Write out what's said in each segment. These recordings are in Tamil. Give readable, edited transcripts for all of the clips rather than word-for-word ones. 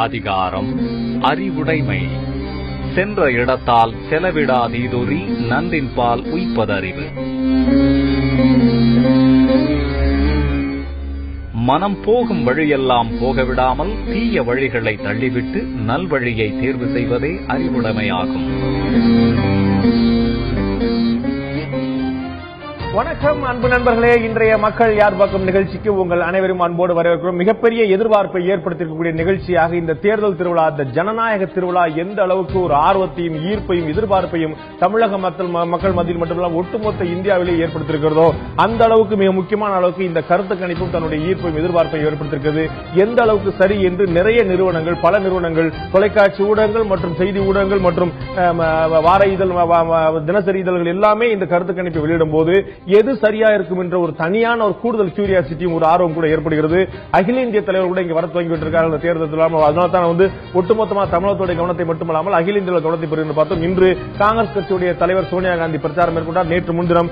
அதிகாரம் அறிவுடைமை. சென்ற இடத்தால் செலவிடாதீதொரி நன்றின்பால் உய்ப்பதறிவு. மனம் போகும் வழியெல்லாம் போகவிடாமல் தீய வழிகளை தள்ளிவிட்டு நல்வழியை தேர்வு செய்வதே அறிவுடைமையாகும். வணக்கம் அன்பு நண்பர்களே, இன்றைய மக்கள் யார் பக்கம் நிகழ்ச்சிக்கு உங்கள் அனைவரும் அன்போடு வரவேற்கிறோம். மிகப்பெரிய எதிர்பார்ப்பை ஏற்படுத்தியிருக்கக்கூடிய நிகழ்ச்சியாக இந்த தேர்தல் திருவிழா, இந்த ஜனநாயக திருவிழா எந்த அளவுக்கு ஒரு ஆர்வத்தையும் ஈர்ப்பையும் எதிர்பார்ப்பையும் தமிழக மக்கள் மத்தியில் மட்டுமல்ல ஒட்டுமொத்த இந்தியாவிலேயே ஏற்படுத்தியிருக்கிறதோ அந்த அளவுக்கு மிக முக்கியமான அளவுக்கு இந்த கருத்து கணிப்பும் தன்னுடைய ஈர்ப்பையும் எதிர்பார்ப்பையும் ஏற்படுத்தியிருக்கிறது. எந்த அளவுக்கு சரி என்று நிறைய நிறுவனங்கள், பல நிறுவனங்கள், தொலைக்காட்சி ஊடகங்கள் மற்றும் செய்தி ஊடகங்கள் மற்றும் வார இதழ், தினசரி இதழ்கள் எல்லாமே இந்த கருத்து கணிப்பை வெளியிடும் போது எது சரியா இருக்கும் என்ற ஒரு தனியான ஒரு கூடுதல் கியூரியாசிட்டியும் ஒரு ஆர்வம் கூட ஏற்படுகிறது. அகில இந்திய தலைவர் கூட இங்க வர துவங்கிவிட்டு இருக்காங்க தேர்தல். அதனால தான் ஒட்டுமொத்தமா தமிழகத்துடைய கவனத்தை மட்டுமல்லாமல் அகில இந்திய கவனத்தை பெறுகின்ற பார்த்தோம். இன்று காங்கிரஸ் கட்சியுடைய தலைவர் சோனியா காந்தி பிரச்சாரம் மேற்கொண்டார். நேற்று முன்தினம்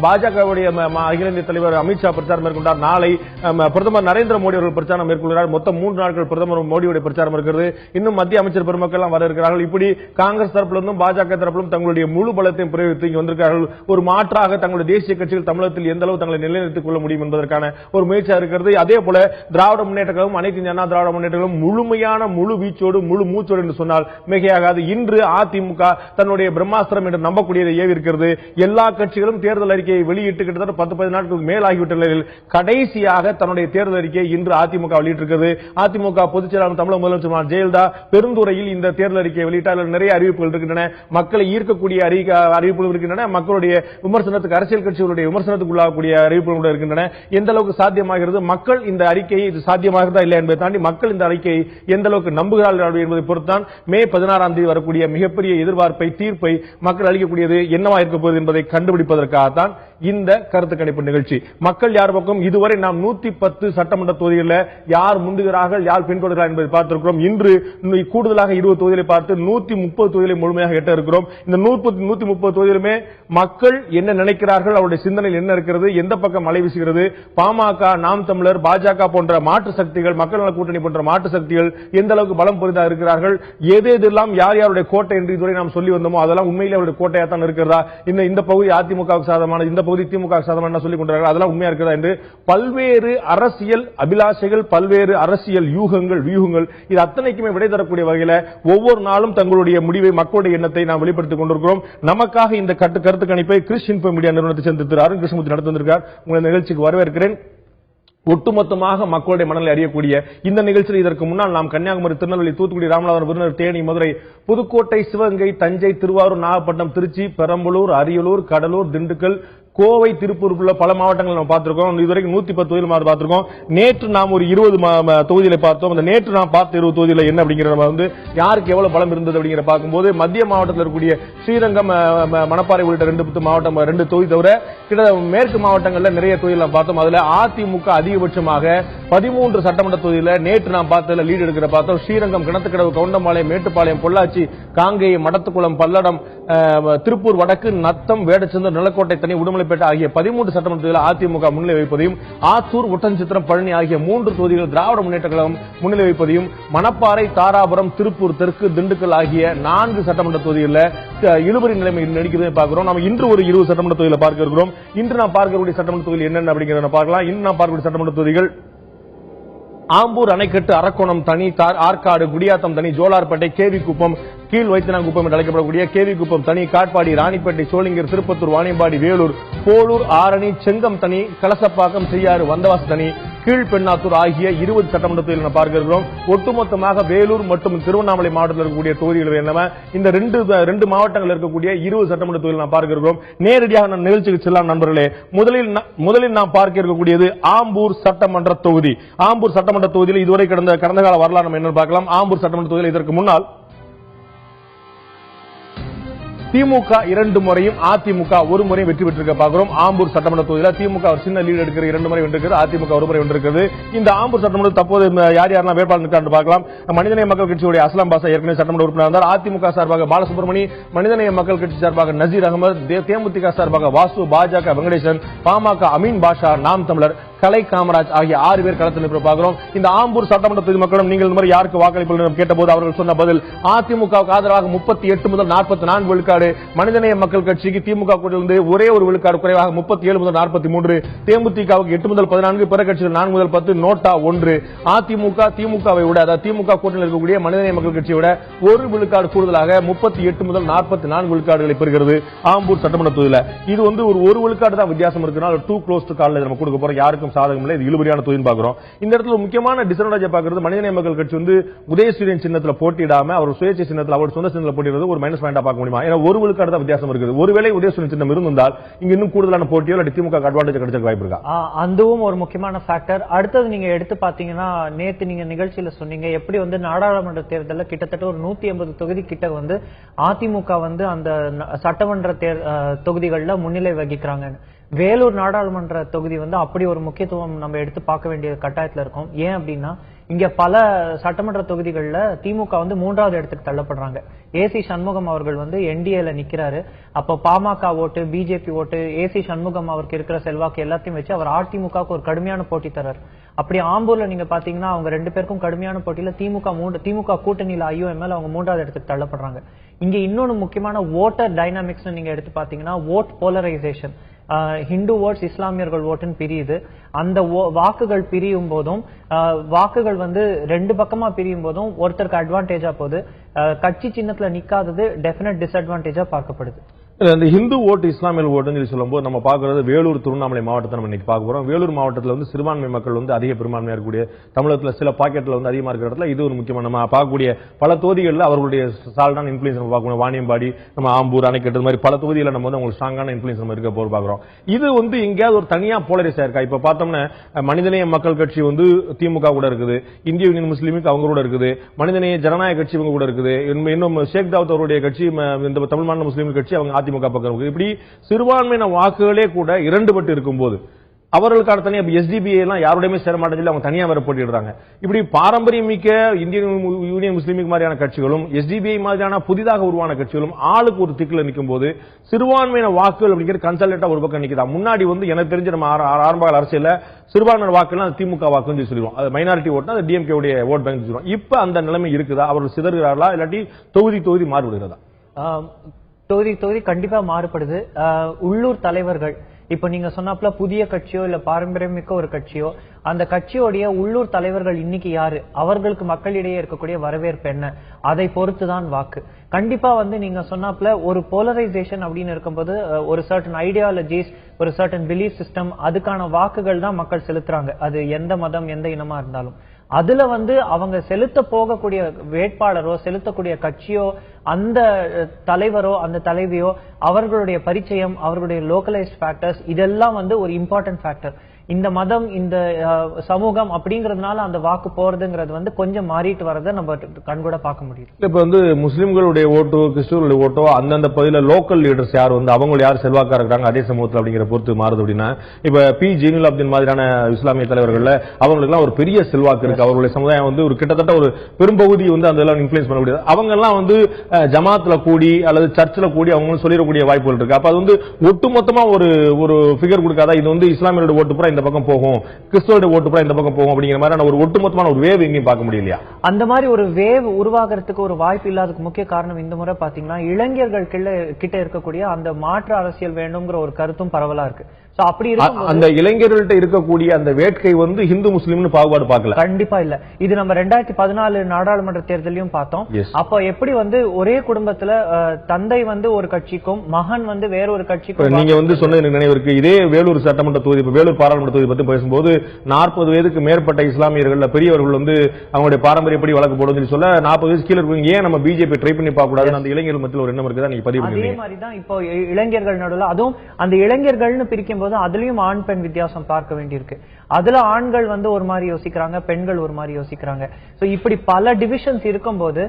பாஜகவுடைய அகில இந்திய தலைவர் அமித்ஷா பிரச்சாரம் மேற்கொண்டார். நாளை பிரதமர் நரேந்திர மோடி அவர்கள் பிரச்சாரம் மேற்கொள்கிறார். மொத்தம் 3 நாட்கள் பிரதமர் மோடியுடைய பிரச்சாரம் இருக்கிறது. இன்னும் மத்திய அமைச்சர் பெருமக்கள் வர இருக்கிறார்கள். இப்படி காங்கிரஸ் தரப்பிலிருந்தும் பாஜக தரப்பிலும் தங்களுடைய முழு பலத்தையும் பிரயோகித்து இங்கு வந்திருக்கிறார்கள். ஒரு மாற்றாக தங்களுடைய தேசிய கட்சிகள் தமிழகத்தில் எந்த அளவு தங்களை நிலைநிறுத்திக் கொள்ள முடியும் என்பதற்கான ஒரு முயற்சியாக இருக்கிறது. அதே போல திராவிட முன்னேற்ற கழகம், அனைத்து இந்திய அண்ணா திராவிட முன்னேற்ற கழகம் முழுமையான முழு வீச்சோடு முழு மூச்சோடு என்று சொன்னால் மிகையாகாது. இன்று அதிமுக தன்னுடைய பிரம்மாஸ்திரம் என்று நம்பக்கூடியதை ஏவி இருக்கிறது. எல்லா கட்சிகளும் தேர்தல் அறிக்கையை வெளியிட்டு கிட்டத்தட்ட 10-15 நாட்களுக்கு மேல் ஆகிவிட்ட நிலையில் கடைசியாக தன்னுடைய தேர்தல் அறிக்கையை இன்று அதிமுக வெளியிட்டிருக்கிறது. அதிமுக பொதுச் செயலாளர் தமிழக முதலமைச்சர் ஜெயலலிதா பெருந்துறையில் இந்த தேர்தல் அறிக்கையை வெளியிட்டார். நிறைய அறிவிப்புகள் இருக்கின்றன, மக்களை ஈர்க்கக்கூடிய அறிவிப்புகள் இருக்கின்றன, மக்களுடைய விமர்சனத்துக்கு, அரசியல் கட்சிகளுடைய விமர்சனத்துக்குள்ளாகக்கூடிய அறிவிப்புகள் இருக்கின்றன. எந்த அளவுக்கு சாத்தியமாகிறது, மக்கள் இந்த அறிக்கையை இது சாத்தியமாகிறதா இல்லை என்பதை தாண்டி மக்கள் இந்த அறிக்கையை எந்த அளவுக்கு நம்புகிறார்கள் என்பதை பொறுத்தான் மே 16ஆம் தேதி வரக்கூடிய மிகப்பெரிய எதிர்பார்ப்பை, தீர்ப்பை மக்கள் அளிக்கக்கூடியது என்னவா இருக்க போகுது என்பதை கண்டுபிடிப்பதற்காகத்தான் இந்த கருத்து கணிப்பு நிகழ்ச்சி. மக்கள் யார் பக்கம் இதுவரை நாம் 110 சட்டமன்ற தொகுதிகளில் யார் முந்துகிறார்கள், யார் பின்தொடர்கிறார்கள் என்பதை பார்த்திருக்கிறோம். இன்று கூடுதலாக 20 தொகுதிகளை பார்த்து 130 தொகுதிகளை முழுமையாக எட்ட இருக்கிறோம். இந்த 130 தொகுதியிலுமே மக்கள் என்ன நினைக்கிறார்கள், அவருடைய சிந்தனையில் என்ன இருக்கிறது, எந்த பக்கம் மழை வீசுகிறது, பாமக, நாம் தமிழர், பாஜக போன்ற மாற்று சக்திகள், மக்கள் நல கூட்டணி போன்ற மாற்று சக்திகள் எந்த அளவுக்கு பலம் பொருந்தா இருக்கிறார்கள், எதெல்லாம் யார் யாருடைய கோட்டை என்று இதுவரை நாம் சொல்லி வந்தோமோ அதெல்லாம் உண்மையிலே அவருடைய கோட்டையா தான் இருக்கிறதா, இந்த பகுதி அதிமுகவுக்கு சாதகமான, இந்த பகுதி திமுக சாதகமான சொல்லிக் கொண்டிருக்கிறார்கள், அதெல்லாம் உண்மையா இருக்கிறதா என்று பல்வேறு அரசியல் அபிலாஷைகள், பல்வேறு அரசியல் வியூகங்கள் இது அத்தனைக்குமே விடை தரக்கூடிய வகையில் ஒவ்வொரு நாளும் தங்களுடைய முடிவை, மக்களுடைய எண்ணத்தை நாம் வெளிப்படுத்திக் கொண்டிருக்கிறோம். நமக்காக இந்த கருத்து கணிப்பை கிறிஸ் இன்ஃபோ மீடியா நிறுவனத்தை சேர்ந்து திரு அருண் கிருஷ்ணமூர்த்தி நடத்தி வந்திருக்கார். உங்கள் நிகழ்ச்சிக்கு வரவேற்கிறேன். ஒட்டுமொத்தமாக மக்களுடைய மனநிலை அறியக்கூடிய இந்த நிகழ்ச்சியில் இதற்கு முன்னால் நாம் கன்னியாகுமரி, திருநெல்வேலி, தூத்துக்குடி, ராமநாதபுரம், விருதுநகர், தேனி, மதுரை, புதுக்கோட்டை, சிவகங்கை, தஞ்சை, திருவாரூர், நாகப்பட்டினம், திருச்சி, பெரம்பலூர், அரியலூர், கடலூர், திண்டுக்கல், கோவை, திருப்பூர் உள்ள பல மாவட்டங்கள் நாம் பார்த்திருக்கோம். இதுவரைக்கும் 110 தொகுதிகள் பார்த்திருக்கோம். நேற்று நாம் ஒரு 20 தொகுதிகளை பார்த்தோம். அந்த நேற்று நாம் பார்த்த 20 தொகுதியில் என்ன அப்படிங்கிற யாருக்கு எவ்வளவு பலம் இருந்தது அப்படிங்கிற பார்க்கும்போது மத்திய மாவட்டத்தில் இருக்கக்கூடிய ஸ்ரீரங்கம், மணப்பாறை உள்ளிட்ட 2 மாவட்டம், 2 தொகுதி தவிர மேற்கு மாவட்டங்களில் நிறைய தொகுதிகள் பார்த்தோம். அதுல அதிமுக அதிகபட்சமாக 13 சட்டமன்ற தொகுதியில் நேற்று நாம் பார்த்ததில் லீடு எடுக்கிற பார்த்தோம். ஸ்ரீரங்கம், கிணத்துக்கடவு, கவுண்டம்பாளையம், மேட்டுப்பாளையம், பொள்ளாச்சி, காங்கேயம், மடத்துக்குளம், பல்லடம், திருப்பூர் வடக்கு, நத்தம், வேடச்சந்தூர், நிலக்கோட்டை, தனி, உடுமலை ஆகிய 13 சட்டமன்ற தொகுதியில் அதிமுக முன்னிலை வைப்பதையும், ஆத்தூர், ஒட்டன்சித்திரம், பழனி ஆகிய 3 தொகுதிகள் திராவிட முன்னேற்ற கழகம் முன்னிலை வைப்பதையும், மணப்பாறை, தாராபுரம், திருப்பூர் தெற்கு, திண்டுக்கல் ஆகிய 4 சட்டமன்ற தொகுதிகளில் இழுபறி நிலைமை நீடிக்கிறதை பார்க்கிறோம். நாம் இன்று ஒரு 20 சட்டமன்ற தொகுதியில் பார்க்க இருக்கிறோம். இன்று நாம் பார்க்கக்கூடிய சட்டமன்ற தொகுதியில் என்னென்ன அப்படிங்கிறத பார்க்கலாம். இன்று நாம் பார்க்கக்கூடிய சட்டமன்ற தொகுதிகள் ஆம்பூர், அணைக்கட்டு, அரக்கோணம் தனி, ஆற்காடு, குடியாத்தம் தனி, ஜோலார்பேட்டை, கேவிக்குப்பம், கீழ் வைத்தியநாங்குப்பம் என்று அழைக்கப்படக்கூடிய கேவிக்குப்பம் தனி, காட்பாடி, ராணிப்பேட்டை, சோளிங்கர், திருப்பத்தூர், வாணியம்பாடி, வேலூர், போலூர், ஆரணி, செங்கம் தனி, கலசப்பாக்கம், செய்யாறு, வந்தவாசி தனி, கீழ்பெண்ணாத்தூர் ஆகிய 20 சட்டமன்ற தொகுதிகள் பார்க்க இருக்கிறோம். ஒட்டுமொத்தமாக வேலூர் மற்றும் திருவண்ணாமலை மாவட்டத்தில் இருக்கக்கூடிய தொகுதிகள் என்னவா, இந்த 2 மாவட்டங்கள் இருக்கக்கூடிய 20 சட்டமன்ற தொகுதிகள் நாம் பார்க்க இருக்கிறோம். நேரடியாக நான் நிகழ்ச்சிக்கு செல்லலாம் நண்பர்களே. முதலில் நாம் பார்க்க இருக்கக்கூடியது ஆம்பூர் சட்டமன்ற தொகுதி. ஆம்பூர் சட்டமன்ற தொகுதியில் இதுவரை கடந்த கால வரலாறு என்ன பார்க்கலாம். ஆம்பூர் சட்டமன்ற தொகுதியில் இதற்கு முன்னால் திமுக 2 முறையும் அதிமுக 1 முறை வெற்றி பெற்றிருக்க பார்க்கிறோம். ஆம்பூர் சட்டமன்ற தொகுதியில் திமுக ஒரு சின்ன லீடு எடுக்கிற 2 முறை வென்றிருக்கிறது, அதிமுக 1 முறை வென்றிருக்கிறது. இந்த ஆம்பூர் சட்டமன்றத்தில் தற்போது யார் யாரெல்லாம் வேட்பாளர் இருக்கான்னு பார்க்கலாம். மனிதநேய மக்கள் கட்சியுடைய அஸ்லாம் பாஷா ஏற்கனவே சட்டமன்ற உறுப்பினர் இருந்தார். அதிமுக சார்பாக பாலசுப்ரமணி, மனிதநேய மக்கள் கட்சி சார்பாக நசீர் அகமது, தேமுதிக சார்பாக வாசு, பாஜக வெங்கடேசன், பாமக அமீன் பாஷா, நாம் தமிழர் கலை காமராஜ் ஆகிய 6 பேர் களத்தில் நிற்பதை பார்க்கிறோம். இந்த ஆம்பூர் சட்டமன்ற தொகுதி மக்களும் நீங்கள் இந்த மாதிரி யாருக்கு வாக்களிப்பு கேட்டபோது அவர்கள் சொன்ன பதில் அதிமுகவுக்கு ஆதரவாக 38 முதல் 44 விழுக்காடு, மனிதநேய மக்கள் கட்சிக்கு திமுக கூட்டிலிருந்து ஒரே ஒரு விழுக்காடு குறைவாக 37 முதல் 43, தேமுதிகவுக்கு 8 முதல் 14, பிற கட்சிகள் 4 முதல் 10, நோட்டா 1, அதிமுக திமுகவை விட, அதாவது திமுக கூட்டணியில் இருக்கக்கூடிய மனிதநேய மக்கள் கட்சியை விட ஒரு விழுக்காடு கூடுதலாக 38 முதல் 44 விழுக்காடுகளை பெறுகிறது ஆம்பூர் சட்டமன்ற தொகுதியில். இது ஒரு விழுக்காடு தான் வித்தியாசம் இருக்குனால டூ க்ளோஸ் டு கால் நம்ம கொடுக்க போறோம். யாருக்கும் சாதகம் இல்லை, இது இழுபறியான தொகுதின்னு பார்க்கிறோம். இந்த இடத்துல முக்கியமான டிஸ்அட்வான்டேஜ் பார்க்கிறது மனிதநேய மக்கள் கட்சி உதயசூரியன் சின்னத்தில் போட்டியிடாம அவர் சுயேட்சை சின்னத்தில் அவர் சொந்த சின்னத்தில் போட்டியிடுறது ஒரு மைனஸ் பாயிண்டா பார்க்க முடியுமா? ஏன்னா ஒரு விழுக்காடு தான் வித்தியாசம் இருக்குது. ஒருவேளை உதயசூரியன் சின்னம் இருந்தால் இங்க இன்னும் கூடுதலான போட்டியோ அல்லது திமுக அட்வான்டேஜ் கிடைச்ச வாய்ப்பு இருக்கா? அதுவும் ஒரு முக்கியமான ஃபேக்டர். அடுத்தது நீங்க எடுத்து பாத்தீங்கன்னா, நேத்து நீங்க நிகழ்ச்சியில சொன்னீங்க எப்படி நாடாளுமன்ற தேர்தலில் கிட்டத்தட்ட ஒரு 180 தொகுதி கிட்ட அதிமுக அந்த சட்டமன்ற தொகுதிகளில் முன்னிலை வகிக்கிறாங்க. வேலூர் நாடாளுமன்ற தொகுதி அப்படி ஒரு முக்கியத்துவம் நம்ம எடுத்து பார்க்க வேண்டிய கட்டாயத்தில் இருக்கும். ஏன் அப்படின்னா, இங்க பல சட்டமன்ற தொகுதிகளில் திமுக 3வது இடத்துக்கு தள்ளப்படுறாங்க. ஏசி சண்முகம் அவர்கள் என்டிஏல நிக்கிறாரு. அப்ப பாமக ஓட்டு, பிஜேபி ஓட்டு, ஏசி சண்முகம் அவருக்கு இருக்கிற செல்வாக்கு எல்லாத்தையும் வச்சு அவர் அதிமுகவுக்கு ஒரு கடுமையான போட்டி தரார். அப்படி ஆம்பூர்ல நீங்க பாத்தீங்கன்னா அவங்க 2 பேருக்கும் கடுமையான போட்டியில திமுக கூட்டணியில IOML அவங்க 3வது இடத்துக்கு தள்ளப்படுறாங்க. இங்க இன்னொன்னு முக்கியமான ஓட்டர் டைனாமிக்ஸ் நீங்க எடுத்து பாத்தீங்கன்னா, ஓட் போலரைசேஷன், ஹிந்து ஓட்ஸ் இஸ்லாமியர்கள் ஓட்டுன்னு பிரியுது. அந்த வாக்குகள் பிரியும் போதும் வாக்குகள் 2 பக்கமா பிரியும் போதும் ஒருத்தருக்கு அட்வான்டேஜா போகுது. கட்சி சின்னத்துல நிக்காதது டெஃபினட் டிஸ்அட்வான்டேஜா பார்க்கப்படுது. இந்த ஹிந்து ஓட்டு இஸ்லாமியல் ஓட்டுன்னு சொல்லும்போது நம்ம பார்க்கறது வேலூர் திருவண்ணாமலை மாவட்டத்தை நம்ம இன்னைக்கு பார்க்க போறோம். வேலூர் மாவட்டத்தில் சிறுபான்மை மக்கள் அதிக பெரும்பான்மையா இருக்கக்கூடிய, தமிழகத்தில் சில பாக்கெட்ல அதிகமா இருக்கிற இடத்துல இது ஒரு முக்கியமான நம்ம பார்க்கக்கூடிய பல தொகுதிகளில் அவர்களுடைய சால்டான இன்ஃபுளுன்ஸ் நம்ம பார்க்கணும். வாணியம்பாடி, நம்ம ஆம்பூர், அணைக்கட்டு மாதிரி பல தொகுதிகளில் நம்ம உங்களுக்கு ஸ்ட்ராங்கான இன்ஃபுளுன்ஸ் நம்ம இருக்க போது பார்க்கிறோம். இது எங்கேயாவது ஒரு தனியா போலரைஸ் ஆயிருக்கா? இப்ப பார்த்தோம்னா மனிதநேய மக்கள் கட்சி திமுக கூட இருக்குது, இந்திய யூனியன் முஸ்லீமுக்கு அவங்க கூட இருக்குது, மனிதநேய ஜனநாயக கட்சி இவங்க கூட இருக்குது, இன்னும் ஷேக் தாவூத் அவருடைய கட்சி, இந்த தமிழ் மாநில முஸ்லீம் கட்சி அவங்க அதிமுக பக்கம். இப்படி சிறுபான்மையின வாக்குகளே கூட இரண்டுபட்டு இருக்கும்போது அவர்களுக்கான தனியா SDPI எல்லாம் யாருடையுமே சேர மாட்டேன் அவங்க தனியா வர போட்டிடுறாங்க. இப்படி பாரம்பரியமிக்க இந்தியன் யூனியன் முஸ்லீம் மாதிரியான கட்சிகளும் SDPI மாதிரியான புதிதாக உருவான கட்சிகளும் ஆளுக்கு ஒரு திக்கில் நிற்கும் போது சிறுபான்மையின வாக்குகள் அப்படிங்கிற கன்சல்டேட்டா ஒரு பக்கம் நிற்குதா? முன்னாடி எனக்கு தெரிஞ்ச நம்ம ஆரம்ப அரசியல் சிறுபான்மையின வாக்குகள் திமுக வாக்கு சொல்லுவோம், அது மைனாரிட்டி ஓட்டு, அது DMK உடைய ஓட் பேங்க் சொல்லுவோம். இப்ப அந்த நிலைமை இருக்குதா? அவர்கள் சிதறுகிறார்களா இல்லாட்டி தொகுதி மாறுபடுகிறதா? தொகுதி கண்டிப்பா மாறுபடுது. உள்ளூர் தலைவர்கள் இப்ப நீங்க சொன்னாப்ல புதிய கட்சியோ இல்ல பாரம்பரியமிக்க ஒரு கட்சியோ, அந்த கட்சியோடைய உள்ளூர் தலைவர்கள் இன்னைக்கு யாரு, அவர்களுக்கு மக்களிடையே இருக்கக்கூடிய வரவேற்பு என்ன, அதை பொறுத்துதான் வாக்கு. கண்டிப்பா நீங்க சொன்னாப்ல ஒரு போலரைசேஷன் அப்படின்னு இருக்கும்போது ஒரு சர்டன் ஐடியாலஜிஸ், ஒரு சர்டன் பிலீஃப் சிஸ்டம், அதுக்கான வாக்குகள் தான் மக்கள் செலுத்துறாங்க. அது எந்த மதம் எந்த இனமா இருந்தாலும். அதுல அவங்க செலுத்த போகக்கூடிய வேட்பாளரோ செலுத்தக்கூடிய கட்சியோ அந்த தலைவரோ அந்த தலைவியோ அவர்களுடைய பரிச்சயம், அவர்களுடைய லோக்கலைஸ்ட் ஃபேக்டர்ஸ், இதெல்லாம் ஒரு இம்பார்ட்டன்ட் ஃபேக்டர். இந்த மதம் இந்த சமூகம் அப்படிங்கறதுனால அந்த வாக்கு போறதுங்கிறது கொஞ்சம் மாறிட்டு வரதை நம்ம கண்கூட பார்க்க முடியும். இப்ப முஸ்லிம்களுடைய ஓட்டோ கிறிஸ்துவர்களுடைய ஓட்டோ அந்தந்த பகுதியில் லோக்கல் லீடர்ஸ் யார் அவங்க யார் செல்வாக்கா இருக்காங்க அதே சமூகத்தில் அப்படிங்கிற பொறுத்து மாறுது. அப்படின்னா இப்ப பி ஜீனுல் அப்தீன் மாதிரியான இஸ்லாமிய தலைவர்கள் அவங்களுக்கு எல்லாம் ஒரு பெரிய செல்வாக்கு இருக்கு. அவர்களுடைய சமுதாயம் ஒரு கிட்டத்தட்ட ஒரு பெரும்பகுதி அந்த இன்ஃபுளுன்ஸ் பண்ண முடியாது. அவங்க எல்லாம் ஜமாத்துல கூடி அல்லது சர்ச்சில் கூடி அவங்க சொல்லிடக்கூடிய வாய்ப்புகள் இருக்கு. அப்ப அது ஒட்டுமொத்தமா ஒரு ஃபிகர் கொடுக்காதா? இது இஸ்லாமியருடைய ஓட்டு பூரா இந்த பக்கம் போகும், கிறிஸ்துவோட ஓட்டு பூரா இந்த பக்கம் போகும் அப்படிங்கிற மாதிரி ஒரு ஒட்டுமொத்தமான ஒரு வேவ் எங்கேயும் பார்க்க முடியலையா? அந்த மாதிரி ஒரு வேவ் உருவாகிறதுக்கு ஒரு வாய்ப்பு இல்லாததுக்கு முக்கிய காரணம் இந்த முறை பாத்தீங்கன்னா இளைஞர்கள் கிட்ட இருக்கக்கூடிய அந்த மாற்று அரசியல் வேண்டும்ங்கிற ஒரு கருத்தும் பரவலா இருக்கு. அப்படி அந்த இளைஞர்கள்ட்ட இருக்கக்கூடிய அந்த வேட்கை ஹிந்து முஸ்லீம்னு பாகுபாடு பார்க்கல. கண்டிப்பா இல்ல. இது நம்ம 2014 நாடாளுமன்ற தேர்தலையும் பார்த்தோம். அப்ப எப்படி ஒரே குடும்பத்துல தந்தை ஒரு கட்சிக்கும் மகன் வேற ஒரு கட்சிக்கும். நீங்க சொன்னது எனக்கு நினைவு இருக்கு. இதே வேலூர் சட்டமன்ற தொகுதி, வேலூர் பாராளுமன்ற தொகுதி பத்தி பேசும்போது 40 வயதுக்கு மேற்பட்ட இஸ்லாமியர்கள் பெரியவர்கள் அவங்களுடைய பாரம்பரியப்படி வழக்கு போடுன்னு சொல்ல 40 வயசு கீழே இருக்கு, ஏன் நம்ம பிஜேபி ட்ரை பண்ணி பார்க்க கூடாது அந்த இளைஞர்கள் மத்தியில் ஒரு எண்ணம் இருக்குதா? நீங்க பதிவு அதே மாதிரி தான் இப்போ இளைஞர்கள் நடுவில், அதுவும் அந்த இளைஞர்கள்னு பிரிக்கும் போது அதுலயும் ஆண் பெண் வித்தியாசம் பார்க்க வேண்டியிருக்கு. அதுல ஆண்கள் வந்து ஒரு மாதிரி யோசிக்கிறாங்க, பெண்கள் ஒரு மாதிரி யோசிக்கிறாங்க. சோ இப்படி பல டிவிஷன்ஸ் இருக்கும்போது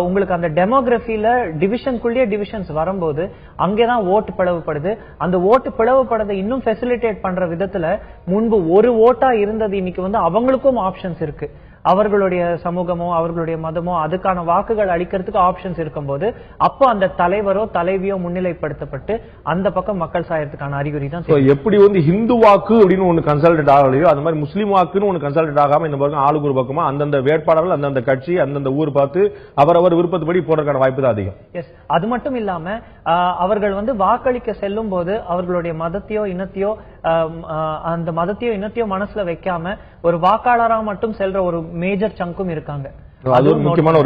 உங்களுக்கு அந்த டெமோகிராஃபில டிவிஷனுக்குள்ளேயே டிவிஷன்ஸ் வரும்போது அங்கேதான் ஓட்டு பிளவுபடுது. அந்த ஓட்டு பிளவுபடுறதை இன்னும் ஃபெசிலிட்டேட் பண்ற விதத்துல முன்பு ஒரு ஓட்டா இருந்தது இன்னைக்கு வந்து அவங்களுக்கும் ஆப்ஷன்ஸ் இருக்கு. அவர்களுடைய சமூகமோ அவர்களுடைய மதமோ அதுக்கான வாக்குகள் அளிக்கிறதுக்கு ஆப்ஷன்ஸ் இருக்கும்போது அப்போ அந்த தலைவரோ தலைவியோ முன்னிலைப்படுத்தப்பட்டு அந்த பக்கம் மக்கள் சாயறதுக்கான அறிகுறி தான். எப்படி வந்து ஹிந்து வாக்கு அப்படின்னு ஒண்ணு கன்சல்டேட் ஆகலையோ அது மாதிரி முஸ்லீம் வாக்குன்னு ஒண்ணு கன்சல்டேட் ஆகாம இந்த பக்கம் ஆளுக்கு ஒரு பக்கமா அந்தந்த வேட்பாளர்கள் அந்தந்த கட்சி அந்தந்த ஊர் பார்த்து அவரவர் விருப்பத்துப்படி போறதுக்கான வாய்ப்பு தான் அதிகம். எஸ், அது மட்டும் இல்லாம அவர்கள் வந்து வாக்களிக்க செல்லும் போது அவர்களுடைய மதத்தையோ இனத்தையோ அந்த மதத்தையோ இனத்தையோ மனசுல வைக்காம ஒரு வாக்காளரா மட்டும் செல்ற ஒரு மேஜர் சங்கும் இருக்காங்க. அது ஒரு முக்கியமான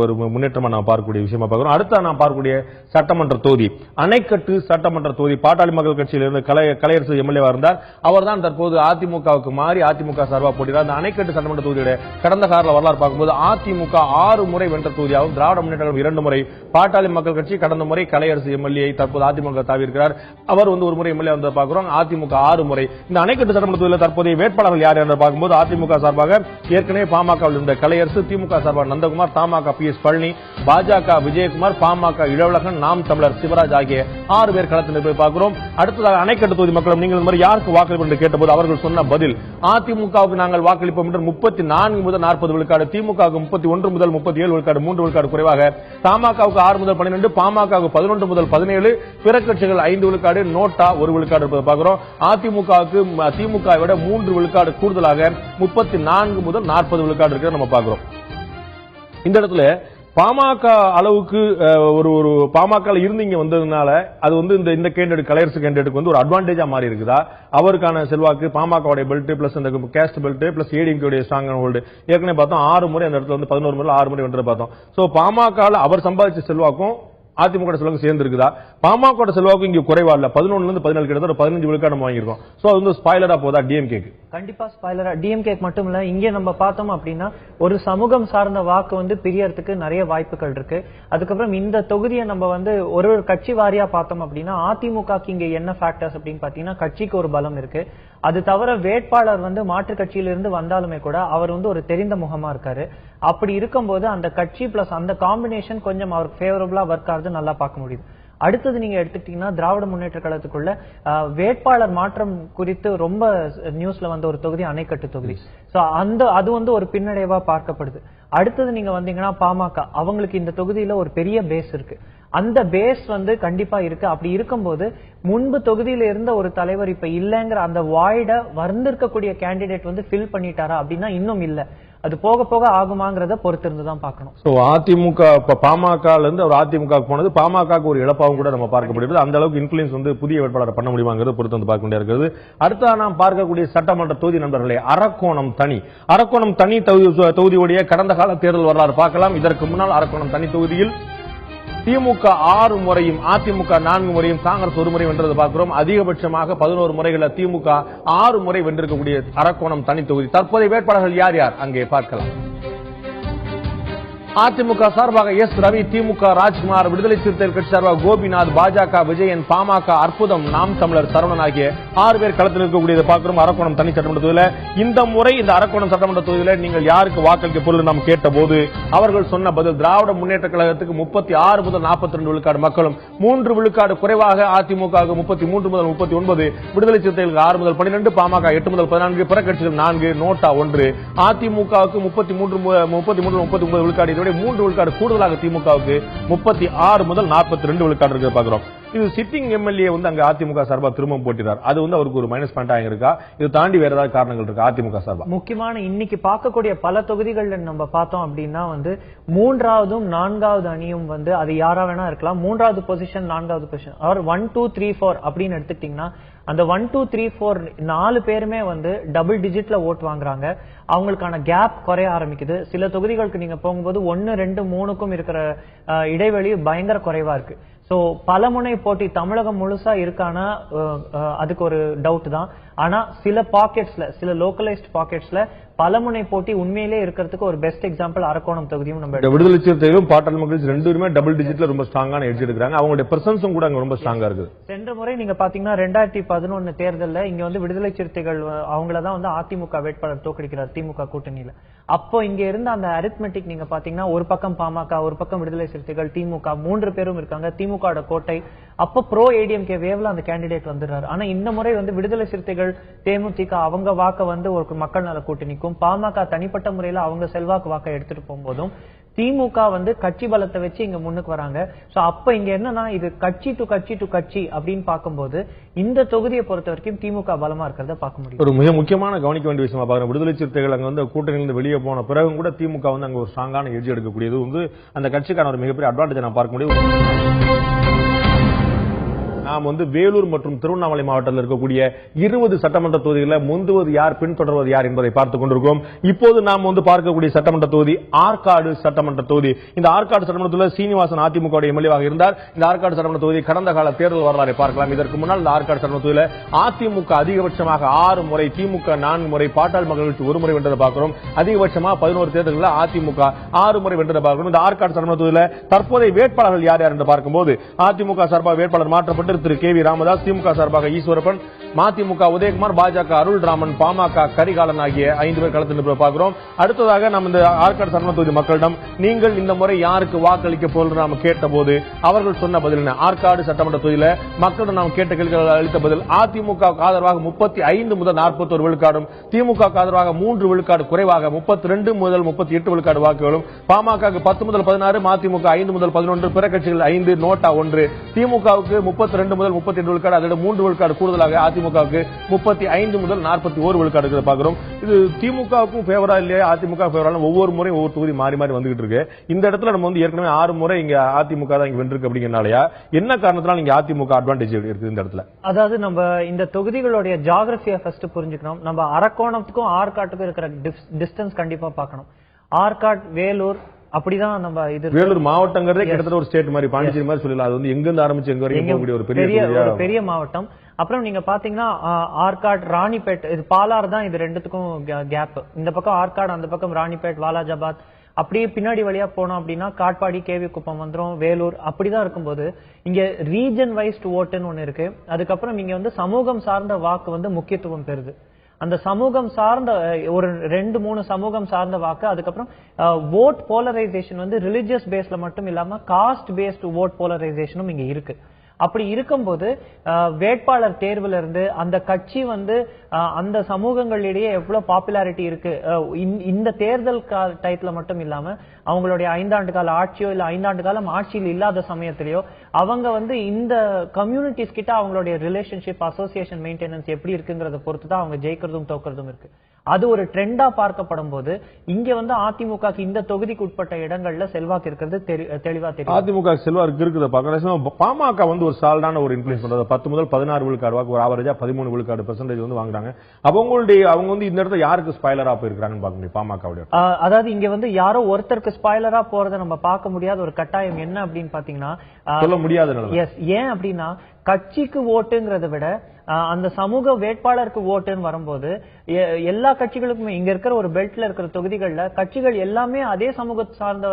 ஒரு முன்னேற்றமா நான் பார்க்கக்கூடிய விஷயமா பார்க்கிறோம். அடுத்த நான் பார்க்கக்கூடிய சட்டமன்ற தொகுதி அணைக்கட்டு சட்டமன்ற தொகுதி. பாட்டாளி மக்கள் கட்சியிலிருந்து கலையரசு எம்எல்ஏவா இருந்தார். அவர் தான் தற்போது அதிமுகவுக்கு மாறி அதிமுக சார்பா போட்டியிடார். அந்த அணைக்கட்டு சட்டமன்ற தொகுதியுடைய கடந்த கால வரலாறு பார்க்கும்போது அதிமுக 6 முறை வென்ற தொகுதியாகவும் திராவிட முன்னேற்ற கழகம் 2 முறை, பாட்டாளி மக்கள் கட்சி கடந்த முறை கலையரசு எம்எல்ஏ தற்போது அதிமுக தாவி இருக்கிறார். அவர் வந்து ஒரு முறை எம்எல்ஏ வந்து பார்க்கிறோம். அதிமுக 6 முறை. இந்த அணைக்கட்டு சட்டமன்ற தொகுதியில் தற்போதைய வேட்பாளர்கள் யார் என்று பார்க்கும்போது அதிமுக சார்பாக ஏற்கனவே பாமகவில் இருந்த கலையரசு, திமுக சார்பாக நந்தகுமார், தமாக PS பழனி, பாஜக விஜயகுமார், பாமக இளவழகன், நாம் தமிழர் சிவராஜ் ஆகிய 6 பேர் களத்தில் போய் பார்க்கிறோம். அடுத்ததாக அணைக்கட்டு தொகுதி மக்களும் நீங்கள் இந்த மாதிரி யாருக்கு வாக்களிப்பு என்று கேட்டபோது அவர்கள் சொன்ன பதில் அதிமுகவுக்கு நாங்கள் வாக்களிப்போம் என்று 34 முதல் 40 விழுக்காடு, திமுகவுக்கு 31 முதல் 37 விழுக்காடு, 3 விழுக்காடு குறைவாக, தமாகவுக்கு 6 முதல் 12, பாமகவுக்கு 11 முதல் 17, பிற கட்சிகள் 5 விழுக்காடு, நோட்டா 1 விழுக்காடு இருப்பதை பார்க்கிறோம். அதிமுகவுக்கு திமுக விட 3 விழுக்காடு கூடுதலாக 34 முதல் 40 விழுக்காடு இருக்கிறத நம்ம பார்க்கிறோம். இந்த இடத்துல பாமக அளவுக்கு ஒரு பாமக இருந்து இங்க வந்ததுனால அது வந்து இந்த கேண்டிடேட் கலையரசு கேண்டிடேட்டுக்கு வந்து ஒரு அட்வான்டேஜா மாறி இருக்குதா? அவருக்கான செல்வாக்கு பாமகவுடைய பெல்ட் பிளஸ் அந்த caste belt plus ADMK strong hold ஏற்கனவே பார்த்தோம் 6 முறை அந்த இடத்துல வந்து 11 முறை 6 முறை வென்றதை பார்த்தோம். சோ பாமக அவர் சம்பாதிச்ச செல்வாக்கும் அதிமுக செல்வாக்கு சேர்ந்து இருக்குதா? பாமக செல்வாக்கு இங்க குறைவா இல்ல, 11 இருந்து 14 கிட்டத்தட்ட 15 விழுக்காடு வாங்கியிருக்கோம். சோ அது வந்து ஸ்பாயிலரா போதா டிஎம்கேக்கு? கண்டிப்பா ஸ்பாயிலரா டிஎம்கே மட்டும் இல்ல, இங்க நம்ம பார்த்தோம் அப்படின்னா ஒரு சமூகம் சார்ந்த வாக்கு வந்து பிரியறதுக்கு நிறைய வாய்ப்புகள் இருக்கு. அதுக்கப்புறம் இந்த தொகுதியை நம்ம வந்து ஒரு கட்சி வாரியா பார்த்தோம் அப்படின்னா அதிமுகக்கு இங்க என்ன ஃபேக்டர்ஸ் அப்படின்னு பாத்தீங்கன்னா கட்சிக்கு ஒரு பலம் இருக்கு. அது தவிர வேட்பாளர் வந்து மாற்று கட்சியிலிருந்து வந்தாலுமே கூட அவர் வந்து ஒரு தெரிந்த முகமா இருக்காரு. அப்படி இருக்கும்போது அந்த கட்சி பிளஸ் அந்த காம்பினேஷன் கொஞ்சம் அவருக்கு ஃபேவரபிளா ஒர்க் ஆகுது, நல்லா பார்க்க முடியுது. அடுத்தது நீங்க எடுத்துக்கிட்டீங்கன்னா திராவிட முன்னேற்ற கழகத்துக்குள்ள வேட்பாளர் மாற்றம் குறித்து ரொம்ப நியூஸ்ல வந்த ஒரு தொகுதி அணைக்கட்டு தொகுதி. சோ அது வந்து ஒரு பின்னடைவா பார்க்கப்படுது. அடுத்தது நீங்க வந்தீங்கன்னா பாமக, அவங்களுக்கு இந்த தொகுதியில ஒரு பெரிய பேஸ் இருக்கு. அந்த பேஸ் வந்து கண்டிப்பா இருக்கு. அப்படி இருக்கும்போது முன்பு தொகுதியில இருந்த ஒரு தலைவர் இப்ப இல்லங்கிற அந்த வாய்ட வந்திருக்கக்கூடிய கேண்டிடேட் வந்து ஃபில் பண்ணிட்டாரா அப்படின்னா இன்னும் இல்ல. அது போக போக ஆகுமாங்கிறத பொறுத்து இருந்துதான் பார்க்கணும். சோ அதிமுக பாமகல இருந்து அவர் அதிமுக போனது பாமகக்கு ஒரு இழப்பாகவும் கூட நம்ம பார்க்கப்படுகிறது. அந்த அளவுக்கு இன்ஃபுளுன்ஸ் வந்து புதிய வேட்பாளர் பண்ண முடியுமாங்கிறத பொறுத்து வந்து பார்க்க வேண்டிய இருக்கிறது. அடுத்த நாம் பார்க்கக்கூடிய சட்டமன்ற தொகுதி நண்பர்களே அரக்கோணம் தனி. அரக்கோணம் தனி தொகுதியுடைய கடந்த கால தேர்தல் வரலாறு பார்க்கலாம். இதற்கு முன்னால் அரக்கோணம் தனி தொகுதியில் திமுக 6 முறையும் அதிமுக 4 முறையும் காங்கிரஸ் 1 முறை வென்றது பார்க்கிறோம். அதிகபட்சமாக 11 முறைகளில் திமுக 6 முறை வென்றிருக்கக்கூடிய அரக்கோணம் தனி தொகுதி. தற்போதைய வேட்பாளர்கள் யார் யார் அங்கே பார்க்கலாம். அதிமுக சார்பாக எஸ் ரவி, திமுக ராஜ்குமார், விடுதலை சிறுத்தைகள் கட்சி சார்பாக கோபிநாத், பாஜக விஜயன், பாமக அற்புதம், நாம் தமிழர் சரவணன் ஆகிய 6 பேர் களத்தில் இருக்கக்கூடியதை பார்க்கிறோம் அரக்கோணம் தனி சட்டமன்ற தொகுதியில். இந்த முறை இந்த அரக்கோணம் சட்டமன்ற தொகுதியில் நீங்கள் யாருக்கு வாக்களிக்க பொருள் நாம் கேட்ட போது அவர்கள் சொன்ன பதில் திராவிட முன்னேற்ற கழகத்துக்கு 36 முதல் 42 விழுக்காடு மக்களும், 3 விழுக்காடு குறைவாக அதிமுக 33 முதல் 39, விடுதலை சிறுத்தைகளுக்கு 6 முதல் 12, பாமக 8 முதல் 14, பிற கட்சிகள் 4, நோட்டா 1, அதிமுகவுக்கு 33 முதல் 39 விழுக்காடு, 3 விழுக்காடு கூடுதலாக திமுகவுக்கு 36 முதல் 42 விழுக்காடு இருக்க பார்க்கிறோம். இது சிட்டிங் எம்எல்ஏ வந்து அங்க அதிமுக சார்பா திரும்ப போட்டிறார். அது வந்து அவருக்கு ஒரு மைனஸ் பாயிண்டா இருக்கா? இது தாண்டி வேற ஏதாவது காரணங்கள் இருக்கா அதிமுக சார்பா? முக்கியமான இன்னைக்கு பார்க்கக்கூடிய பல தொகுதிகள்ல நம்ம பார்த்தோம் அப்படின்னா வந்து 3வது 4வது அணியும் வந்து அது யாரா வேணா இருக்கலாம். 3வது பொசிஷன் 4வது பொசிஷன் அவர் 1 2 3 4 அப்படின்னு எடுத்துக்கிட்டீங்கன்னா அந்த 1 2 3 4 4 பேருமே வந்து டபுள் டிஜிட்ல ஓட் வாங்குறாங்க. அவங்களுக்கான கேப் குறைய ஆரம்பிக்குது. சில தொகுதிகளுக்கு நீங்க போகும்போது 1 2 3க்கும் இருக்கிற இடைவெளி பயங்கர குறைவா இருக்கு. சோ பலமுனை போட்டி தமிழகம் முழுசா இருக்கானா அதுக்கு ஒரு டவுட் தான். ஆனா சில பாக்கெட்ஸ்ல, சில லோக்கலைஸ்ட் பாக்கெட்ஸ்ல பலமுனை போட்டி உண்மையிலே இருக்கிறதுக்கு ஒரு பெஸ்ட் எக்ஸாம்பிள் அரக்கோணம் தொகுதியும் நம்ம விடுதலை சிறுத்தைகளும் பாட்டாளி மக்கள் ரெண்டு பேருமே டபுள் டிஜிட்ல ரொம்ப ஸ்ட்ராங்கான எட்ஜ் எடுக்கிறாங்க. அவங்களுடைய பிரசன்ஸும் கூட அங்க ரொம்ப ஸ்ட்ராங்கா இருக்கு. சென்ற முறை நீங்க பாத்தீங்கன்னா 2011 தேர்தல்ல இங்க வந்து விடுதலை சிறுத்தைகள் அவங்களதான் வந்து அதிமுக வேட்பாளர் தோற்கடிக்கிறார் திமுக கூட்டணியில. அப்போ இங்க இருந்த அந்த அரித்மெட்டிக் நீங்க பாத்தீங்கன்னா ஒரு பக்கம் பாமக, ஒரு பக்கம் விடுதலை சிறுத்தைகள், திமுக 3 பேரும் இருக்காங்க. திமுக கோட்டை அப்ப ப்ரோ ஏடிஎம்கே வேவ்ல அந்த கேண்டிடேட் வந்துடுறாரு. ஆனா இந்த முறை வந்து விடுதலை சிறுத்தைகள், தேமுதிக அவங்க வாக்க வந்து ஒரு மக்கள் நல கூட்டணிக்கும், பாமக தனிப்பட்ட முறையில அவங்க செல்வாக்கு வாக்க எடுத்துட்டு போகும்போதும் திமுக வந்து கட்சி பலத்தை வச்சு இங்க முன்னுக்கு வராங்க. சோ அப்ப இங்க என்னன்னா இது கட்சி டு கட்சி அப்படின்னு பார்க்கும்போது இந்த தொகுதியை பொறுத்த வரைக்கும் திமுக பலமா இருக்கிறத பார்க்க முடியும். ஒரு மிக முக்கியமான கவனிக்க வேண்டிய விஷயமா பாக்குறேன். விடுதலை சிறுத்தைகள் அங்க வந்து கூட்டணியிலிருந்து வெளியே போன பிறகும் கூட திமுக வந்து அங்க ஒரு ஸ்ட்ராங்கான எட்ஜ் எடுக்கக்கூடியது வந்து அந்த கட்சிக்கான ஒரு மிகப்பெரிய அட்வான்டேஜ் நான் பார்க்க முடியும். நாம் வந்து வேலூர் மற்றும் திருவண்ணாமலை மாவட்டத்தில் இருக்கக்கூடிய 20 சட்டமன்ற தொகுதிகளில் முந்துவது யார், பின்தொடர்வது யார் என்பதை பார்த்துக் கொண்டிருக்கிறோம். இப்போது நாம் வந்து பார்க்கக்கூடிய சட்டமன்ற தொகுதி ஆற்காடு சட்டமன்ற தொகுதி. இந்த ஆற்காடு சட்டமன்றத்தில் சீனிவாசன் அதிமுக எம்எல்ஏவாக இருந்தார். இந்த ஆற்காடு சட்டமன்ற தொகுதி கடந்த கால தேர்தல் வரலாறை பார்க்கலாம். இதற்கு முன்னால் இந்த ஆற்காடு சட்டமன்ற தொகுதியில் அதிமுக அதிகபட்சமாக 6 முறை, திமுக 4 முறை, பாட்டாளி மக்கள் கட்சி 1 முறை வென்றதை பார்க்கிறோம். அதிகபட்சமாக 11 தேர்தல்களில் அதிமுக 6 முறை வென்றதை பார்க்கிறோம். இந்த ஆற்காடு சட்டமன்ற தொகுதியில் தற்போதைய வேட்பாளர்கள் யார் யார் என்று பார்க்கும்போது அதிமுக சார்பாக வேட்பாளர் மாற்றப்பட்டு திரு கே வி ராமதாஸ், திமுக சார்பாக ஈஸ்வரப்பன், மதிமுக உதயகுமார், பாஜக அருள்ராமன், பாமக கரிகாலன் ஆகிய 5 பேர் களத்தில் நிற்பதை பார்க்கிறோம். அடுத்ததாக நாம் இந்த ஆற்காடு சட்டமன்ற தொகுதி மக்களிடம் நீங்கள் இந்த முறை யாருக்கு வாக்களிக்க போகிறது நாம் கேட்டபோது அவர்கள் சொன்ன பதில் என்ன? ஆற்காடு சட்டமன்ற தொகுதியில் மக்களிடம் நாம் கேட்ட கேள்விகள் அளித்த பதில் அதிமுக ஆதரவாக 35 முதல் 41 விழுக்காடும், திமுக ஆதரவாக 3 விழுக்காடு குறைவாக 32 முதல் 38 விழுக்காடு வாக்குகளும், பாமக 10 முதல் 16, மதிமுக 5 முதல் 11, பிற கட்சிகள் 5, நோட்டா 1, திமுகவுக்கு 32 முதல் 38 விழுக்காடு, அதோட 3 விழுக்காடு கூடுதலாக அதிமுகவுக்கு 35 முதல் 41 விழுக்காடு இருக்கிறத பார்க்கிறோம். இது திமுகவுக்கும் ஃபேவரா இல்லையா அதிமுக ஃபேவரா? ஒவ்வொரு முறை ஒவ்வொரு தொகுதி மாறி மாறி வந்துகிட்டு இருக்கு. இந்த இடத்துல நம்ம வந்து ஏற்கனவே 6 முறை இங்க அதிமுக தான் இங்க வென்றிருக்கு அப்படிங்கறனாலயா, என்ன காரணத்தினால இங்க அதிமுக அட்வான்டேஜ் இருக்கு இந்த இடத்துல? அதாவது நம்ம இந்த தொகுதிகளுடைய ஜியோகிராஃபியை ஃபர்ஸ்ட் புரிஞ்சுக்கணும். நம்ம அரக்கோணத்துக்கும் ஆற்காட்டுக்கும் இருக்கிற டிஸ்டன்ஸ் கண்டிப்பா பார்க்கணும். ஆற்காடு, வேலூர் அப்படிதான் நம்ம இது வேலூர் மாவட்டங்கிறதே கிட்டத்தட்ட ஒரு ஸ்டேட் மாதிரி, பாண்டிச்சேரி மாதிரி சொல்லலாம். அது வந்து எங்க இருந்து ஆரம்பிச்சு எங்க வரைக்கும் போகக்கூடிய ஒரு பெரிய மாவட்டம். அப்புறம் நீங்க பாத்தீங்கன்னா ஆற்காடு, ராணிப்பேட், இது பாலாறு தான் இது ரெண்டுத்துக்கும் கேப். இந்த பக்கம் ஆற்காடு, அந்த பக்கம் ராணிப்பேட், வாலாஜாபாத், அப்படியே பின்னாடி வழியா போனோம் அப்படின்னா காட்பாடி, கேவி குப்பம் வந்துரும், வேலூர். அப்படிதான் இருக்கும்போது இங்க ரீஜன் வைஸ்ட் ஓட்டுன்னு ஒண்ணு இருக்கு. அதுக்கப்புறம் இங்க வந்து சமூகம் சார்ந்த வாக்கு வந்து முக்கியத்துவம் பெறுது. அந்த சமூகம் சார்ந்த ஒரு 2-3 சமூகம் சார்ந்த வாக்கு, அதுக்கப்புறம் ஓட் போலரைசேஷன் வந்து ரிலிஜியஸ் பேஸ்ல மட்டும் இல்லாம காஸ்ட் பேஸ்ட் ஓட் போலரைசேஷனும் இங்க இருக்கு. அப்படி இருக்கும்போது வேட்பாளர் தேர்வுல இருந்து அந்த கட்சி வந்து அந்த சமூகங்களிடையே எவ்வளவு பாப்புலாரிட்டி இருக்கு, இந்த தேர்தல் டயத்துல மட்டும் இல்லாம அவங்களுடைய 5 ஆண்டு கால ஆட்சியோ இல்ல 5 ஆண்டு காலம் ஆட்சியில் இல்லாத சமயத்திலேயோ அவங்க வந்து இந்த கம்யூனிட்டிஸ் கிட்ட அவங்களுடைய ரிலேஷன்ஷிப், அசோசியேஷன் மெயின்டெனன்ஸ் எப்படி இருக்குங்கிறத பொறுத்து தான் அவங்க ஜெயிக்கிறதும் தோக்கிறதும் இருக்கு. அது ஒரு ட்ரெண்டா பார்க்கப்படும் போது இங்க வந்து அதிமுக இந்த தொகுதிக்கு உட்பட்ட இடங்கள்ல செல்வாக்கு இருக்கிறது தெளிவா தெரியும். அதிமுக செல்வாக்கு இருக்குது பார்க்கணும். பாமக வந்து ஒரு சால்டான ஒரு இன்ஃபுளுன்ஸ் பண்றது. 10 முதல் 16 விழுக்காடு வாக்கு, ஒரு ஆவரேஜா 13 விழுக்காடு பெர்சன்டேஜ் வந்து வாங்குறாங்க. அவங்க வந்து இந்த இடத்துல யாருக்கு ஸ்பாயிலரா போயிருக்காங்கன்னு பார்க்க முடியும் பாமக. அதாவது இங்க வந்து யாரோ ஒருத்தருக்கு ஸ்பாயிலரா போறதை நம்ம பார்க்க முடியாத ஒரு கட்டாயம் என்ன அப்படின்னு பாத்தீங்கன்னா சொல்ல முடியாது. ஏன் அப்படின்னா கட்சிக்கு ஓட்டுங்கிறத விட அந்த சமூக வேட்பாளருக்கு ஓட்டுன்னு வரும்போது எல்லா கட்சிகளுக்குமே இங்க இருக்கிற ஒரு பெல்ட்ல இருக்கிற தொகுதிகள்ல கட்சிகள் எல்லாமே அதே சமூக சார்ந்த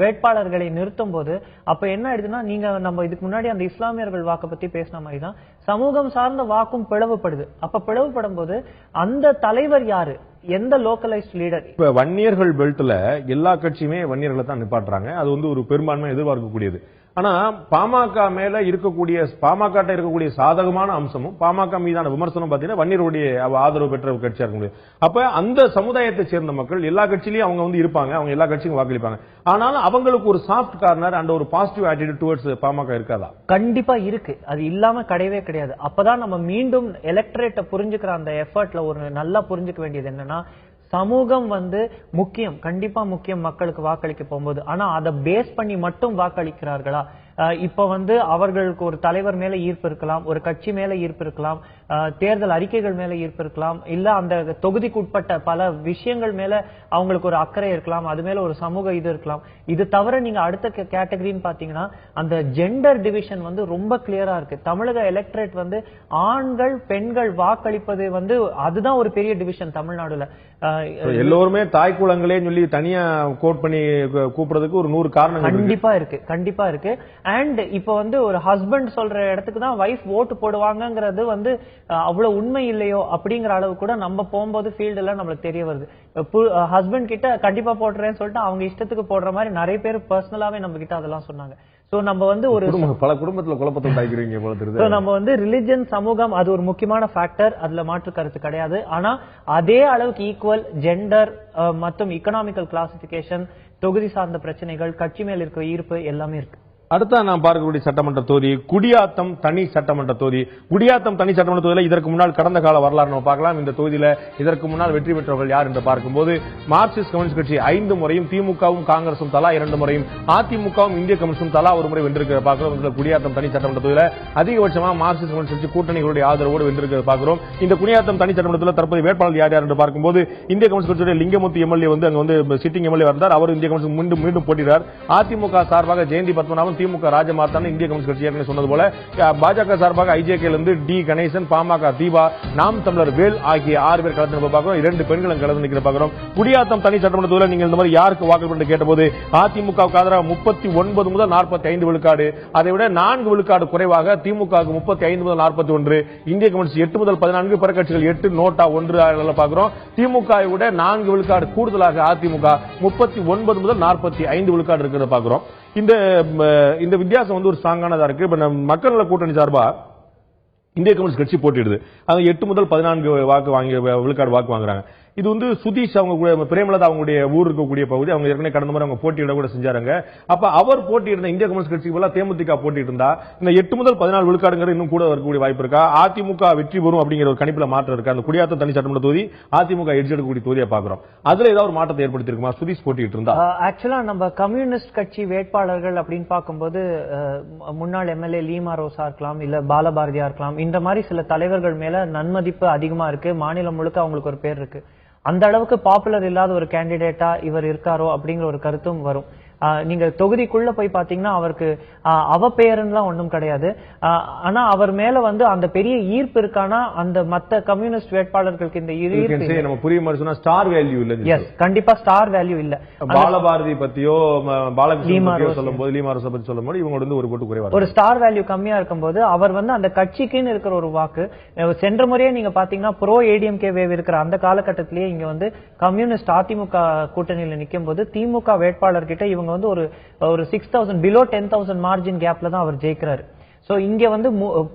வேட்பாளர்களை நிறுத்தும் போது அப்ப என்ன ஆயிடுதுன்னா, நீங்க நம்ம இதுக்கு முன்னாடி அந்த இஸ்லாமியர்கள் வாக்கு பத்தி பேசின மாதிரி தான் சமூகம் சார்ந்த வாக்கும் பிளவுபடுது. அப்ப பிளவுபடும் போது அந்த தலைவர் யாரு, எந்த லோக்கலைஸ்ட் லீடர்? இப்ப வன்னியர்கள் பெல்ட்ல எல்லா கட்சியுமே வன்னியர்களை தான் நிப்பாட்டுறாங்க. அது வந்து ஒரு பெரும்பான்மை எதிர்பார்க்கக்கூடியது. ஆனா பாமக மேல இருக்கக்கூடிய சாதகமான அம்சமும் பாமக மீதான விமர்சனம் பாத்தீங்கன்னா வன்னியருடைய ஆதரவு பெற்ற கட்சியா இருக்க முடியும். அப்ப அந்த சமுதாயத்தை சேர்ந்த மக்கள் எல்லா கட்சியிலயும் அவங்க வந்து இருப்பாங்க, அவங்க எல்லா கட்சியும் வாக்களிப்பாங்க. ஆனாலும் அவங்களுக்கு ஒரு சாஃப்ட் கார்னர் அண்ட் ஒரு பாசிட்டிவ் ஆட்டிடியூட் டுவர்ட்ஸ் பாமக இருக்காதா? கண்டிப்பா இருக்கு. அது இல்லாம கிடையவே கிடையாது. அப்பதான் நம்ம மீண்டும் எலக்டரேட்டை புரிஞ்சுக்கிற அந்த எஃபர்ட்ல ஒரு நல்லா புரிஞ்சுக்க வேண்டியது என்னன்னா, சமூகம் வந்து முக்கியம், கண்டிப்பா முக்கியம் மக்களுக்கு வாக்களிக்க போகும்போது. ஆனா அதை பேஸ் பண்ணி மட்டும் வாக்களிக்கிறார்களா? இப்ப வந்து அவர்களுக்கு ஒரு தலைவர் மேல ஈர்ப்பு இருக்கலாம், ஒரு கட்சி மேல ஈர்ப்பு இருக்கலாம், தேர்தல் அறிக்கைகள் மேல ஈர்ப்பு இருக்கலாம், இல்ல அந்த தொகுதிக்கு உட்பட்ட பல விஷயங்கள் மேல அவங்களுக்கு ஒரு அக்கறை இருக்கலாம், அது மேல ஒரு சமூக இது இருக்கலாம். இது தவிர நீங்க அடுத்த கேட்டகரின்னு பாத்தீங்கன்னா அந்த ஜெண்டர் டிவிஷன் வந்து ரொம்ப கிளியரா இருக்கு. தமிழக எலக்டரேட் வந்து ஆண்கள் பெண்கள் வாக்களிப்பது வந்து அதுதான் ஒரு பெரிய டிவிஷன் தமிழ்நாடுல. எல்லோருமே தாய் குலங்களே சொல்லி தனியா கோட் பண்ணி கூப்பிடுறதுக்கு ஒரு 100 காரணங்கள் கண்டிப்பா இருக்கு. அண்ட் இப்ப வந்து ஒரு ஹஸ்பண்ட் சொல்ற இடத்துக்கு தான் வைஃப் ஓட்டு போடுவாங்கங்கிறது வந்து அவ்வளவு உண்மை இல்லையோ அப்படிங்கிற அளவு கூட நம்ம போகும்போது ஃபீல்டு எல்லாம் நம்மளுக்கு தெரிய வருது. ஹஸ்பண்ட் கிட்ட கண்டிப்பா போடுறேன்னு சொல்லிட்டு அவங்க இஷ்டத்துக்கு போடுற மாதிரி நிறைய பேர் பர்சனலாவே நம்ம கிட்ட அதெல்லாம் சொன்னாங்க. சோ நம்ம வந்து ஒரு பல குடும்பத்துல குழப்பத்தை உண்டாக்கிறீங்க போல தெரியுது. நம்ம வந்து ரிலிஜன் சமூகம் அது ஒரு முக்கியமான ஃபேக்டர், அதுல மாற்று கருத்து கிடையாது. ஆனா அதே அளவுக்கு ஈக்குவல் ஜெண்டர் மற்றும் எக்கனாமிக்கல் கிளாசிபிகேஷன், தொகுதி சார்ந்த பிரச்சனைகள், கட்சி மேல் இருக்கிற ஈர்ப்பு எல்லாமே இருக்கு. அடுத்த நாம் பார்க்கக்கூடிய சட்டமன்ற தொகுதி குடியாத்தம் தனி சட்டமன்ற தொகுதி. குடியாத்தம் தனி சட்டமன்ற தொகுதியில் இதற்கு முன்னால் கடந்த கால வரலாறு நம்ம பார்க்கலாம். இந்த தொகுதியில இதற்கு முன்னால் வெற்றி பெற்றவர்கள் யார் என்று பார்க்கும்போது மார்க்சிஸ்ட் கம்யூனிஸ்ட் கட்சி 5 முறையும், திமுகவும் காங்கிரசும் தலா 2 முறையும், அதிமுகவும் இந்திய கம்யூனிஸ்டும் தலா 1 முறை வென்றிருக்கிற பார்க்கிறோம். இந்த குடியாத்தம் தனி சட்டமன்ற தொகுதியில அதிகபட்சமா மார்க்சிஸ்ட் கம்யூனிஸ்ட் கட்சி கூட்டணிகளுடைய ஆதரவோடு வென்றிருக்கிறது பார்க்கிறோம். இந்த குடியாத்தம் தனி சட்டமன்றத்தில் தற்போது வேட்பாளர் யார் யார் என்று பார்க்கும்போது இந்திய கம்யூனிஸ்ட் கட்சியுடைய லிங்கமுத்து எம்எல்ஏ வந்து அங்க வந்து சிட்டிங் எம்எல்ஏ வந்தார். அவர் இந்திய கம்யூனிஸ்ட் மீண்டும் போட்டியிடார். அதிமுக சார்பாக ஜெயந்தி பத்மநாபன், திமுக ராஜமார்த்தான், இந்திய கம்யூனிஸ்ட் கட்சி ஏற்கனவே சொன்னது போல பாஜக சார்பாக ஐஜேகேலிருந்து டி கணேசன், பாமக தீபா, நாம் தமிழர் வேல் ஆகிய 6 பேர் கலந்து பார்க்கிறோம். 2 பெண்களும் கலந்து நிற்கிற பார்க்கிறோம். குடியாத்தம் தனி சட்டமன்ற தொகுதியில் நீங்கள் இந்த மாதிரி யாருக்கு வாக்களிப்பு என்று கேட்டபோது அதிமுகவுக்கு ஆதரவாக 39 முதல் 45 விழுக்காடு, அதை விட 4 விழுக்காடு குறைவாக திமுகவுக்கு 35 முதல் 41, இந்திய கம்யூனிஸ்ட் 8 முதல் 14, பிற கட்சிகள் 8, நோட்டா 1 பார்க்கிறோம். திமுக விட 4 விழுக்காடு கூடுதலாக அதிமுக 39 முதல் 45 விழுக்காடு இருக்கிறத பார்க்கிறோம். இந்த வித்தியாசம் வந்து ஒரு ஸ்ட்ராங்கானதா இருக்கு. இப்ப மக்கள் நல கூட்டணி சார்பா இந்திய கம்யூனிஸ்ட் கட்சி போட்டியிடுது. அது 8 முதல் 14 விழுக்காடு வாக்கு வாங்குறாங்க. இது வந்து சுதீஷ் அவங்க பிரேமலதா அவங்களுடைய ஊர் இருக்கக்கூடிய பகுதி. அவங்க ஏற்கனவே கடந்த முறை அவங்க போட்டியிட கூட செஞ்சாங்க. அப்ப அவர் போட்டியிருந்த இந்திய கம்யூனிஸ்ட் கட்சிக்கு போல தேமுதிக போட்டிட்டு இருந்தா இந்த 8 முதல் 14 விழுக்காடுங்கிற இன்னும் கூட வரக்கூடிய வாய்ப்பு இருக்கா? அதிமுக வெற்றி பெறும் அப்படிங்கிற ஒரு கணிப்புல மாற்றம் இருக்கா? அந்த குடியாத்தம் தனி சட்டமன்ற தொகுதி அதிமுக எட்ஜ் எடுக்கக்கூடிய தொகுதியை பாக்குறோம். அதுல ஏதாவது ஒரு மாற்றத்தை ஏற்படுத்தி இருக்குமா சுதீஷ் போட்டிட்டு இருந்தா? ஆக்சுவலா நம்ம கம்யூனிஸ்ட் கட்சி வேட்பாளர்கள் அப்படின்னு பார்க்கும்போது முன்னாள் எம்எல்ஏ லீமா ரோசா இருக்கலாம், இல்ல பாலபாரதியா இருக்கலாம், இந்த மாதிரி சில தலைவர்கள் மேல நன்மதிப்பு அதிகமா இருக்கு. மாநிலம் முழுக்க அவங்களுக்கு ஒரு பேர் இருக்கு. அந்த அளவுக்கு பாப்புலர் இல்லாத ஒரு கேண்டிடேட்டா இவர் இருக்காரோ அப்படிங்கிற ஒரு கருத்தும் வரும். நீங்க தொகுதிக்குள்ள போய் பாத்தீங்கன்னா அவருக்கு அவ பெயர்லாம் ஒன்றும் கிடையாது. ஆனா அவர் மேல வந்து அந்த பெரிய ஈர்ப்பு இருக்கானா அந்த மத்த கம்யூனிஸ்ட் வேட்பாளர்களுக்கு இந்த ஈர்ப்பு நம்ம புரிய மாதிரி சொன்னா ஸ்டார் வேல்யூ இல்ல. எஸ், கண்டிப்பா ஸ்டார் வேல்யூ இல்ல. பாலபாரதி பத்தியோ பாலகிருஷ்ணன் சொல்லும்போது, லீமா ரோசா பத்தி சொல்லும்போது இவங்க வந்து ஒரு போட்டு குறைவா ஒரு ஸ்டார் வேல்யூ கம்மியா இருக்கும்போது அவர் வந்து அந்த கட்சிக்குன்னு இருக்கிற ஒரு வாக்கு. சென்ற முறையே நீங்க பாத்தீங்கன்னா ப்ரோ ஏடிஎம்கே வேவ் இருக்கிற அந்த காலகட்டத்திலேயே இங்க வந்து கம்யூனிஸ்ட் அதிமுக கூட்டணியில நிக்கும் போது திமுக வேட்பாளர் கிட்ட இவங்க வந்து ஒரு 6,000 பிலோ 10,000 மார்ஜின் கேப்ல தான் அவர் ஜெயிக்கிறாரு. சோ இங்க வந்து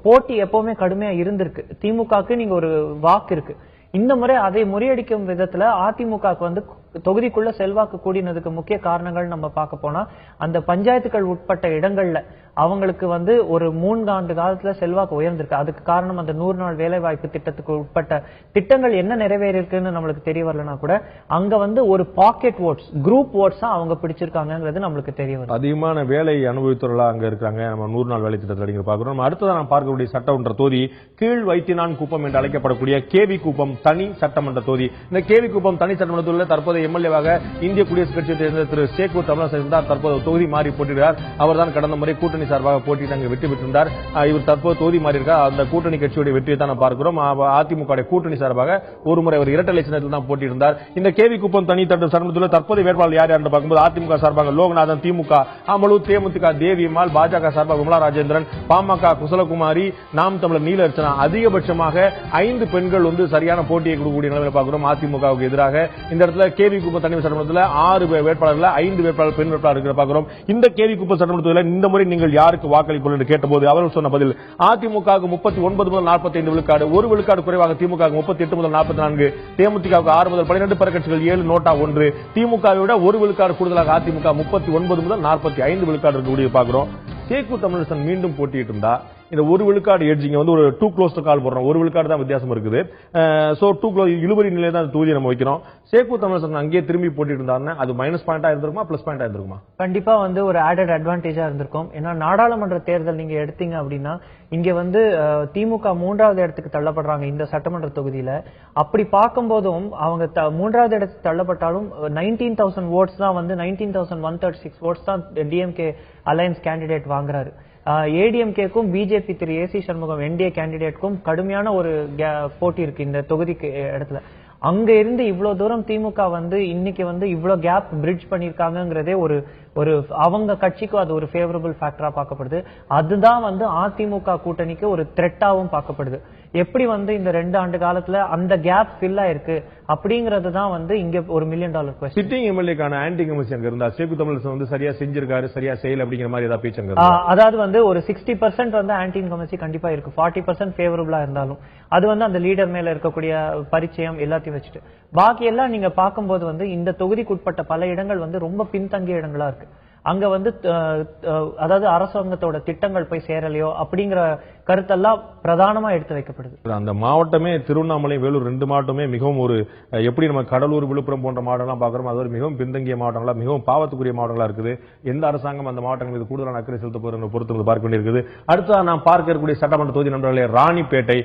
போட்டி எப்பவுமே கடுமையா இருந்திருக்கு. திமுகக்கு நீங்க ஒரு வாக்கு இருக்கு. இந்த முறை அதை முறியடிக்கும் விதத்துல அதிமுகவுக்கு வந்து தொகுதிக்குள்ள செல்வாக்கு கூடினதுக்கு முக்கிய காரணங்கள் நம்ம பார்க்க போனா அந்த பஞ்சாயத்துகள் உட்பட்ட இடங்கள்ல அவங்களுக்கு வந்து ஒரு 3 ஆண்டு காலத்துல செல்வாக்கு உயர்ந்திருக்கு. அதுக்கு காரணம் அந்த 100 நாள் வேலை வாய்ப்பு திட்டத்துக்கு உட்பட்ட திட்டங்கள் என்ன நிறைவேறிருக்குன்னு நம்மளுக்கு தெரிய வரலனா கூட அங்க வந்து ஒரு பாக்கெட் ஓட்ஸ், குரூப் ஓட்ஸா அவங்க பிடிச்சிருக்காங்கிறது நம்மளுக்கு தெரிய வருது. அதிகமான வேலை அனுபவித்தவர்களா அங்க இருக்காங்க. நம்ம 100 நாள் வேலை திட்டத்தை பார்க்கிறோம். நம்ம அடுத்ததான் நாம் பார்க்கக்கூடிய சட்டமன்ற தொகுதி கீழ் வைத்தியனான் குப்பம் என்று அழைக்கப்படக்கூடிய கேவி குப்பம் தனி சட்டமன்ற தொகுதி. இந்த கேவி குப்பம் தனி சட்டமன்ற தொகுதியில் தற்போது எம்எல்ஏவாக இந்திய குடியரசுக் கட்சியை சேர்ந்த திரு சேகூர் தமிழரசன் இருந்தார். தற்போது தொகுதி மாறி போட்டியிடுகிறார். அவர் தான் கடந்த முறை கூட்டணி சார்பாக போட்டியிட்டு அங்கு வெற்றி பெற்றிருந்தார். இவர் தற்போது தொகுதி மாறி இருக்கார். அந்த கூட்டணி கட்சியுடைய வெற்றியை தான் பார்க்கிறோம். அதிமுக கூட்டணி சார்பாக ஒரு முறை அவர் இரட்டை சின்னத்தில் தான் போட்டியிருந்தார். இந்த கேவி குப்பம் தனி சட்டமன்றத்தில் தற்போது வேட்பாளர் யார் யார் பார்க்கும்போது அதிமுக சார்பாக லோகநாதன், திமுக அமலு, தேமுதிக தேவியம்மாள், பாஜக சார்பாக விமலா ராஜேந்திரன், பாமக குசலகுமாரி, நாம் தமிழர் நீலர்ச்சனா. அதிகபட்சமாக 5 பெண்கள் வந்து சரியான போட்டியை கொடுக்கக்கூடிய நிலையில் பார்க்கிறோம் அதிமுகவுக்கு எதிராக. இந்த இடத்துல கேவி குப்பம் தனி சட்டமன்றத்தில் 6 வேட்பாளர்கள், 5 வேட்பாளர் பெண் வேட்பாளர்கள் பார்க்கிறோம். இந்த கேவி குப்பம் சட்டமன்றத்தில் இந்த முறை நீங்கள் யாருக்கு வாக்களிப்பீர்கள் என்று கேட்டபோது அவர்கள் சொன்ன பதில் அதிமுகவுக்கு 39 முதல் 45 விழுக்காடு, 1 விழுக்காடு குறைவாக திமுக 38 முதல் 44, தேமுதிகவுக்கு 6 முதல் 12, பிற கட்சிகள் 7, நோட்டா 1, திமுகவை விட 1 விழுக்காடு கூடுதலாக அதிமுக 39 முதல் 45 விழுக்காடு இருக்கக்கூடிய பார்க்கிறோம். சேகூர் தமிழரசன் மீண்டும் போட்டியிட்டு இருந்தா இந்த ஒரு விழுக்காடு எட்ஜிங்க வந்து ஒரு டூ க்ளோஸ் கால் போடுறோம், ஒரு விழுக்காடு தான் வித்தியாசம் இருக்குது. சோ டூ க்ளோஸ் இழுபறி நிலையில தான் தொகுதியை நம்ம வைக்கிறோம். சேக்கு தமிழரசன் அங்கேயே திரும்பி போட்டிட்டு இருந்தாருன்னா அது மைனஸ் பாயிண்டா இருந்திருக்குமா பிளஸ் பாயிண்டா இருந்திருக்குமா? கண்டிப்பா வந்து ஒரு ஆடட் அட்வான்டேஜா இருந்திருக்கும். ஏன்னா நாடாளுமன்ற தேர்தல் நீங்க எடுத்தீங்க அப்படின்னா இங்க வந்து திமுக 3வது இடத்துக்கு தள்ளப்படுறாங்க இந்த சட்டமன்ற தொகுதியில. அப்படி பார்க்கும்போதும் அவங்க 3வது இடத்துக்கு தள்ளப்பட்டாலும் 19,000 ஓட்ஸ் தான் வந்து 19,136 ஓட்ஸ் தான் டிஎம்கே அலையன்ஸ் கேண்டிடேட் வாங்குறாரு. ஏடிஎம்கேக்கும் பிஜேபி திரு ஏசி சண்முகம் என்டிஏ கேண்டிடேட்க்கும் கடுமையான ஒரு போட்டி இருக்கு இந்த தொகுதிக்கு இடத்துல. அங்க இருந்து இவ்வளவு தூரம் திமுக வந்து இன்னைக்கு வந்து இவ்வளவு கேப் பிரிட்ஜ் பண்ணிருக்காங்கிறதே ஒரு அவங்க கட்சிக்கு அது ஒரு ஃபேவரபிள் ஃபேக்டரா பார்க்கப்படுது. அதுதான் வந்து அதிமுக கூட்டணிக்கு ஒரு த்ரெட்டாவும் பார்க்கப்படுது. எப்படி வந்து இந்த 2 ஆண்டு காலத்துல அந்த கேப் ஃபில் ஆயிருக்கு அப்படிங்கறது தான் வந்து இங்க ஒரு $1 மில்லியன் கொஸ்டின். சிட்டிங் எம்எல்ஏக்கான ஆன்டி கமிஷன் அங்க இருந்தா சேக்கு தமிழரசன் வந்து சரியா செஞ்சிருக்காரு, சரியா செய்யல அப்படிங்கிற மாதிரி ஏதாவது பேச்சு? அதாவது வந்து ஒரு 60% வந்து ஆன்டி கமிஷி கண்டிப்பா இருக்கு. 40% ஃபேவரபிளா இருந்தாலும் அது வந்து அந்த லீடர் மேல இருக்கக்கூடிய பரிச்சயம் எல்லாத்தையும் வச்சுட்டு பாக்கி எல்லாம் நீங்க பார்க்கும்போது வந்து இந்த தொகுதிக்குட்பட்ட பல இடங்கள் வந்து ரொம்ப பின்தங்கிய இடங்களா இருக்கு. அங்க வந்து அதாவது அரசாங்கத்தோட திட்டங்கள் போய் சேரலையோ அப்படிங்கிற கருத்தெல்லாம் பிரதானமா எடுத்து வைக்கப்படுது. அந்த மாவட்டமே திருவண்ணாமலை, வேலூர் 2 மாவட்டமே மிகவும் ஒரு எப்படி நம்ம கடலூர், விழுப்புரம் போன்ற மாவட்டம்லாம் பாக்குறோம், அது ஒரு மிகவும் பின்தங்கிய மாவட்டங்களா, மிகவும் பாவத்துக்குரிய மாவட்டங்களா இருக்குது. எந்த அரசாங்கம் அந்த மாவட்டங்கள் மீது கூடுதலான அக்கறை செலுத்த போகிற பொறுத்து பார்க்க வேண்டியிருக்குது. அடுத்ததான் நாம் பார்க்க இருக்கக்கூடிய சட்டமன்ற தொகுதி நண்பர்களே ராணிப்பேட்டை.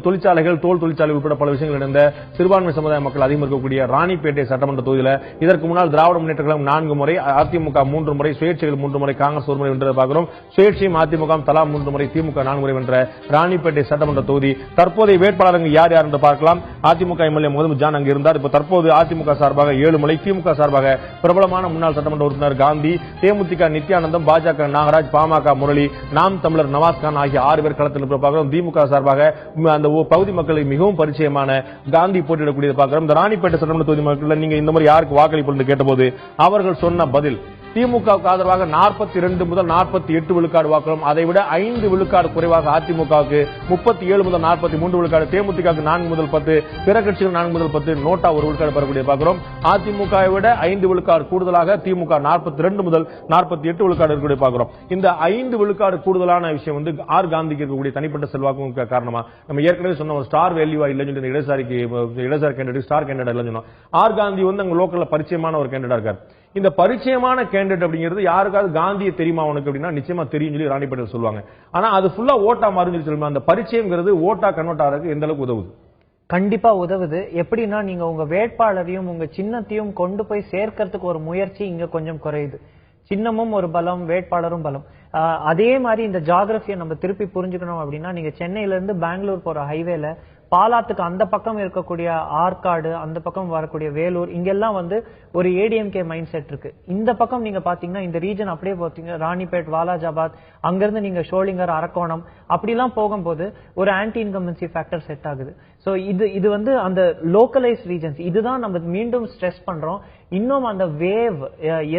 தொழிற்சாலைகள், தோல் தொழிற்சாலை உட்பட பல விஷயங்கள் இணைந்த சிறுபான்மை சமுதாய மக்கள் அதிகம் இருக்கக்கூடிய ராணிப்பேட்டை சட்டமன்ற தொகுதியில இதற்கு முன்னால் திராவிட முன்னேற்ற கழகம் 4 முறை, அதிமுக 3 முறை, சுயேட்சைகள் 3 முறை, காங்கிரஸ் 1 முறை வென்றதை பார்க்கிறோம். சுயேட்சையும் அதிமுக தலா 3 முறை, திமுக 4 முறை வென்ற ராணிப்பேட்டை சட்டமன்ற தொகுதி. தற்போதைய வேட்பாளர்கள் யார் யார் என்று பார்க்கலாம். அதிமுக எம்எல்ஏ முகமது ஜான் அங்கு இருந்தார். இப்ப தற்போது அதிமுக சார்பாக 7 முறை, திமுக சார்பாக பிரபலமான முன்னாள் சட்டமன்ற உறுப்பினர் காந்தி, தேமுதிக நித்யானந்தம், பாஜக நாகராஜ், பாமக முரளி, நாம் தமிழர் நவாஸ் கான் ஆகிய 6 பேர் களத்தில் பார்க்கிறோம். திமுக சார்பாக அந்த பகுதி மக்களுக்கு மிகவும் பரிச்சயமான காந்தி போட்டியிடக்கூடியதை பார்க்கிறோம். இந்த ராணிப்பேட்டை சட்டமன்ற தொகுதி மக்கள் நீங்க இந்த மாதிரி யாருக்கு வாக்களிப்பு கேட்டபோது அவர்கள் சொன்ன பதில் திமுகவுக்கு ஆதரவாக 42 முதல் 48 விழுக்காடு வாக்களும், அதை விட 5 விழுக்காடு குறைவாக அதிமுகவுக்கு 37 முதல் 43 விழுக்காடு, தேமுதிகவுக்கு 4 முதல் 10, பிற கட்சிகள் 4 முதல் 10, நோட்டா 1 விழுக்காடு பெறக்கூடிய பார்க்கிறோம். அதிமுகவை விட 5 விழுக்காடு கூடுதலாக திமுக 42 முதல் 48 விழுக்காடு இருக்கக்கூடிய பார்க்கிறோம். இந்த 5 விழுக்காடு கூடுதலான விஷயம் வந்து ஆர் காந்திக்கு இருக்கக்கூடிய தனிப்பட்ட செல்வாக்கும் காரணமா நம்ம ஏற்கனவே சொன்ன ஒரு ஸ்டார் வேல்யூவா இல்லைன்னு சொல்லி இடதுசாரி கேண்டிடேட் ஸ்டார் கேண்டிடேட் இல்லைன்னு சொன்னோம். ஆர் காந்தி வந்து அங்க லோக்கல்ல பரிச்சயமான ஒரு கேண்டிடேட் இருக்காரு. இந்த பரிச்சயமான கேண்டிடேட் அப்படிங்கிறது யாருக்காவது காந்தியை தெரியுமா உனக்கு அப்படின்னா நிச்சயமா தெரியும் சொல்லி ராணிப்பேட்டை சொல்லுவாங்க. ஆனா அது ஃபுல்லா ஓட்டா மாறுன்னு சொல்லுவாங்க. அந்த பரிச்சயம்ங்கிறது ஓட்டா கன்வெர்ட் ஆகிறதுக்கு எந்த அளவுக்கு உதவுது? கண்டிப்பா உதவுது. எப்படின்னா நீங்க உங்க வேட்பாளரையும் உங்க சின்னத்தையும் கொண்டு போய் சேர்க்கறதுக்கு ஒரு முயற்சி இங்க கொஞ்சம் குறையுது. சின்னமும் ஒரு பலம், வேட்பாளரும் பலம். அதே மாதிரி இந்த ஜியோகிராஃபியை நம்ம திருப்பி புரிஞ்சுக்கணும் அப்படின்னா நீங்க சென்னையில இருந்து பெங்களூர் போற ஹைவேல பாலாத்துக்கு அந்த பக்கம் இருக்கக்கூடிய ஆற்காடு, அந்த பக்கம் வரக்கூடிய வேலூர், இங்கெல்லாம் வந்து ஒரு ஏடிஎம்கே மைண்ட் செட் இருக்கு. இந்த பக்கம் நீங்க பாத்தீங்கன்னா இந்த ரீஜன் அப்படியே பாத்தீங்கன்னா ராணிப்பேட், வாலாஜாபாத், அங்கிருந்து நீங்க ஷோலிங்கர், அரக்கோணம் அப்படிலாம் போகும்போது ஒரு ஆன்டி இன்கம்பன்சி ஃபேக்டர் செட் ஆகுது. சோ இது வந்து அந்த லோக்கலைஸ் ரீஜன்ஸ், இதுதான் நம்ம மீண்டும் ஸ்ட்ரெஸ் பண்றோம். இன்னும் அந்த வேவ்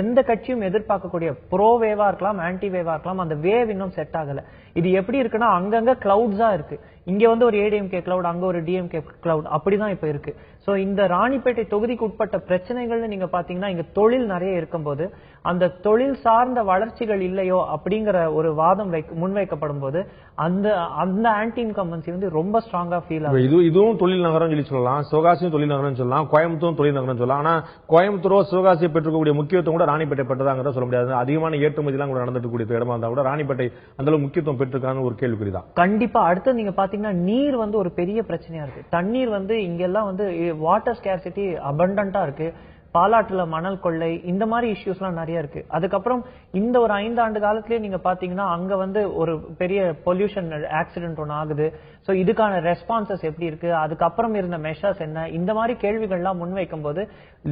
எந்த கட்சியும் எதிர்பார்க்கக்கூடிய ப்ரோ வேவா இருக்கலாம், ஆன்டி வேவா இருக்கலாம், அந்த வேவ் இன்னும் செட் ஆகல. இது எப்படி இருக்குன்னா அங்கங்க கிளவுட்ஸா இருக்கு. இங்க வந்து ஒரு ஏடிஎம்கே கிளவுட், அங்க ஒரு டிஎம்கே கிளவுட், அப்படிதான் இப்ப இருக்கு. சோ இந்த ராணிப்பேட்டை தொகுதிக்கு உட்பட்ட பிரச்சனைகள்னு நீங்க பாத்தீங்கன்னா இங்க தொழில் நிறைய இருக்கும்போது அந்த தொழில் சார்ந்த வளர்ச்சிகள் இல்லையோ அப்படிங்கிற ஒரு வாதம் முன்வைக்கப்படும் போது அந்த ஆன்டி இன்கம்பன்சி வந்து ரொம்ப ஸ்ட்ராங்கா ஃபீல் ஆகும். இதுவும் தொழில் நகரம் சொல்லி சொல்லலாம், சிவகாசியும் தொழில் நகரம் சொல்லலாம், கோயம்புத்தூரும் தொழில் நகரம் சொல்லலாம். ஆனா கோயம்புத்தூரோ சிவகாசியை பெற்றுக்கக்கூடிய முக்கியத்துவம் கூட ராணிப்பேட்டை பெற்றதாங்கிறத சொல்ல முடியாது. அதிகமான ஏற்றுமதி எல்லாம் கூட நடந்துட்டு கூடிய இடமா இருந்தா கூட ராணிப்பேட்டை அந்த அளவு முக்கியத்துவம் பெற்றிருக்கான்னு ஒரு கேள்விக்குறிதான். கண்டிப்பா. அடுத்து நீங்க பாத்தீங்கன்னா நீர் வந்து ஒரு பெரிய பிரச்சனையா இருக்கு. தண்ணீர் வந்து இங்கெல்லாம் வந்து வாட்டர் ஸ்கேர்சிட்டி அபண்டன்டா இருக்கு. பாலாற்றுல மணல் கொள்ளை, இந்த மாதிரி இஷ்யூஸ் எல்லாம் நிறைய இருக்கு. அதுக்கப்புறம் இந்த ஒரு 5 ஆண்டு காலத்திலேயே நீங்க பாத்தீங்கன்னா அங்க வந்து ஒரு பெரிய பொல்யூஷன் ஆக்சிடென்ட் ஒன்னு ஆகுது. சோ இதுக்கான ரெஸ்பான்சஸ் எப்படி இருக்கு, அதுக்கப்புறம் இருந்த மெஷர்ஸ் என்ன, இந்த மாதிரி கேள்விகள்லாம் முன்வைக்கும் போது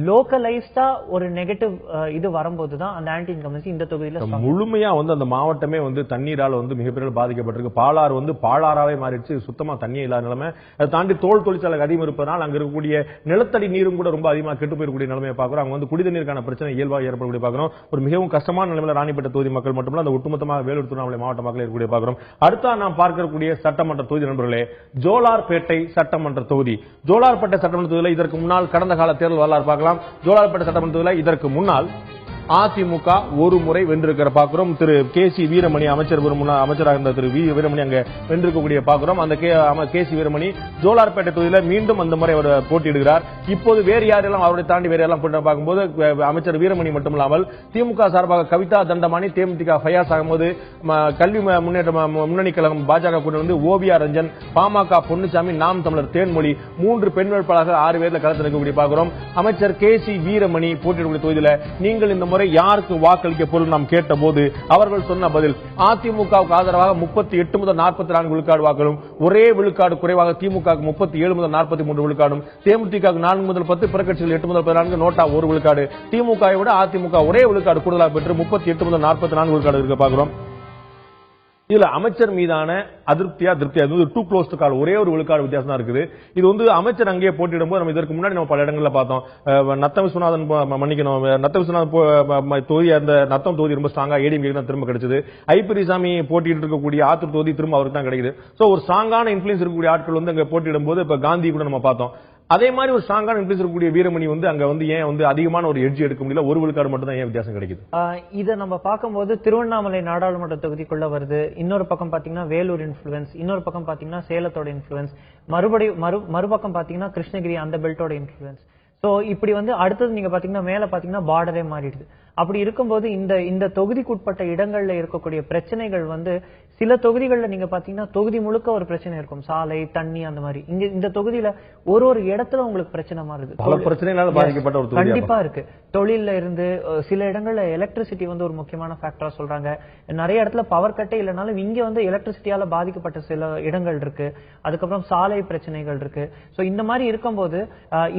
லோக்கலைஸ்டா ஒரு நெகட்டிவ் இது வரும்போதுதான் அந்த ஆன்டி இன்கம்பன்சி இந்த தொகுதியில முழுமையா வந்து அந்த மாவட்டமே வந்து தண்ணீரால் வந்து மிகப்பெரிய பாதிக்கப்பட்டிருக்கு. பாலாறு வந்து பாலாறாவே மாறிடுச்சு, சுத்தமா தண்ணீர் இல்லாத நிலைமை. அதை தாண்டி தோல் தொழிற்சாலை அதிகம் இருப்பதனால் அங்க இருக்கக்கூடிய நிலத்தடி நீரும் கூட ரொம்ப அதிகமாக கெட்டு போயிருக்கூடிய நிலைமை பார்க்கிறோம். அவங்க வந்து குடிநீருக்கான பிரச்சனை இயல்பாக ஏற்படக்கூடிய பார்க்கிறோம். ஒரு மிகவும் கஷ்டமான நிலைமையில ராணிப்பேட்டை தொகுதி மக்கள் மட்டுமல்ல அந்த ஒட்டுமொத்தமாக வேலூர், திருவண்ணாமலை மாவட்ட மக்கள் இருக்கக்கூடிய பார்க்கிறோம். அடுத்த நாம் பார்க்கக்கூடிய சட்டமன்ற தொகுதி நண்பர்களே ஜோலார்பேட்டை சட்டமன்ற தொகுதி. ஜோலார்பேட்டை சட்டமன்ற தொகுதியில் இதற்கு முன்னால் கடந்த கால தேர்தல் வரலாறு பார்க்கலாம். ஜோலார்பேட்டை சட்டமன்ற தொகுதியில் இதற்கு முன்னால் அதிமுக ஒரு முறை வென்றிருக்கிற பாக்குறோம். திரு கே.சி. வீரமணி அமைச்சராக இருந்த திரு வீரமணி அங்க வென்றிருக்கக்கூடிய பாக்குறோம். அந்த கே.சி. வீரமணி ஜோலார்பேட்டை தொகுதியில் மீண்டும் அந்த முறை அவர் போட்டியிடுகிறார். இப்போது வேறு யாரெல்லாம் அவரை தாண்டி வேறு யாரெல்லாம் பார்க்கும்போது அமைச்சர் வீரமணி மட்டுமில்லாமல் திமுக சார்பாக கவிதா தண்டமாணி, தேமுதிக ஃபயாஸ் அகமது, கல்வி முன்னேற்ற முன்னணி கழகம் பாஜக கூட வந்து ஓவியா ரஞ்சன், பாமக பொன்னுசாமி, நாம் தமிழர் தேன்மொழி 3 பெண் வேட்பாளர்கள் 6 பேர்ல களத்தில் இருக்கக்கூடிய பார்க்கிறோம். அமைச்சர் கே.சி. வீரமணி போட்டியிடக்கூடிய தொகுதியில் நீங்கள் இந்த முறை யாருக்கு வாக்களிக்க பொருள் நாம் கேட்டபோது அவர்கள் சொன்ன பதில் அதிமுகவுக்கு ஆதரவாக 38 முதல் 44 விழுக்காடு வாக்களும், ஒரே விழுக்காடு குறைவாக திமுக 37 முதல் 43 விழுக்காடும், தேமுதிக 4 முதல் 10, பிற கட்சிகள் 8 முதல் 14, நோட்டா 1 விழுக்காடு, திமுக விட அதிமுக ஒரே விழுக்காடு கூடுதலாக பெற்று 38 முதல் 44 விழுக்காடு இருக்க பார்க்கிறோம். இதுல அமைச்சர் மீதான அதிருப்தியா திருப்தியா டூ க்ளோஸ் டு கால், ஒரே ஒரு விழுக்காடு வித்தியாசம் தான் இருக்குது. இது வந்து அமைச்சர் அங்கேயே போட்டியிடும் போது நம்ம இதற்கு முன்னாடி நம்ம பல இடங்களில் பார்த்தோம். நத்தம் விஸ்வநாதன் மன்னிக்கணும், நத்தம் விஸ்வநாதன் தொகுதி, அந்த நத்தம் தொகுதி ரொம்ப ஸ்ட்ராங்கா ஏடிஎம்கே தான் திரும்ப கிடைச்சது. ஐபிரிசாமி போட்டியிட்டு இருக்கக்கூடிய ஆத்தூர் தொகுதி திரும்ப அவருக்கு தான் கிடைக்குது. சோ ஒரு ஸ்ட்ராங்கான இன்ஃபுளுன்ஸ் இருக்கக்கூடிய ஆட்கள் வந்து அங்க போட்டியிடும் போது இப்ப காந்தி கூட நம்ம பார்த்தோம். அதே மாதிரி ஒரு ஸ்ட்ராங்கான இன்ஃபுளுன்ஸ் இருக்கக்கூடிய வீரமணி வந்து அங்க வந்து ஏன் வந்து அதிகமான ஒரு எட்ஜ் எடுக்க முடியல, ஒரு விழுக்காடு மட்டும் தான் ஏன் வித்தியாசம் கிடைக்குது? இதை நம்ம பார்க்கும்போது திருவண்ணாமலை நாடாளுமன்ற தொகுதிக்குள்ள வருது, இன்னொரு பக்கம் பாத்தீங்கன்னா வேலூர் இன்ஃபுளுன்ஸ், இன்னொரு பக்கம் பாத்தீங்கன்னா சேலத்தோட இன்ஃபுளுன்ஸ், மறுபக்கம் பாத்தீங்கன்னா கிருஷ்ணகிரி அந்த பெல்ட்டோட இன்ஃபுளுன்ஸ். சோ இப்படி வந்து அடுத்தது நீங்க பாத்தீங்கன்னா மேல பாத்தீங்கன்னா பார்டரே மாறிடுது. அப்படி இருக்கும்போது இந்த தொகுதிக்குட்பட்ட இடங்கள்ல இருக்கக்கூடிய பிரச்சனைகள் வந்து சில தொகுதிகள்ல நீங்க பாத்தீங்கன்னா தொகுதி முழுக்க ஒரு பிரச்சனை இருக்கும், சாலை, தண்ணி, அந்த மாதிரி. இங்க இந்த தொகுதியில ஒரு இடத்துல உங்களுக்கு பிரச்சனை மாறுது, பல பிரச்சனைகளால பாதிக்கப்பட்ட ஒரு தொகுதி கண்டிப்பா இருக்கு. தொழில இருந்து சில இடங்கள்ல எலக்ட்ரிசிட்டி வந்து ஒரு முக்கியமான ஃபேக்டரா சொல்றாங்க. நிறைய இடத்துல பவர் கட்டே இல்லைனாலும் இங்க வந்து எலக்ட்ரிசிட்டியால பாதிக்கப்பட்ட சில இடங்கள் இருக்கு. அதுக்கப்புறம் சாலை பிரச்சனைகள் இருக்கு. சோ இந்த மாதிரி இருக்கும்போது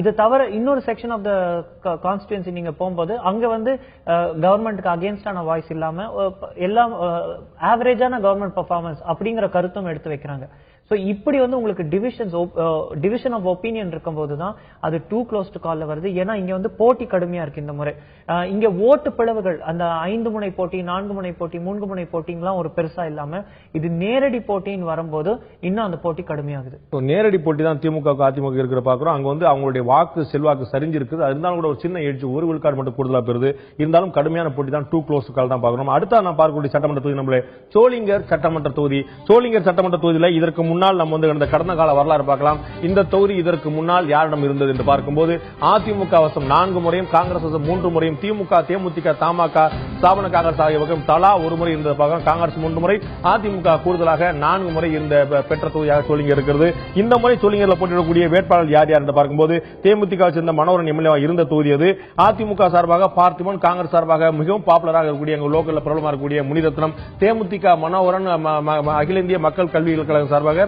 இது தவிர இன்னொரு செக்ஷன் ஆஃப் த கான்ஸ்டிட்யூன்சி நீங்க போகும்போது அங்க வந்து கவர்மெண்ட்டுக்கு அகேன்ஸ்டான வாய்ஸ் இல்லாம எல்லாம் ஆவரேஜான கவர்மெண்ட் பெர்ஃபார்மன்ஸ் அப்படிங்கிற கருத்தும் எடுத்து வைக்கிறாங்க. சோ இப்படி வந்து உங்களுக்கு டிவிஷன் ஆஃப் ஒப்பீனியன் இருக்கும்போது தான் அது டூ க்ளோஸ் டு கால்ல வருது. ஏன்னா இங்க வந்து போட்டி கடுமையா இருக்கு இந்த முறை. இங்க ஓட்டு பிளவுகள் அந்த 5 முனை போட்டி, 4 முனை போட்டி, 3 முனை போட்டிங்கலாம் ஒரு பெருசா இல்லாம இது நேரடி போட்டின்னு வரும்போது இன்னும் அந்த போட்டி கடுமையாகுது. நேரடி போட்டி தான் திமுக அதிமுக இருக்கிற பாக்குறோம். அங்க வந்து அவங்களுடைய வாக்கு செல்வாக்கு சரிஞ்சிருக்குது. இருந்தாலும் கூட ஒரு சின்ன எட்ஜ், ஒரு விழுக்காடு மட்டும் கூடுதலா பெறுது. இருந்தாலும் கடுமையான போட்டி தான், டூ க்ளோஸ் டு கால் தான் பாக்குறோம். அடுத்த நான் பார்க்கக்கூடிய சட்டமன்ற தொகுதி நம்மளே சோளிங்கர் சட்டமன்ற தொகுதி. சோளிங்கர் சட்டமன்ற தொகுதியில் இதற்கு முன்னால் நம்ம வந்து கடந்த கால வரலாறு பார்க்கலாம். இந்த தொகுதி இதற்கு முன்னால் யாரிடம் இருந்தது என்று பார்க்கும்போது அதிமுக வசம் 4 முறையும், காங்கிரஸ் வசம் 3 முறையும், திமுக, தேமுதிக, தமாக, ஸ்தாபன காங்கிரஸ் ஆகிய தலா ஒரு முறை இருந்தது பார்க்கலாம். காங்கிரஸ் 3 முறை, அதிமுக கூடுதலாக 4 முறை இருந்த பெற்ற தொகுதியாக சோளிங்கர் இருக்கிறது. இந்த முறை சோளிங்கர்ல போட்டியிடக்கூடிய வேட்பாளர் யார் யார் என்று பார்க்கும்போது தேமுதிக சேர்ந்த மனோகரன் எம்எல்ஏ இருந்த தொகுதி அது. அதிமுக சார்பாக பார்த்திபன், காங்கிரஸ் சார்பாக மிகவும் பாப்புலராக இருக்கக்கூடிய லோக்கல்ல பிரபலமாக இருக்கக்கூடிய முனிரத்னம், தேமுதிக மனோகரன், அகில இந்திய மக்கள் கல்வி கழகம் சார்பாக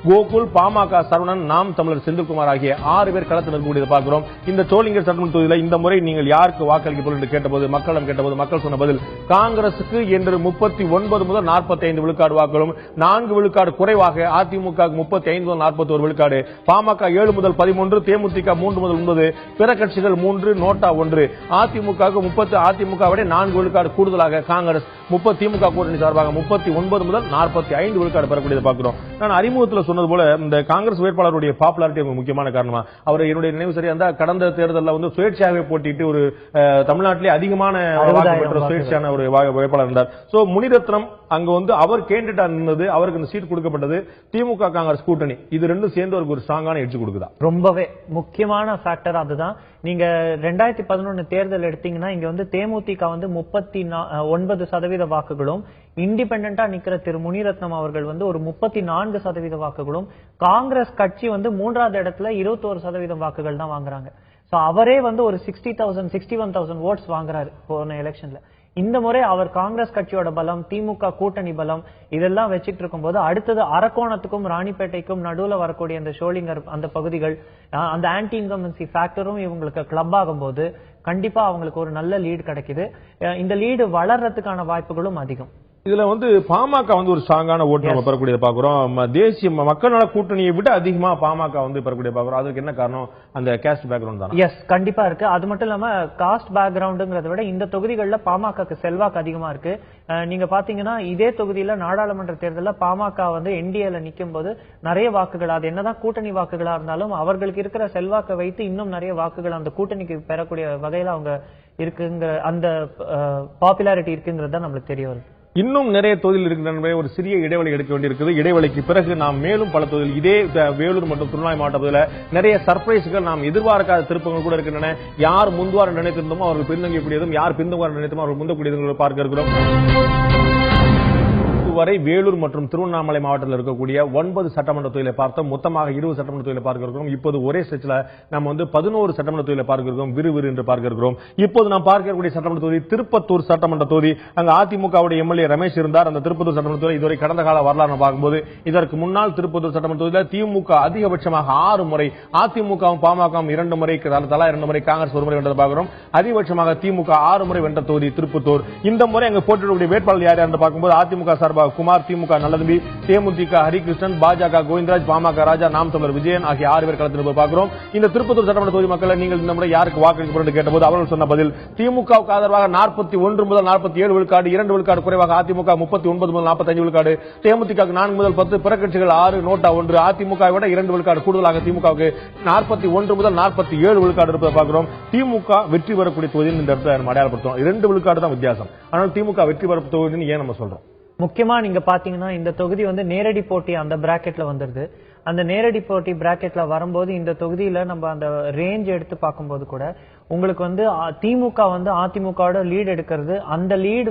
கோகுல், பாமக சரவணன், நாம் தமிழர் செந்தில்குமார் ஆகிய 6 பேர் களத்தில் இருக்கக்கூடியதை பார்க்கிறோம். இந்த சோளிங்கர் சட்டமன்ற தொகுதியில் இந்த முறை நீங்கள் யாருக்கு வாக்களிக்க போல் என்று கேட்டபோது மக்கள் சொன்ன பதில் காங்கிரசுக்கு என்று 39 முதல் 45 விழுக்காடு வாக்களும், 4 விழுக்காடு குறைவாக அதிமுக 35 முதல் 41 விழுக்காடு, பாமக 7 முதல் 13, தேமுதிக 3 முதல் 9, பிற கட்சிகள் 3, நோட்டா 1, அதிமுக 30, அதிமுக விட 4 விழுக்காடு கூடுதலாக காங்கிரஸ் 30, திமுக கூட்டணி சார்பாக 39 முதல் 45 விழுக்காடு பெறக்கூடியதை பார்க்கிறோம். நான் அறிமுகத்தில் சொன்னது போல இந்த காங்கிரஸ் வேட்பாளருடைய பாப்புலாரிட்டி முக்கியமான காரணமா அவர் என்னுடைய நினைவு சரியா இருந்தா கடந்த தேர்தலில் வந்து சுயேட்சையாகவே போட்டிட்டு ஒரு தமிழ்நாட்டிலே அதிகமான சுயேட்சையான ஒரு வேட்பாளர் இருந்தார். சோ முனிரத்னம் அங்க வந்து அவர் கேண்டிடேட்டா இருந்தது, அவருக்கு இந்த சீட் கொடுக்கப்பட்டது. திமுக காங்கிரஸ் கூட்டணி இது ரெண்டும் சேர்ந்து அவருக்கு ஒரு ஸ்ட்ராங்கான எட்ஜ் கொடுக்குதா? ரொம்பவே முக்கியமான ஃபேக்டர் அதுதான். நீங்க 2011 தேர்தல் எடுத்தீங்கன்னா இங்க வந்து தேமுதிக வந்து 39% வாக்குகளும், இண்டிபெண்டா நிக்கிற திரு முனிரத்னம் அவர்கள் வந்து ஒரு 34% வாக்குகளும், காங்கிரஸ் கட்சி வந்து 3வது இடத்துல 21% வாக்குகள் தான் வாங்குறாங்க. சோ அவரே வந்து ஒரு 61,000 ஓட்ஸ் வாங்குறாரு போன எலெக்ஷன்ல. இந்த முறை அவர் காங்கிரஸ் கட்சியோட பலம், திமுக கூட்டணி பலம் இதெல்லாம் வச்சுட்டு இருக்கும்போது அடுத்தது அரக்கோணத்துக்கும் ராணிப்பேட்டைக்கும் நடுவுல வரக்கூடிய அந்த ஷோலிங்கர் அந்த பகுதிகள், அந்த ஆன்டி இன்கம்பன்சி ஃபேக்டரும் இவங்களுக்கு கிளப் ஆகும்போது கண்டிப்பா அவங்களுக்கு ஒரு நல்ல லீடு கிடைக்குது. இந்த லீடு வளர்றதுக்கான வாய்ப்புகளும் அதிகம். இதுல பாமக ஒரு ஸ்ட்ராங்கான ஓட்டு நம்ம பெறக்கூடியதை பாக்குறோம். தேசிய மக்கள் நல கூட்டணியை விட அதிகமா பாமக பெறக்கூடிய பாக்குறோம். அதுக்கு என்ன காரணம்? அந்த காஸ்ட் பேக்ரவுண்ட் தான். எஸ், கண்டிப்பா இருக்கு. அது மட்டும் இல்லாம காஸ்ட் பேக்ரவுண்ட்ங்கிறத விட இந்த தொகுதிகளில் பாமகக்கு செல்வாக்கு அதிகமா இருக்கு. நீங்க பாத்தீங்கன்னா இதே தொகுதியில நாடாளுமன்ற தேர்தலில் பாமக என்டிஏல நிக்கும் போது நிறைய வாக்குகள், அது என்னதான் கூட்டணி வாக்குகளா இருந்தாலும் அவர்களுக்கு இருக்கிற செல்வாக்கை வைத்து இன்னும் நிறைய வாக்குகள் அந்த கூட்டணிக்கு பெறக்கூடிய வகையில அவங்க இருக்குங்கிற அந்த பாப்புலாரிட்டி இருக்குங்கிறது தான் நம்மளுக்கு தெரிய வருது. இன்னும் நிறைய தொகுதியில் இருக்கின்ற ஒரு சிறிய இடைவெளி எடுக்க வேண்டியிருக்கிறது. இடைவெளிக்கு பிறகு நாம் மேலும் பல தொகுதியில் இதே வேலூர் மற்றும் திருவண்ணாமலை மாவட்டத்தில் நிறைய சர்ப்ரைஸ்கள் நாம் எதிர்பார்க்காத திருப்பங்கள் கூட இருக்கின்றன. யார் முந்துவார நினைத்திருந்தோமோ அவர்கள் பின்தங்கக்கூடியதும், யார் பின்தங்குவார நினைத்தோமோ அவர்கள் முந்தக்கூடியதும் பார்க்க இருக்கிறோம். வரை வேலூர் மற்றும் திருவண்ணாமலை மாவட்டத்தில் இருக்கக்கூடிய 9 சட்டமன்ற தொகுதிகளை பார்த்தோம். மொத்தமாக 20 சட்டமன்ற தொகுதிகளை பார்க்க இருக்கிறோம். இப்போது ஒரே ஸ்ட்ரெச்ல நம்ம 11 சட்டமன்ற தொகுதிகளை பார்க்க இருக்கிறோம். விறுவிறு என்று பார்க்க இருக்கிறோம். இப்போது நாம் பார்க்கக்கூடிய சட்டமன்ற தொகுதி திருப்பத்தூர் சட்டமன்ற தொகுதி. அங்கு அதிமுகவுடைய எம்எல்ஏ ரமேஷ் இருந்தார். அந்த திருப்பத்தூர் சட்டமன்ற தொகுதி இதுவரை கடந்த கால வரலாறு பார்க்கும்போது இதற்கு முன்னால் திருப்பத்தூர் சட்டமன்ற தொகுதியில் திமுக அதிகபட்சமாக 6 முறை, அதிமுகவும் பாமகவும் 2 முறை, தலா 2 முறை, காங்கிரஸ் 1 முறை வென்றதை பார்க்கிறோம். அதிகபட்சமாக திமுக 6 முறை வென்ற தொகுதி திருப்பத்தூர். இந்த முறை அங்கு போட்டியிடக்கூடிய வேட்பாளர் யார் என்று பார்க்கும்போது அதிமுக சார்பாக குமார், திமுக நல்லதம்பி, தேமுதிக ஹரிகிருஷ்ணன், பாஜக கோவிந்தராஜ், பாமக ராஜா, நாம் தமிழர் விஜயன் ஆகிய 6 பேர் களத்தில் பார்க்கிறோம். இந்த திருப்பத்தூர் சட்டமன்ற தொகுதி மக்களை நீங்கள் இந்த முறை யாருக்கு வாக்களிக்க கேட்டபோது அவர்கள் சொன்ன பதில் திமுகவுக்கு ஆதரவாக 41 முதல் 47 விழுக்காடு, 2 விழுக்காடு குறைவாக அதிமுக 39 முதல் 45 விழுக்காடு, தேமுதிக 4 முதல் 10, பிற கட்சிகள் 6, நோட்டா 1, அதிமுக விட 2 விழுக்காடு கூடுதலாக திமுகவுக்கு 41 முதல் 47 விழுக்காடு இருப்பதை பார்க்கிறோம். திமுக வெற்றி பெறக்கூடிய தொகுதியில் இந்த இடத்துல நம்ம அடையாளப்படுத்தும். 2 விழுக்காடு தான் வித்தியாசம். ஆனால் திமுக வெற்றி பெற தொகுதின்னு ஏன் நம்ம சொல்றோம்? முக்கியமா நீங்க பாத்தீங்கன்னா இந்த தொகுதி நேரடி போட்டி அந்த பிராக்கெட்ல வந்துருது. அந்த நேரடி போட்டி பிராக்கெட்ல வரும்போது இந்த தொகுதியில நம்ம அந்த ரேஞ்ச் எடுத்து பார்க்கும்போது கூட உங்களுக்கு திமுக அதிமுகவோட லீட் எடுக்கிறது, அந்த லீட்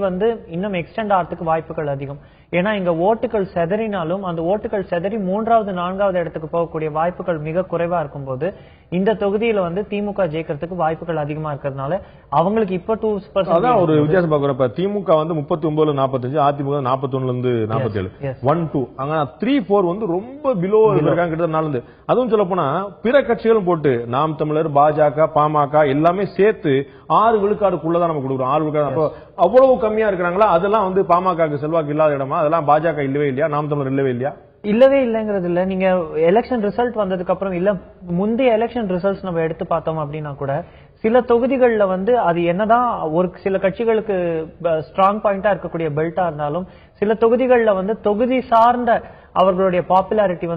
இன்னும் எக்ஸ்டெண்ட் ஆகிறதுக்கு வாய்ப்புகள் அதிகம். ஏன்னா இங்க ஓட்டுகள் செதறினாலும் அந்த ஓட்டுகள் செதறி 3வது 4வது இடத்துக்கு போகக்கூடிய வாய்ப்புகள் மிக குறைவா இருக்கும்போது இந்த தொகுதியில திமுக ஜெயிக்கிறதுக்கு வாய்ப்புகள் அதிகமா இருக்கிறதுனால அவங்களுக்கு இப்ப 2% ஒரு வித்தியாசம் பாக்குறப்ப திமுக 39 45, அதிமுக 41 47, 1-2 அங்க 3-4 ரொம்ப பிலோ இருக்காங்க. அதுவும் சொல்ல போனா பிற கட்சிகளும் போட்டு நாம் தமிழர், பாஜக, பாமக எல்லாமே சேர்த்து 6 விழுக்காடுக்குள்ளதான் நம்ம கொடுக்குறோம். 6 விழுக்காடு. அப்போ அவ்வளவு கம்மியா இருக்கிறாங்களா? அதெல்லாம் பாமக செல்வாக்கு இல்லாத இடமா? அதெல்லாம் பாஜக இல்லவே இல்லையா? நாம் தமிழர் இல்லவே இல்லையா? இல்லவே இல்லங்கிறது இல்ல. நீங்க எலெக்ஷன் ரிசல்ட் வந்ததுக்கு அப்புறம் இல்ல முந்தைய எலெக்ஷன் ரிசல்ட்ஸ் நம்ம எடுத்து பார்த்தோம் அப்படின்னா கூட சில தொகுதிகள்ல அது என்னதான் ஒரு சில கட்சிகளுக்கு ஸ்ட்ராங் பாயிண்டா இருக்கக்கூடிய பெல்ட்டா இருந்தாலும் சில தொகுதிகள்ல தொகுதி சார்ந்த அவர்களுடைய பாப்புலாரிட்டி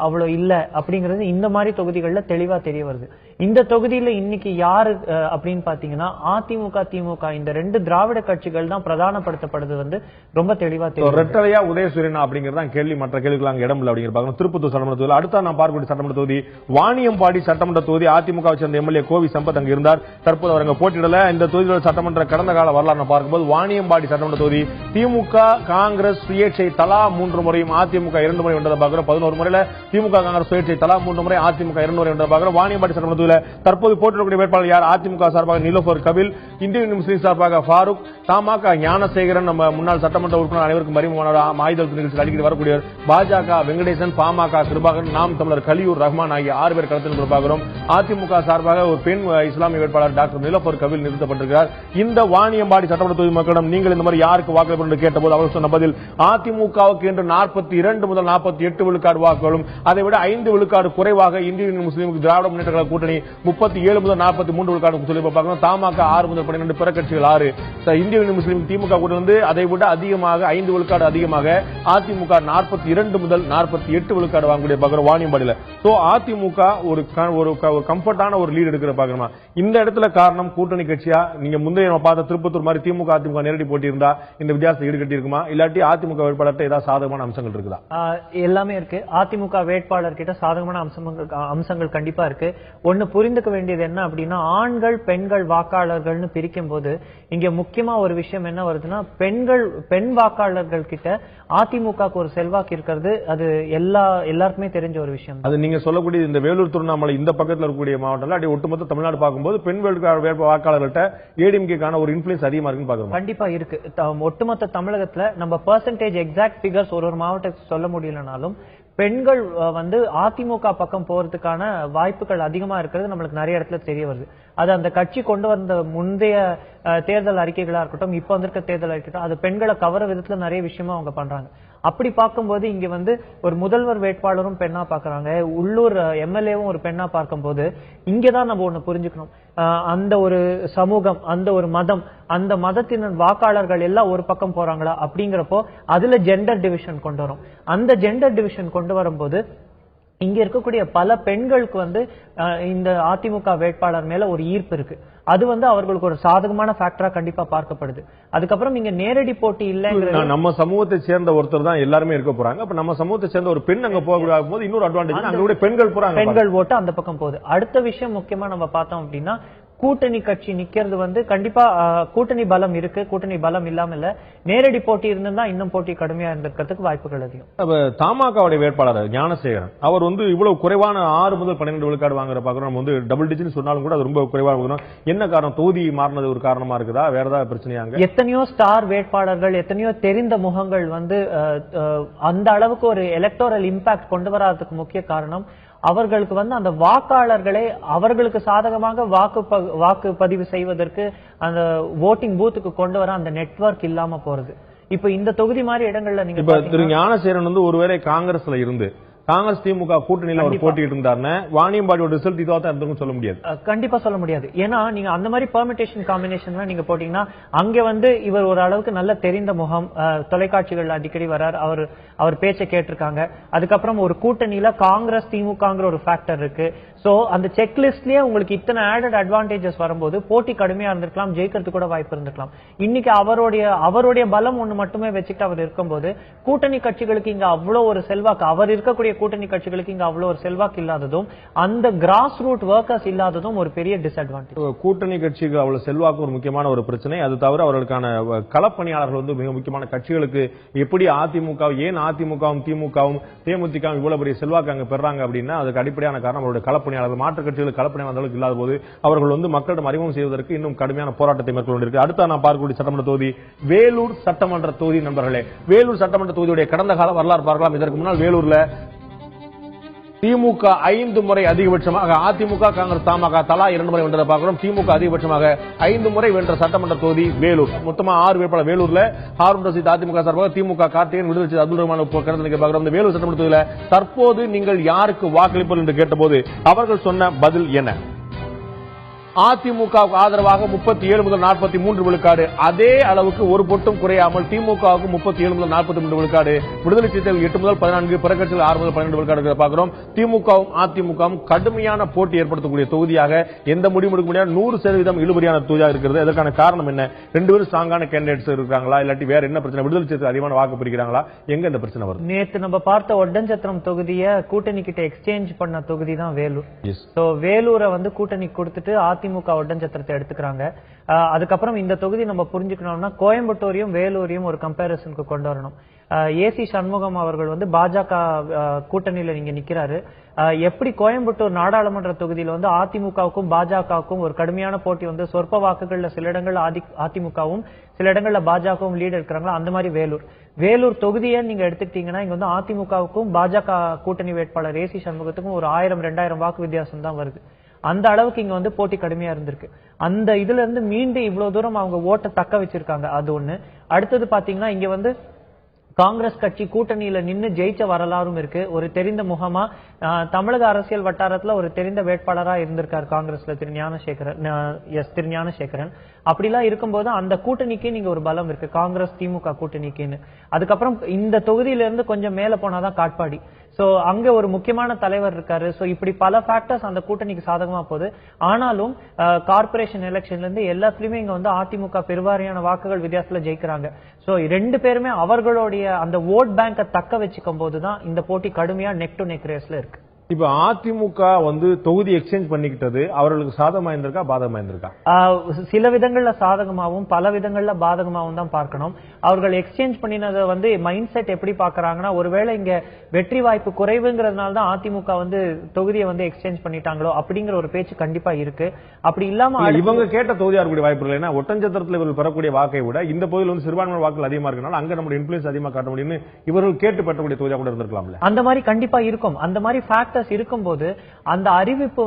அவ்வளவு இல்ல அப்படிங்கிறது இந்த மாதிரி தொகுதிகள்ல தெளிவா தெரிய வருது. இந்த தொகுதியில இன்னைக்கு யாரு அப்படின்னு பாத்தீங்கன்னா அதிமுக, திமுக இந்த 2 திராவிட கட்சிகள் தான் பிரதானப்படுத்தப்படுது ரொம்ப தெளிவா தெரியும். ரெட்டலையா உதயசூரியன் அப்படிங்கறத கேள்வி, மற்ற கேள்விகள் அங்க இடம் இல்லை அப்படிங்கிற திருப்பத்தூர் சட்டமன்ற தொகுதி. அடுத்த நான் பார்க்கக்கூடிய சட்டமன்ற தொகுதி வாணியம்பாடி சட்டமன்ற தொகுதி. அதிமுக சேர்ந்த எம்எல்ஏ கோவி சம்பத் அங்க இருந்தார். தற்போது அவர் அங்க போட்டியிடல. இந்த தொகுதியில் சட்டமன்ற கடந்த கால வரலாறு பார்க்கும்போது வாணியம்பாடி சட்டமன்ற தொகுதி திமுக, காங்கிரஸ், சுயேட்சை தலா 3 முறையும், அதிமுக 2 முறை வென்றதை பார்க்கிறோம். 11 முறையில திமுக, காங்கிரஸ், சுயேட்சை தலா 3 முறை, அதிமுக 2 முறை வென்றதை பார்க்கிறோம். வாணியம்பாடி சட்டமன்ற தொகுதியில் தற்போது போட்டியிடக்கூடிய வேட்பாளர் யார்? அதிமுக சார்பாக நிலோஃபர் கபில், இந்தியன் முஸ்லீம் சார்பாக ஃபாரூக், தமாக ஞானசேகரன், நம்ம முன்னாள் சட்டமன்ற உறுப்பினர் அனைவருக்கும் அறிமுகமான ஆயுதல் நிகழ்ச்சியில் அடிக்கடி வரக்கூடிய பாஜக வெங்கடேசன், பாமக கிருபாகரன், நாம் தமிழர் கலியூர் ரஹ்மான் ஆகிய 6 பேர் களத்தில் பார்க்கிறோம். அதிமுக சார்பாக ஒரு பெண் இஸ்லாமிய வேட்பாளர் டாக்டர் நிலோஃபர் கபில் நிறுத்தப்பட்டிருக்கிறார். இந்த வாணியம்பாடி சட்டமன்ற தொகுதி மக்களிடம் நீங்கள் இந்த மாதிரி யாருக்கு வாக்களிப்பு கேட்டபோது அவர் சொன்ன பதில் அதிமுகவுக்கு என்று 42 முதல் 48 விழுக்காடு வாக்குகளும், அதை விட 5 விழுக்காடு குறைவாக இந்திய யூனியன் முஸ்லீமுக்கு திராவிட முன்னேற்ற கழக கூட்டணி 37 முதல் 43 விழுக்காடு சொல்லி பார்க்கணும். தமாக 6 முதல் 12, பிற கட்சிகள் 6. இந்திய யூனியன் முஸ்லீம் திமுக கூட அதை விட அதிகமாக 5 விழுக்காடு அதிகமாக அதிமுக 42 முதல் 48 விழுக்காடு வாங்கக்கூடிய பார்க்கிறோம் வாணியம்பாடியில். சோ அதிமுக ஒரு கம்ஃபர்டான ஒரு லீட் எடுக்கிற பார்க்கணுமா? இந்த இடத்துல காரணம் கூட்டணி கட்சியா? நீங்க முந்தைய பார்த்த திருப்பத்தூர் மாதிரி திமுக அதிமுக நேரடி போட்டி இருந்தா இந்த வித்தியாசத்தை ஈடுகட்டி இருக்குமா? இல்லாட்டி அதிமுக வேட்பாளர்கிட்ட ஏதாவது சாதகமான அம்சங்கள் இருக்குதா? எல்லாமே இருக்கு. அதிமுக வேட்பாளர் கிட்ட சாதகமான அம்சங்கள் கண்டிப்பா இருக்கு. ஒன்னு புரிந்துக்க வேண்டியது என்ன அப்படின்னா ஆண்கள் பெண்கள் வாக்காளர்கள்னு பிரிக்கும் போது இங்க முக்கியமா ஒரு விஷயம் என்ன வருதுன்னா பெண் வாக்காளர்கள் கிட்ட அதிமுக ஒரு செல்வாக்கு இருக்கிறது அது எல்லாருக்குமே தெரிஞ்ச ஒரு விஷயம். அது நீங்க சொல்லக்கூடிய இந்த வேலூர், திருவண்ணாமலை இந்த பக்கத்தில் இருக்கக்கூடிய மாவட்டங்கள் அப்படி ஒட்டுமொத்த தமிழ்நாடு பார்க்கும்போது பெண் வாக்காளர்கள்ட்ட ஏடிஎம்கேக்கான ஒரு இன்ஃபுளுன்ஸ் அதிகமா இருக்குன்னு பாக்குறோம். கண்டிப்பா இருக்கு. ஒட்டுமொத்த தமிழகத்துல நம்ம பெர்சன்டேஜ் எக்ஸாக்ட் ஃபிகர்ஸ் ஒரு மாவட்டத்துக்கு சொல்ல முடியலனாலும் பெண்கள் வந்து அதிமுக பக்கம் போறதுக்கான வாய்ப்புகள் அதிகமா இருக்கிறது நம்மளுக்கு நிறைய இடத்துல தெரிய வருது. அது அந்த கட்சி கொண்டு வந்த முந்தைய தேர்தல் அறிக்கைகளா இருக்கட்டும், இப்ப வந்திருக்க தேர்தல் அறிக்கைட்டும், அது பெண்களை கவர விதத்துல நிறைய விஷயமா அவங்க பண்றாங்க. அப்படி பார்க்கும்போது இங்க வந்து ஒரு முதல்வர் வேட்பாளரும் பெண்ணா பாக்குறாங்க, உள்ளூர் எம்எல்ஏவும் ஒரு பெண்ணா பார்க்கும்போது இங்கதான் நம்ம ஒண்ணு புரிஞ்சுக்கணும். அந்த ஒரு சமூகம், அந்த ஒரு மதம், அந்த மதத்தின் வாக்காளர்கள் எல்லாம் ஒரு பக்கம் போறாங்களா அப்படிங்கிறப்போ அதுல ஜெண்டர் டிவிஷன் கொண்டு வரும். அந்த ஜெண்டர் டிவிஷன் கொண்டு வரும்போது இங்க இருக்கக்கூடிய பல பெண்களுக்கு வந்து இந்த அதிமுக வேட்பாளர் மேல ஒரு ஈர்ப்பு இருக்கு. அது வந்து அவர்களுக்கு ஒரு சாதகமான ஃபேக்டரா கண்டிப்பா பார்க்கப்படுது. அதுக்கப்புறம் இங்க நேரடி போட்டி இல்ல, நம்ம சமூகத்தை சேர்ந்த ஒருத்தர் தான் எல்லாருமே இருக்க போறாங்க. அப்ப நம்ம சமூகத்தை சேர்ந்த ஒரு பெண் அங்க போகும்போது இன்னொரு அட்வான்டேஜ் அங்க பெண்கள் போறாங்க, பெண்கள் ஓட்டு அந்த பக்கம் போகுது. அடுத்த விஷயம் முக்கியமா நம்ம பார்த்தோம் அப்படின்னா கூட்டணி கட்சி நிக்கிறது வந்து கண்டிப்பா கூட்டணி பலம் இருக்கு, கூட்டணி பலம் இல்லாம இல்ல. நேரடி போட்டி இருந்தா இன்னும் போட்டி கடுமையா இருந்திருக்கிறதுக்கு வாய்ப்புகள் அதிகம். தமாகவுடைய வேட்பாளர் ஞானசேகரன் அவர் வந்து இவ்வளவு குறைவான 6 முதல் 12 விழுக்காடு வாங்குற பாக்குறோம். நம்ம வந்து டபுள் டிஜிட் சொன்னாலும் கூட அது ரொம்ப குறைவா இருக்கும். என்ன காரணம்? தொகுதி மாறினது ஒரு காரணமா இருக்குதா, வேற ஏதாவது பிரச்சனையாங்க? எத்தனையோ ஸ்டார் வேட்பாளர்கள், எத்தனையோ தெரிந்த முகங்கள் வந்து அந்த அளவுக்கு ஒரு எலக்டோரல் இம்பாக்ட் கொண்டு வராததுக்கு முக்கிய காரணம் அவர்களுக்கு வந்து அந்த வாக்காளர்களை அவர்களுக்கு சாதகமாக வாக்குப்பதிவு செய்வதற்கு அந்த ஓட்டிங் பூத்துக்கு கொண்டு வர அந்த நெட்வொர்க் இல்லாம போறது. இப்ப இந்த தொகுதி மாதிரி இடங்கள்ல நீங்க திரு ஞானசேகரன் வந்து ஒருவேளை காங்கிரஸ்ல இருந்து காங்கிரஸ் திமுக கூட்டணியில அவர் போட்டிட்டு இருந்தாருன்னா வாணியம்பாடியோட ரிசல்ட் இதுவா தான் இருந்திருக்கும் சொல்ல முடியாது. கண்டிப்பா சொல்ல முடியாது. ஏன்னா நீங்க அந்த மாதிரி பெர்மிட்டேஷன் காம்பினேஷன் நீங்க போட்டீங்கன்னா அங்க வந்து இவர் ஒரு அளவுக்கு நல்ல தெரிந்த முகம், தொலைக்காட்சிகள் அடிக்கடி வரார், அவர் பேச்சை கேட்டிருக்காங்க. அதுக்கப்புறம் ஒரு கூட்டணியில காங்கிரஸ் திமுகங்கிற ஒரு ஃபேக்டர் இருக்கு. சோ அந்த செக்லிஸ்ட்லயே உங்களுக்கு இத்தனை ஆடட் அட்வான்டேஜஸ் வரும்போது போட்டி கடுமையா இருந்திருக்கலாம், ஜெயிக்கிறதுக்கு கூட வாய்ப்பு இருந்திருக்கலாம். இன்னைக்கு அவருடைய பலம் ஒண்ணு மட்டுமே வச்சுக்கிட்டு அவர் இருக்கும்போது கூட்டணி கட்சிகளுக்கு இங்க அவ்வளவு ஒரு செல்வாக்கு, அவர் இருக்கக்கூடிய கூட்டணி கட்சிகளுக்கு இங்க அவ்வளவு ஒரு செல்வாக்கு இல்லாததும் அந்த கிராஸ் ரூட் ஒர்க்கர்ஸ் இல்லாததும் ஒரு பெரிய டிஸ்அட்வான்டேஜ். கூட்டணி கட்சிக்கு அவ்வளவு செல்வாக்கு ஒரு முக்கியமான ஒரு பிரச்சனை. அது தவிர அவர்களுக்கான களப்பணியாளர்கள் வந்து மிக முக்கியமான கட்சிகளுக்கு எப்படி அதிமுக, ஏன் அதிமுகவும் திமுகவும் தேமுதிகவும் இவ்வளவு பெரிய செல்வாக்கு அங்க பெறாங்க அப்படின்னா அதுக்கு அடிப்படையான காரணம் அவருடைய களப்பணியாளர்கள். மாற்றுக் கட்சிகளுக்கு களப்பணியாளர்களுக்கு இல்லாத போது அவர்கள் வந்து மக்களிடம் அறிமுகம் செய்வதற்கு இன்னும் கடுமையான போராட்டத்தை மேற்கொண்டிருக்கு. அடுத்த நான் பார்க்கக்கூடிய சட்டமன்ற தொகுதி வேலூர் சட்டமன்ற தொகுதி. நண்பர்களே, வேலூர் சட்டமன்ற தொகுதியுடைய கடந்த கால வரலாறு பார்க்கலாம். இதற்கு முன்னால் வேலூர்ல திமுக 5 முறை அதிகபட்சமாக, அதிமுக காங்கிரஸ் தமாக தலா 2 முறை வென்றதை பார்க்கிறோம். திமுக அதிகபட்சமாக 5 முறை வென்ற சட்டமன்ற தொகுதி வேலூர். மொத்தமா 6 வேட்பாளர் வேலூர்ல. ஹாரூன் ரஷீத் அதிமுக சார்பாக, திமுக கார்த்திகேயன், விடுதலை அப்துல் ரஹ்மான் பார்க்கிறோம். இந்த வேலூர் சட்டமன்ற தொகுதியில தற்போது நீங்கள் யாருக்கு வாக்களிப்பீர்கள் என்று கேட்டபோது அவர்கள் சொன்ன பதில் என்ன? அதிமுக ஆதரவாக 37 முதல் 43 விழுக்காடு, அதே அளவுக்கு ஒரு பொட்டும் குறையாமல் திமுகவுக்கு 37 முதல் 43 விழுக்காடு, விடுதலை சிறுத்தைகள் 8 முதல் 14, பிற கட்சிகள் 6 முதல் 12 விழுக்காடு பார்க்கிறோம். திமுகவும் அதிமுகவும் கடுமையான போட்டி ஏற்படுத்தக்கூடிய தொகுதியாக, எந்த முடிவு எடுக்க முடியாது, 100% இழுபறியான தொகுதியாக இருக்கிறது. அதற்கான காரணம் என்ன? 2 பேரும் ஸ்ட்ராங்கான கேண்டிடேட்ஸ் இருக்காங்களா, இல்லாட்டி வேற என்ன பிரச்சனை? விடுதலை சிறுத்தைகள் அதிகமான வாக்கு பிரிக்கிறாங்களா? எங்க இந்த பிரச்சனை வருது? நேத்து நம்ம பார்த்த ஒட்டஞ்சத்திரம் தொகுதியை கூட்டணி கிட்ட எக்ஸ்சேஞ்ச் பண்ண தொகுதி தான் வேலூர். வேலூரை வந்து கூட்டணி கொடுத்துட்டு அதிமுக ஒட்டஞ்சத்திரத்தை எடுத்துக்கிறாங்க. அதுக்கப்புறம் இந்த தொகுதி நம்ம புரிஞ்சுக்கணும்னா கோயம்புத்தூரையும் வேலூரையும் ஒரு கம்பேரிசனுக்கு கொண்டு வரணும். ஏசி சண்முகம் அவர்கள் வந்து பாஜக கூட்டணியில நீங்க நிக்கிறாரு. எப்படி கோயம்புத்தூர் நாடாளுமன்ற தொகுதியில வந்து அதிமுகவுக்கும் பாஜகவுக்கும் ஒரு கடுமையான போட்டி வந்து சொற்ப வாக்குகள்ல சில இடங்கள்ல அதிமுகவும் சில இடங்கள்ல பாஜகவும் லீட் இருக்கிறாங்களா, அந்த மாதிரி வேலூர் தொகுதியை நீங்க எடுத்துக்கிட்டீங்கன்னா இங்க வந்து அதிமுகவுக்கும் பாஜக கூட்டணி வேட்பாளர் ஏசி சண்முகத்துக்கும் ஒரு 1000-2000 வாக்கு வித்தியாசம் தான் வருது. அந்த அளவுக்கு இங்க வந்து போட்டி கடுமையா இருந்திருக்கு. அந்த இதுல இருந்து மீண்டும் இவ்வளவு தூரம் அவங்க ஓட்டை தக்க வச்சிருக்காங்க. அது ஒண்ணு. அடுத்தது பாத்தீங்கன்னா இங்க வந்து காங்கிரஸ் கட்சி கூட்டணியில நின்னு ஜெயிச்ச வரலாறும் இருக்கு. ஒரு தெரிந்த முகமா தமிழக அரசியல் வட்டாரத்துல ஒரு தெரிந்த வேட்பாளரா இருந்திருக்காரு காங்கிரஸ்ல திரு ஞானசேகரன். அப்படிலாம் இருக்கும்போது அந்த கூட்டணிக்கு நீங்க ஒரு பலம் இருக்கு, காங்கிரஸ் திமுக கூட்டணிக்குன்னு. அதுக்கப்புறம் இந்த தொகுதியில இருந்து கொஞ்சம் மேல போனாதான் காட்பாடி. சோ அங்க ஒரு முக்கியமான தலைவர் இருக்காரு. சோ இப்படி பல ஃபேக்டர்ஸ் அந்த கூட்டணிக்கு சாதகமா போகுது. ஆனாலும் கார்பரேஷன் எலெக்ஷன்ல இருந்து எல்லாத்துலயுமே இங்க வந்து அதிமுக பெருவாரியான வாக்குகள் வித்தியாசத்துல ஜெயிக்கிறாங்க. சோ 2 பேருமே அவர்களுடைய அந்த ஓட் பேங்கை தக்க வச்சுக்கும் போதுதான் இந்த போட்டி கடுமையா நெக் டு நெக் ரேஸ்ல இருக்கு. இப்ப அதிமுக தொகுதி எக்ஸ்சேஞ்ச் பண்ணிக்கிட்டது அவர்களுக்கு சாதகமா இருந்திருக்கா பாதகமா இருந்திருக்கா? சில விதங்கள்ல சாதகமாவும் பல விதங்கள்ல பாதகமாவும் தான் பார்க்கணும். அவர்கள் எக்ஸ்சேஞ்ச் பண்ணினதை மைண்ட் செட் எப்படி பாக்குறாங்கன்னா, ஒருவேளை இங்க வெற்றி வாய்ப்பு குறைவுங்கிறதுனால தான் அதிமுக தொகுதியை எக்ஸ்சேஞ்ச் பண்ணிட்டாங்களோ அப்படிங்கிற ஒரு பேச்சு கண்டிப்பா இருக்கு. அப்படி இல்லாம இவங்க கேட்ட தொகுதியா இருக்கக்கூடிய வாய்ப்பு இல்லை. ஏன்னா ஒட்டஞ்சத்திரத்தில் இவர்கள் பெறக்கூடிய வாக்கை விட இந்த பகுதியில் சிறுபான்மை வாக்குகள் அதிகமா இருக்கனால அங்க நம்மளுடைய இன்ஃபுளுன்ஸ் அதிகமா காட்ட முடியும்னு இவர்கள் கேட்டு பெற்றக்கூடிய தொகுதியா கூட இருந்திருக்கலாம்ல. அந்த மாதிரி கண்டிப்பா இருக்கும். அந்த மாதிரி ஃபேக்டர்ஸ் இருக்கும்போது அந்த அறிவிப்பு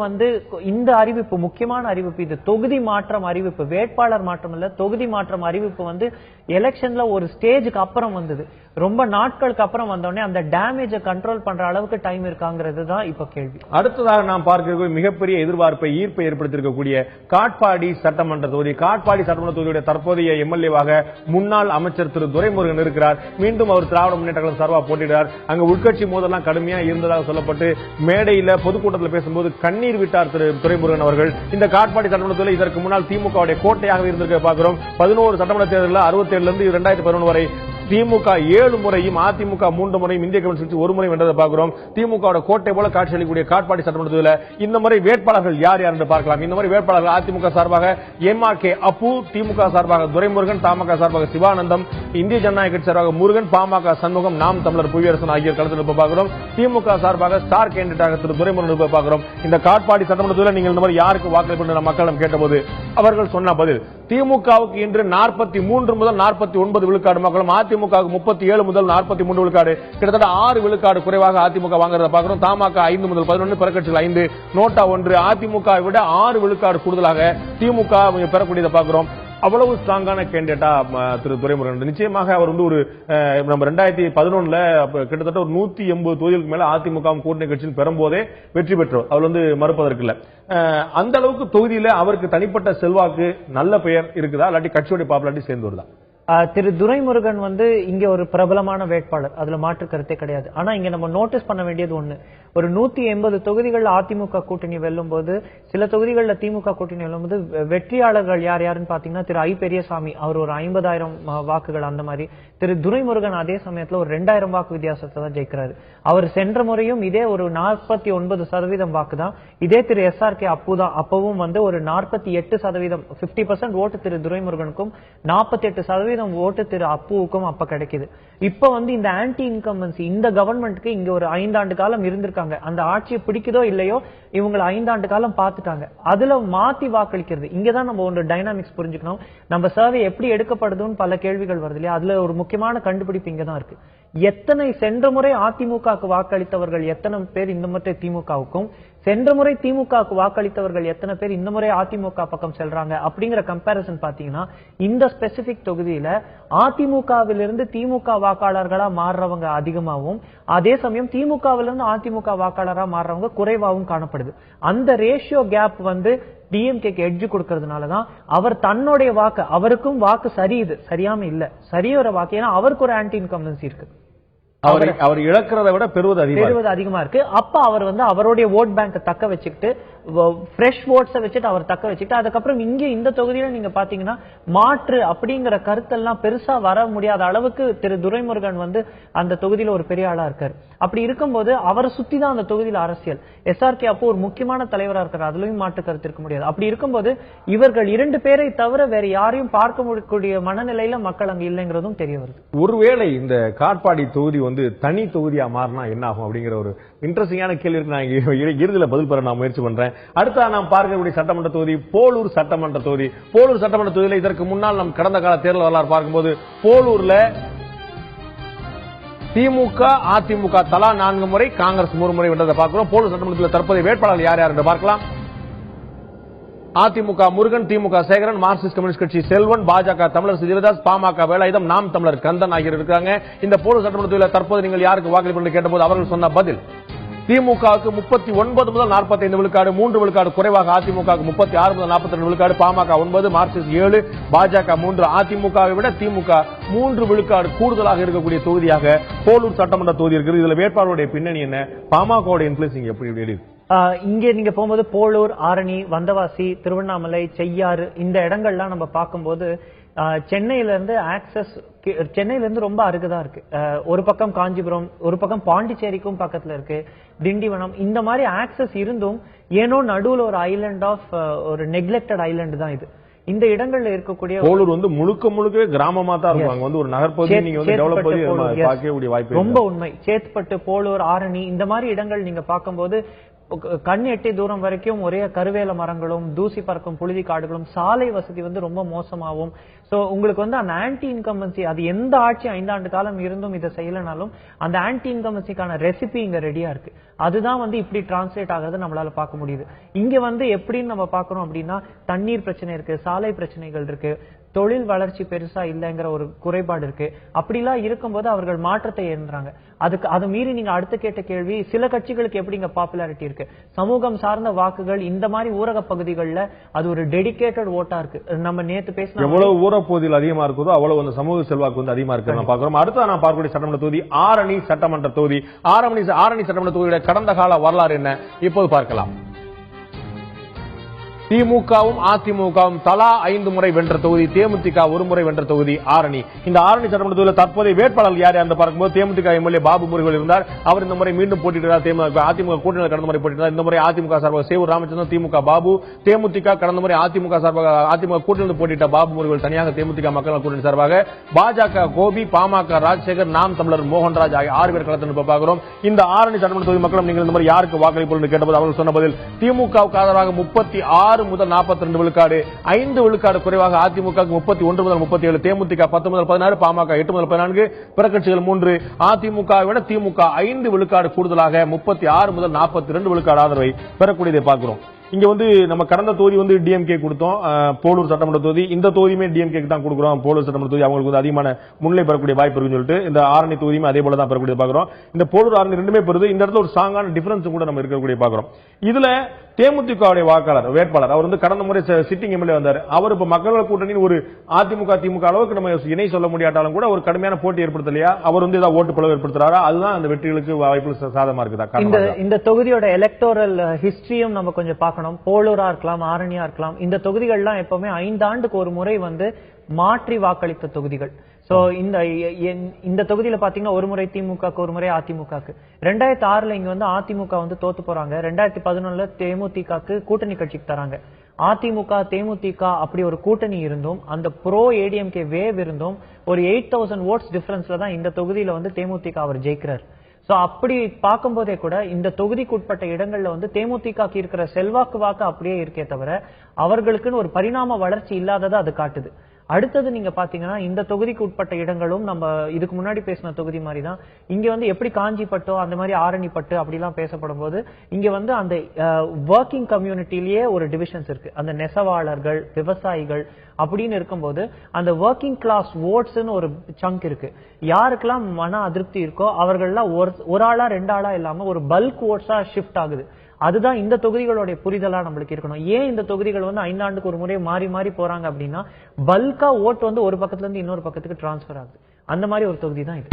இந்த அறிவிப்பு முக்கியமான அறிவிப்பு, இது தொகுதி மாற்றம் அறிவிப்பு, வேட்பாளர் மாற்றம் இல்ல, தொகுதி மாற்றம் அறிவிப்பு எலெக்ஷன்ல ஒரு ஸ்டேஜுக்கு அப்புறம் வந்தது. ரொம்ப நாட்களுக்கு அப்புறம் வந்தோடனே அந்த டேமேஜை கண்ட்ரோல் பண்ற அளவுக்கு டைம் இருக்காங்கிறது தான் இப்ப கேள்வி. அடுத்ததாக நாம் பார்க்க மிகப்பெரிய எதிர்பார்ப்பை ஈர்ப்பை ஏற்படுத்தியிருக்கக்கூடிய காட்பாடி சட்டமன்ற தொகுதி. காட்பாடி சட்டமன்ற தொகுதியுடைய தற்போதைய எம்எல்ஏவாக முன்னாள் அமைச்சர் திரு துரைமுருகன் இருக்கிறார். மீண்டும் அவர் திராவிட முன்னேற்ற கழகம் சார்பா போட்டியிடார். அங்க உட்கட்சி மோதலாம் கடுமையா இருந்ததாக சொல்லப்பட்டு மேடையில பொதுக்கூட்டத்தில் பேசும்போது கண்ணீர் விட்டார் திரு துரைமுருகன் அவர்கள். இந்த காட்பாடி சட்டமன்ற தொகுதியில் இதற்கு முன்னால் திமுக கோட்டையாக இருந்திருக்க பார்க்கிறோம். 11 சட்டமன்ற தேர்தலில் 67 இருந்து 2011 வரை திமுக 7 முறையும் அதிமுக 3 முறையும் இந்திய கம்யூனிஸ்ட் ஒரு முறை வென்றதை பார்க்கிறோம். திமுக கோட்டை போல காட்சியளிக்கக்கூடிய காட்பாடி சட்டமன்றத்தில் இந்த முறை வேட்பாளர்கள் யார் யார் என்று பார்க்கலாம். இந்த முறை வேட்பாளர்கள் அதிமுக சார்பாக MRK அப்பு, திமுக சார்பாக துரைமுருகன், தமாக சார்பாக சிவானந்தம், இந்திய ஜனநாயக கட்சி சார்பாக முருகன், பாமக சண்முகம், நாம் தமிழர் புவியரசன் ஆகியோர் களத்தில் பார்க்கிறோம். திமுக சார்பாக ஸ்டார் கேண்டிடேட்டாக திரு துரைமுருகன் பார்க்கிறோம். இந்த காட்பாடி சட்டமன்றத்தில் நீங்கள் இந்த மாதிரி யாருக்கு வாக்களிப்பு மக்களிடம் கேட்டபோது அவர்கள் சொன்ன பதில், திமுகவுக்கு இன்று 43 முதல் 49 விழுக்காடு மக்களும், அதிமுக 37 முதல் 43 விழுக்காடு, கிட்டத்தட்ட 6 விழுக்காடு குறைவாக அதிமுக வாங்குறத பார்க்கிறோம். தமாக 5 முதல் 11, பிற கட்சிகள் 5, நோட்டா 1, அதிமுக விட 6 விழுக்காடு கூடுதலாக திமுக பெறக்கூடியதை பார்க்கிறோம். அவ்வளவு ஸ்ட்ராங்கான கேண்டிடேட்டா திரு துரைமுருகன். நிச்சயமாக அவர் ஒரு நம்ம 2011 கிட்டத்தட்ட ஒரு 180 தொகுதிகளுக்கு மேல அதிமுக கூட்டணி கட்சியில் பெறும்போதே வெற்றி பெற்றோர். அவர் மறுப்பதற்கு இல்ல. அந்த அளவுக்கு தொகுதியில அவருக்கு தனிப்பட்ட செல்வாக்கு நல்ல பெயர் இருக்குதா, இல்லாட்டி கட்சியோட பாப்புலாரிட்டி சேர்ந்து வருதா? திரு துரைமுருகன் இங்க ஒரு பிரபலமான வேட்பாளர், அதுல மாற்று கருத்தே கிடையாது. ஆனா இங்க நம்ம நோட்டீஸ் பண்ண வேண்டியது ஒண்ணு, ஒரு 180 தொகுதிகள் அதிமுக கூட்டணி வெல்லும் போது, சில தொகுதிகளில் திமுக கூட்டணி வெல்லும் போது வெற்றியாளர்கள் யார் யாருன்னு பாத்தீங்கன்னா, திரு பெரியசாமி அவர் ஒரு 50,000 வாக்குகள் அந்த மாதிரி, திரு துரைமுருகன் அதே சமயத்துல ஒரு 2000 வாக்கு வித்தியாசத்தை தான் ஜெயிக்கிறாரு. அவர் சென்ற முறையும் இதே ஒரு 49% வாக்கு தான். இதே திரு SRK அப்பு தான், அப்பவும் ஒரு 48%, 50% ஓட்டு திரு துரைமுருகனுக்கும் 48% ஓட்டு திரு அப்புவுக்கும் அப்ப கிடைக்குது. இப்ப இந்த ஆன்டி இன்கம்பன்சி இந்த கவர்மெண்ட்க்கு இங்க ஒரு 5 ஆண்டு காலம் இருந்திருக்காங்க. அந்த ஆட்சியை பிடிக்குதோ இல்லையோ இவங்களை 5 ஆண்டு காலம் பார்த்துட்டாங்க. அதுல மாத்தி வாக்களிக்கிறது, இங்கதான் நம்ம ஒரு டைனாமிக்ஸ் புரிஞ்சுக்கணும். நம்ம சர்வே எப்படி எடுக்கப்படுதுன்னு பல கேள்விகள் வருது இல்லையா? அதுல ஒரு முக்கியமான கண்டுபிடிப்பு இங்கதான் இருக்கு. எத்தனை சென்ற முறை அதிமுகவுக்கு வாக்களித்தவர்கள் எத்தனை பேர் இந்த முறை திமுகவுக்கும், சென்ற முறை திமுகவுக்கு வாக்களித்தவர்கள் எத்தனை பேர் இந்த முறை அதிமுக பக்கம் செல்றாங்க அப்படிங்கிற கம்பேரிசன் பாத்தீங்கன்னா, இந்த ஸ்பெசிபிக் தொகுதியில அதிமுகவிலிருந்து திமுக வாக்காளர்களா மாறுறவங்க அதிகமாகவும், அதே சமயம் திமுகவிலிருந்து அதிமுக வாக்காளரா மாறுறவங்க குறைவாகவும் காணப்படுது. அந்த ரேஷியோ கேப் டிஎம்கேக்கு எட்ஜ் கொடுக்கறதுனாலதான் அவர் தன்னுடைய வாக்கு, அவருக்கும் வாக்கு சரியாம இல்ல, சரியோர வாக்கு, ஏன்னா அவருக்கு ஒரு ஆன்டி இன்கம்பன்சி இருக்கு. அவர் இழக்கிறத விட பெறுவது அதிகமா இருக்கு. அப்ப அவர் அவருடைய ஓட் பேங்க் தக்க வச்சுக்கிட்டு, ஃப்ரெஷ் ஓட்ஸை வச்சுட்டு அவர் தக்க வச்சுக்கிட்டு, அதுக்கப்புறம் இங்க இந்த தொகுதியில நீங்க பாத்தீங்கன்னா மாற்று அப்படிங்கிற கருத்தெல்லாம் பெருசா வர முடியாத அளவுக்கு திரு துரைமுருகன் அந்த தொகுதியில ஒரு பெரிய ஆளா இருக்காரு. அப்படி இருக்கும்போது அவரை சுத்தி தான் அந்த தொகுதியில அரசியல். SRK அப்போ ஒரு முக்கியமான தலைவரா இருக்காரு, அதுலயும் மாற்று கருத்து இருக்க முடியாது. அப்படி இருக்கும்போது இவர்கள் 2 பேரை தவிர வேற யாரையும் பார்க்க முடியக்கூடிய மனநிலையில மக்கள் அங்க இல்லைங்கிறதும் தெரிய வருது. ஒருவேளை இந்த காட்பாடி தொகுதி தனி தொகுதியா மாறினா என்ன ஆகும் அப்படிங்கிற ஒரு இன்ட்ரெஸ்டிங்கான கேள்விக்கு நான் இறுதியில் பதில் பெற நான் முயற்சி பண்றேன். அடுத்த நாம் பார்க்கக்கூடிய சட்டமன்ற தொகுதி போலூர் சட்டமன்ற தொகுதி. போலூர் சட்டமன்ற தொகுதியில் இதற்கு முன்னால் நம் கடந்த கால தேர்தல் வரலாறு பார்க்கும்போது போலூர்ல திமுக அதிமுக தலா 4 முறை, காங்கிரஸ் 3 முறை வென்றதை பார்க்கிறோம். போலூர் சட்டமன்றத்தில் தற்போதைய வேட்பாளர்கள் யார் யார் என்று பார்க்கலாம். அதிமுக முருகன், திமுக சேகரன், மார்க்சிஸ்ட் கம்யூனிஸ்ட் கட்சி செல்வன், பாஜக தமிழர் சிவதாஸ், பாமக வேலாயுதம், நாம் தமிழர் கந்தன் ஆகியோர் இருக்காங்க. இந்த போலூர் சட்டமன்றத்தில் தற்போது நீங்கள் யாருக்கு வாக்களிப்பு கேட்டபோது அவர்கள் சொன்ன பதில், திமுகவுக்கு 39 முதல் 45 விழுக்காடு, 3 விழுக்காடு குறைவாக அதிமுகவுக்கு 36 முதல் 42 விழுக்காடு, பாமக 9, மார்க்சிஸ்ட் 7, பாஜக 3, அதிமுகவை விட திமுக 3 விழுக்காடு கூடுதலாக இருக்கக்கூடிய தொகுதியாக போலூர் சட்டமன்ற தொகுதி இருக்குது. இதுல வேட்பாளருடைய பின்னணி என்ன, பாமக இன்ஃபுளுன்ஸ் எப்படி? இங்க நீங்க போகும்போது போலூர், ஆரணி, வந்தவாசி, திருவண்ணாமலை, செய்யாறு இந்த இடங்கள்லாம் நம்ம பார்க்கும்போது சென்னையில இருந்து ஆக்சஸ் சென்னையில இருந்து ரொம்ப அருகதா இருக்கு. ஒரு பக்கம் காஞ்சிபுரம், ஒரு பக்கம் பாண்டிச்சேரிக்கும் பக்கத்துல இருக்கு, திண்டிவனம், இந்த மாதிரி ஆக்சஸ் இருந்தும் ஏனோ நடுவுல ஒரு ஐலண்ட் ஆஃப் ஒரு நெக்லெக்டட் ஐலண்ட் தான் இது. இந்த இடங்கள்ல இருக்கக்கூடிய போலூர் முழுக்க முழுக்க கிராமமா தான் இருக்கும். ஒரு நகர்பகுதி நீங்க டெவலப் பண்ணி பார்க்கக்கூடிய வாய்ப்பு ரொம்ப உண்மை. சேத்பட்டு, போலூர், ஆரணி இந்த மாதிரி இடங்கள் நீங்க பார்க்கும்போது கண் எட்டி தூரம் வரைக்கும் ஒரே கருவேல மரங்களும் தூசி பறக்கும் புழுதி காடுகளும், சாலை வசதி ரொம்ப மோசமாகும். சோ உங்களுக்கு அந்த ஆன்டி இன்கம்பன்சி, அது எந்த ஆட்சி 5 ஆண்டு காலம் இருந்தும் இதை செய்யலனாலும் அந்த ஆன்டி இன்கம்பன்சிக்கான ரெசிபி இங்க ரெடியா இருக்கு. அதுதான் இப்படி டிரான்ஸ்லேட் ஆகிறது நம்மளால பார்க்க முடியுது. இங்க எப்படின்னு நம்ம பாக்குறோம் அப்படின்னா, தண்ணீர் பிரச்சனை இருக்கு, சாலை பிரச்சனைகள் இருக்கு, தொழில் வளர்ச்சி பெருசா இல்லைங்கிற ஒரு குறைபாடு இருக்கு. அப்படிலாம் இருக்கும்போது அவர்கள் மாற்றத்தை எண்ணுறாங்க. அதை மீறி நீங்க அடுத்து கேட்ட கேள்வி, சில கட்சிகளுக்கு எப்படி இங்க பாப்புலாரிட்டி இருக்கு, சமூகம் சார்ந்த வாக்குகள் இந்த மாதிரி ஊரக பகுதிகளில் அது ஒரு டெடிகேட்டட் ஓட்டா இருக்கு. நம்ம நேத்து பேசின எவ்வளவு ஊரக பகுதியில் அதிகமா இருக்குதோ அவ்வளவு அந்த சமூக செல்வாக்கு அதிகமா இருக்கு நான் பாக்குறோம். அடுத்து நான் பார்க்கக்கூடிய சட்டமன்ற தொகுதி ஆரணி சட்டமன்ற தொகுதி. ஆரணி சட்டமன்ற தொகுதியுடைய கடந்த கால வரலாறு என்ன இப்போது பார்க்கலாம். திமுகவும் அதிமுகவும் தலா 5 முறை வென்ற தொகுதி, தேமுதிக 1 முறை வென்ற தொகுதி ஆரணி. இந்த ஆரணி சட்டமன்ற தொகுதியில் தற்போதைய வேட்பாளர் யார் என்று பார்க்கும்போது தேமுதிக எம்எல்ஏ பாபு முருகன் இருந்தார். அவர் இந்த முறை மீண்டும் போட்டியிட்டார். அதிமுக கூட்டணியில் கடந்த முறை போட்டியிட்டார். இந்த முறை அதிமுக சார்பாக சேவூர் ராமச்சந்திரன், திமுக பாபு. தேமுதிக கடந்த முறை அதிமுக சார்பாக அதிமுக கூட்டணியில் போட்டியிட்ட பாபு முருகன் தனியாக தேமுதிக மக்கள் கூட்டணி சார்பாக, பாஜக கோபி, பாமக ராஜசேகர், நாம் தமிழர் மோகன்ராஜ் ஆகிய 6 பேர் களத்தில் பார்க்கிறோம். இந்த ஆரணி சட்டமன்ற தொகுதி மக்களும் நீங்கள் இந்த முறை யாருக்கு வாக்களிப்பு கேட்டபோது அவர்கள் சொன்ன பதில், திமுகவுக்கு ஆதரவாக 36 முதல் 42 விழுக்காடு, 5 விழுக்காடு குறைவாக அதிமுக 31 முதல் 37, தேமுதிக 10 முதல் 16, பாமக 8 முதல் 14, பிற கட்சிகள் 3, அதிமுக விட திமுக 5 விழுக்காடு கூடுதலாக 36 முதல் 42 விழுக்காடு ஆதரவை பெறக்கூடியதை பார்க்கிறோம். இங்க நம்ம கடந்த தொகுதி டிஎம்கே கொடுத்தோம், போலூர் சட்டமன்ற தொகுதி. இந்த தொகுதியுமே டிஎம்கே தான் கொடுக்கிறோம். போலூர் சட்டமன்ற தொகுதி அவங்களுக்கு அதிகமான முன்னிலை பெறக்கூடிய வாய்ப்பு இருக்குன்னு சொல்லிட்டு இந்த ஆரணி தொகுதியுமே அதே போல தான் பெறக்கூடிய பார்க்கிறோம். இந்த போலூர் ஆரணி ரெண்டுமே பெறுது. இந்த இடத்துல ஒரு ஸ்ட்ராங்கான டிஃபரன்ஸ் கூட நம்ம இருக்கக்கூடிய பார்க்கிறோம். இதுல தேமுதிகவுடைய வாக்காளர் வேட்பாளர் அவர் கடந்த முறை சிட்டிங் எம்எல்ஏ வந்தார். அவர் இப்ப மக்கள் கூட்டணியில் ஒரு அதிமுக திமுக அளவுக்கு நம்ம இணை சொல்ல முடியாட்டாலும் கூட ஒரு கடுமையான போட்டி ஏற்படுத்தலையா, அவர் ஏதாவது ஓட்டு பிளவு ஏற்படுத்துறாரா, அதுதான் அந்த வெற்றிகளுக்கு வாய்ப்பு சாதகமா இருக்குதா? இந்த தொகுதியோட எலக்டோரல் ஹிஸ்டரியும் நம்ம கொஞ்சம் பார்க்கணும். போலூரா இருக்கலாம், ஆரணியா இருக்கலாம், இந்த தொகுதிகள்லாம் எப்பவுமே 5 ஆண்டுக்கு ஒரு முறை மாற்றி வாக்களித்த தொகுதிகள். சோ இந்த தொகுதியில பாத்தீங்கன்னா ஒரு முறை திமுக, ஒரு முறை அதிமுக. 2006 இங்க அதிமுக தோத்து போறாங்க. 2011 தேமுதிக கூட்டணி கட்சிக்கு தராங்க. அதிமுக தேமுதிக அப்படி ஒரு கூட்டணி இருந்தும் அந்த ப்ரோ ஏடிஎம்கே வேவ் இருந்தும் ஒரு 8000 ஓட்ஸ் டிஃபரன்ஸ்ல தான் இந்த தொகுதியில தேமுதிக அவர் ஜெயிக்கிறார். சோ அப்படி பார்க்கும்போதே கூட இந்த தொகுதிக்கு உட்பட்ட இடங்கள்ல தேமுதிக இருக்கிற செல்வாக்கு வாக்கு அப்படியே இருக்கே தவிர அவர்களுக்குன்னு ஒரு பரிணாம வளர்ச்சி இல்லாததை அது காட்டுது. அடுத்தது நீங்க பாத்தீங்கன்னா இந்த தொகுதிக்கு உட்பட்ட இடங்களும் நம்ம இதுக்கு முன்னாடி பேசின தொகுதி மாதிரி தான். இங்க எப்படி காஞ்சிப்பட்டோ அந்த மாதிரி ஆரணிப்பட்டு அப்படிலாம் பேசப்படும் போது இங்க அந்த ஒர்க்கிங் கம்யூனிட்டிலேயே ஒரு டிவிஷன்ஸ் இருக்கு. அந்த நெசவாளர்கள், விவசாயிகள் அப்படின்னு இருக்கும்போது அந்த ஒர்க்கிங் கிளாஸ் ஓட்ஸ்ன்னு ஒரு சங்க் இருக்கு. யாருக்கெல்லாம் மன அதிருப்தி இருக்கோ அவர்கள்லாம் ஒரு ஆளா 2 ஆளா இல்லாம ஒரு பல்க் ஓட்ஸா ஷிஃப்ட் ஆகுது. அதுதான் இந்த தொகுதிகளுடைய புரிதலா நம்மளுக்கு இருக்கணும். ஏன் இந்த தொகுதிகள் 5 ஆண்டுக்கு ஒரு முறை மாறி மாறி போறாங்க அப்படின்னா, பல்கா ஓட்டு ஒரு பக்கத்துல இருந்து இன்னொரு பக்கத்துக்கு டிரான்ஸ்பர் ஆகுது. அந்த மாதிரி ஒரு தொகுதி தான் இது.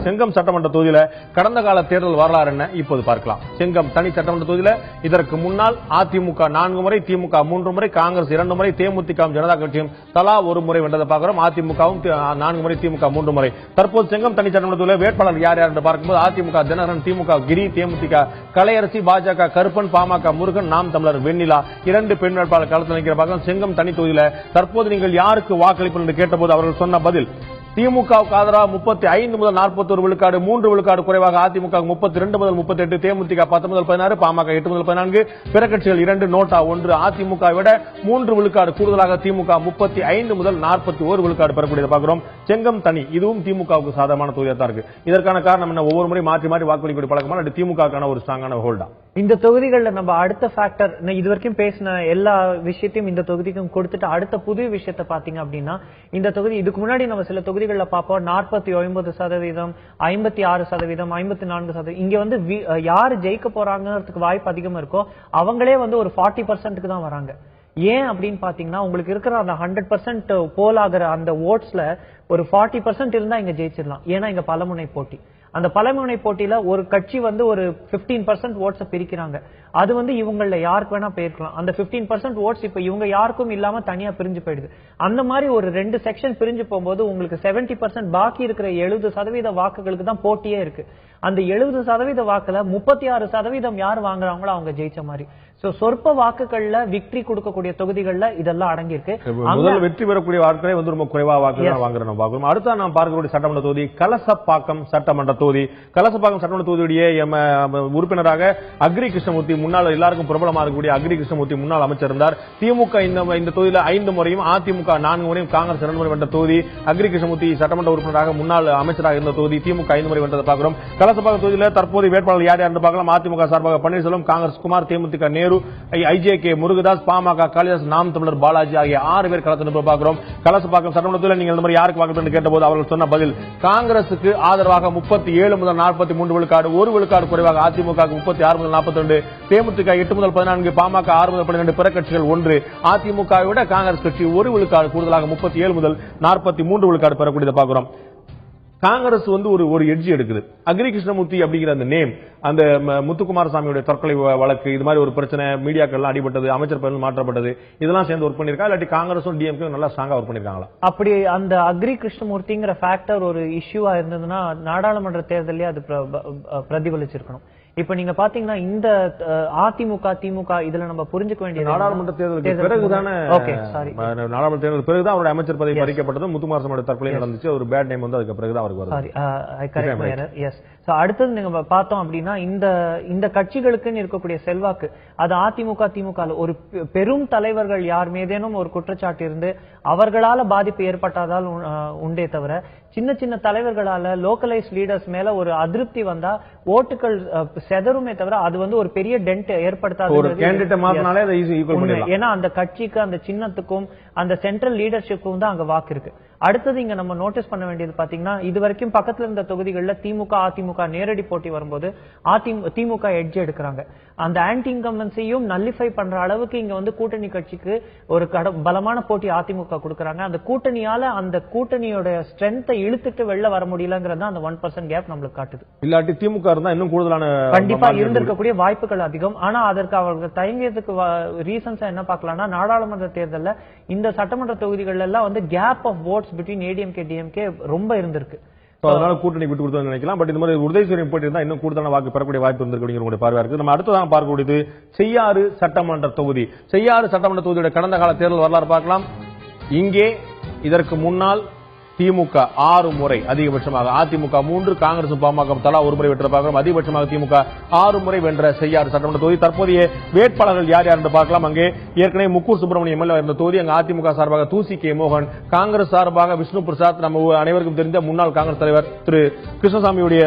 செங்கம் சட்டமன்ற தொகுதியில கடந்த கால தேர்தல் வரலாறு என்ன இப்போது பார்க்கலாம். செங்கம் தனி சட்டமன்ற தொகுதியில இதற்கு முன்னால் அதிமுக 4 முறை, திமுக 3 முறை, காங்கிரஸ் 2 முறை, தேமுதிக ஜனதா கட்சியும் தலா 1 முறை வென்றதை பார்க்கிறோம். அதிமுகவும் 4 முறை, திமுக 3 முறை. தற்போது செங்கம் தனி சட்டமன்ற தொகுதியில வேட்பாளர் யார் என்று பார்க்கும்போது அதிமுக தினகரன், திமுக கிரி, தேமுதிக கலையரசி, பாஜக கருப்பன், பாமக முருகன், நாம் தமிழர் வெண்ணிலா 2 பெண் வேட்பாளர் களத்தில் நிற்கிற பார்க்கிறோம். செங்கம் தனி தொகுதியில தற்போது நீங்கள் யாருக்கு வாக்களிப்பு என்று கேட்டபோது அவர்கள் சொன்ன பதில், திமுகவுக்கு ஆதரவாக 35 முதல் 41 விழுக்காடு, 3 விழுக்காடு குறைவாக அதிமுக 32 முதல் 38, தேமுதிக 10 முதல் 16, பாமக 8 முதல் 14, பிற கட்சிகள் 2, நோட்டா 1, அதிமுக விட 3 விழுக்காடு கூடுதலாக திமுக 35 முதல் 41 விழுக்காடு பெறக்கூடியதை பார்க்கிறோம். செங்கம் தனி இதுவும் திமுகவுக்கு சாதகமான தொகுதியாக தான் இருக்கு. இதற்கான காரணம் என்ன? ஒவ்வொரு முறை மாற்றி மாற்றி வாக்களிக்கூடிய பழக்கமான திமுகவுக்கான ஒரு ஸ்ட்ராங்கான ஹோல்டா. இந்த தொகுதிகளில் நம்ம அடுத்த ஃபேக்டர் இதுவரைக்கும் பேசின எல்லா விஷயத்தையும் இந்த தொகுதிக்கும் கொடுத்துட்டு அடுத்த புது விஷயத்தை பாத்தீங்க அப்படின்னா, இந்த தொகுதி இதுக்கு முன்னாடி நம்ம சில தொகுதிகளில் பார்ப்போம் 49%, 56%, 54%. இங்க யாரு ஜெயிக்க போறாங்கிறதுக்கு வாய்ப்பு அதிகமா இருக்கோ அவங்களே ஒரு 40%க்கு தான் வராங்க. ஏன் அப்படின்னு பாத்தீங்கன்னா, உங்களுக்கு இருக்கிற அந்த 100% போல் ஆகிற அந்த ஓட்ஸ்ல ஒரு 40% இருந்தா இங்க ஜெயிச்சிடலாம். ஏன்னா இங்க பலமுனை போட்டி. அந்த பலமுனை போட்டியில ஒரு கட்சி வந்து ஒரு 15% ஓட்ஸை பிரிக்கிறாங்க. அது வந்து இவங்கள யாருக்கு வேணா போயிருக்கலாம். அந்த 15% ஓட்ஸ் இப்ப இவங்க யாருக்கும் இல்லாம தனியா பிரிஞ்சு போயிடுது. அந்த மாதிரி ஒரு 2 செக்ஷன் பிரிஞ்சு போகும்போது உங்களுக்கு 70% பாக்கி இருக்கிற 70% வாக்குகளுக்கு தான் போட்டியே இருக்கு. அந்த 70% வாக்குல 36% யார் வாங்குறாங்களோ அவங்க ஜெயிச்ச மாதிரி. சோ சொற்ப வாக்குகள்ல விக்டரி கொடுக்கக்கூடிய தொகுதிகள்ல இதெல்லாம் அடங்கி இருக்கு. முதல்ல வெற்றி பெறக்கூடிய வாக்குகளே வந்து ரொம்ப குறைவா வாக்குகள் வாங்குறோம் பார்க்கிறோம். அடுத்த நாம் பார்க்கக்கூடிய சட்டமன்ற தொகுதி கலசப்பாக்கம் சட்டமன்ற தொகுதி. கலசப்பாக்கம் சட்டமன்ற தொகுதியுடைய உறுப்பினராக அக்ரி கிருஷ்ணமூர்த்தி, முன்னாள் எல்லாருக்கும் பிரபலமா இருக்கக்கூடிய அக்ரி கிருஷ்ணமூர்த்தி முன்னாள் அமைச்சர் இருந்தார். திமுக இந்த தொகுதியில 5 முறையும், அதிமுக 4 முறையும், காங்கிரஸ் 2 முறை வென்ற தொகுதி. அக்ரி கிருஷ்ணமூர்த்தி சட்டமன்ற உறுப்பினராக முன்னாள் அமைச்சராக இருந்த தொகுதி. திமுக 5 முறை வென்றதை பார்க்கிறோம். கலசப்பாக்கம் தொகுதியில தற்போது வேட்பாளர் யார் யார் பார்க்கலாம். அதிமுக சார்பாக பன்னீர்செல்வம், காங்கிரஸ் குமார், தேமுதிக நேரு, ஐஜேகே முருகதாஸ், பாமக காளிதாஸ், நாம் தமிழர் பாலாஜி ஆகிய 6 பேர் களத்தில் பார்க்கிறோம். கலசப்பாக்கம் சட்டமன்றத்தில் நீங்கள் இந்த மாதிரி யாருக்கு வாக்கு கேட்டபோது அவர்கள் சொன்ன பதில் காங்கிரசுக்கு ஆதரவாக 37 முதல் 43 விழுக்காடு, 1 விழுக்காடு குறைவாக அதிமுக 36 முதல் 42, தேமுதிக 8 முதல் 14, பாமக 6 முதல் 12, பிற கட்சிகள் 1. அதிமுகவை விட காங்கிரஸ் கட்சி 1 விழுக்காடு கூடுதலாக 37 முதல் 43 விழுக்காடு பெறக்கூடியதை பார்க்கிறோம். காங்கிரஸ் வந்து ஒரு எட்ஜி எடுக்குது. அக்ரி கிருஷ்ணமூர்த்தி அப்படிங்கிற அந்த நேம், அந்த முத்துக்குமாரசாமியுடைய தற்கொலை வழக்கு, இது மாதிரி ஒரு பிரச்சனை, மீடியாக்கள் அடிபட்டது, அமைச்சர் பதவி மாற்றப்பட்டது, இதெல்லாம் சேர்ந்து ஒர்க் பண்ணிருக்கா இல்லாட்டி காங்கிரஸும் டிஎம்கே நல்லா ஸ்ட்ராங்கா ஒர்க் பண்ணிருக்காங்களா? அப்படி அந்த அக்ரி கிருஷ்ணமூர்த்திங்கிற ஃபேக்டர் ஒரு இஷ்யூவா இருந்ததுன்னா நாடாளுமன்ற தேர்தலே அது பிரதிபலிச்சிருக்கணும். இப்ப நீங்க பாத்தீங்கன்னா இந்த அதிமுக திமுக இதுல நம்ம புரிஞ்சுக்க வேண்டிய நாடாளுமன்ற தேர்தலுக்கு பிறகுதானே, நாடாளுமன்ற தேர்தலுக்கு பிறகுதான் அவருடைய அமைச்சர் பதவி பறிக்கப்பட்டது, முத்துக்குமாரசாமியோட தற்கொலை நடந்துச்சு. ஒரு பேட் நேம் வந்து அதுக்கு பிறகுதான் அவருக்கு வருது. அடுத்தது நீங்க பார்த்தோம் அப்படின்னா இந்த கட்சிகளுக்குன்னு இருக்கக்கூடிய செல்வாக்கு, அது அதிமுக திமுக ஒரு பெரும் தலைவர்கள் யார் மீதேனும் ஒரு குற்றச்சாட்டு இருந்து அவர்களால பாதிப்பு ஏற்பட்டாதால் உண்டே தவிர சின்ன சின்ன தலைவர்களால லோக்கலைஸ் லீடர்ஸ் மேல ஒரு அதிருப்தி வந்தா ஓட்டுகள் செதறுமே தவிர அது வந்து ஒரு பெரிய டென்ட் ஏற்படுத்தாது. ஏன்னா அந்த கட்சிக்கு, அந்த சின்னத்துக்கும், அந்த சென்ட்ரல் லீடர்ஷிப்புக்கும் தான் அங்க வாக்கு இருக்கு. அடுத்தது இங்க நம்ம நோட்டீஸ் பண்ண வேண்டியது பாத்தீங்கன்னா, இது வரைக்கும் பக்கத்துல இருந்த தொகுதிகளில் திமுக அதிமுக நேரடி போட்டி வரும்போது திமுக எட்ஜ் எடுக்கிறாங்க. அந்த ஆன்டி இன்கம்பன்சியும் நல்லிஃபை பண்ற அளவுக்கு இங்க வந்து கூட்டணி கட்சிக்கு ஒரு பலமான போட்டி அதிமுக கொடுக்கறாங்க. அந்த கூட்டணியால அந்த கூட்டணியோட ஸ்ட்ரென்த்தை இழுத்துட்டு வெளில வர முடியலங்கிறது அந்த 1% கேப் நம்மளுக்கு காட்டுது. இல்லாட்டி திமுக இருந்தா இன்னும் கூடுதலான கண்டிப்பா இருந்திருக்கக்கூடிய வாய்ப்புகள் அதிகம். ஆனா அதற்கு அவர்கள் தயங்கியதுக்கு ரீசன்ஸ் என்ன பார்க்கலாம்னா, நாடாளுமன்ற தேர்தலில் இந்த சட்டமன்ற தொகுதிகள் எல்லாம் வந்து gap of votes between ADMK DMK ரொம்ப இருந்திருக்கு. அதனால கூட்டணி விட்டு கொடுத்து நினைக்கலாம். பட் இந்த மாதிரி உதயசூரியன் போயிட்டு இருந்தா இன்னும் கூடுதலான வாக்கு பெறக்கூடிய வாய்ப்பு இருந்திருக்கு பார்வையா இருக்கு. நம்ம அடுத்ததாக பார்க்கக்கூடியது செய்யாறு சட்டமன்ற தொகுதி. செய்யாறு சட்டமன்ற தொகுதியோட கடந்த கால தேர்தல் வரலாறு பார்க்கலாம். இங்கே இதற்கு முன்னால் திமுக 6 முறை அதிகபட்சமாக, அதிமுக 3, காங்கிரஸ் பாமக தலா 1 முறை வென்ற பார்க்கிறோம். அதிகபட்சமாக திமுக 6 முறை வென்ற செய்யாறு சட்டமன்ற தொகுதி. தற்போதைய வேட்பாளர்கள் யார் யார் என்று பார்க்கலாம். அங்கே ஏற்கனவே முக்கூர் சுப்பிரமணியம் எம்எல்ஏ இருந்த தொகுதி. அங்கு அதிமுக சார்பாக தூசி கே மோகன், காங்கிரஸ் சார்பாக விஷ்ணு பிரசாத், நம்ம அனைவருக்கும் தெரிந்த முன்னாள் காங்கிரஸ் தலைவர் திரு கிருஷ்ணசாமியுடைய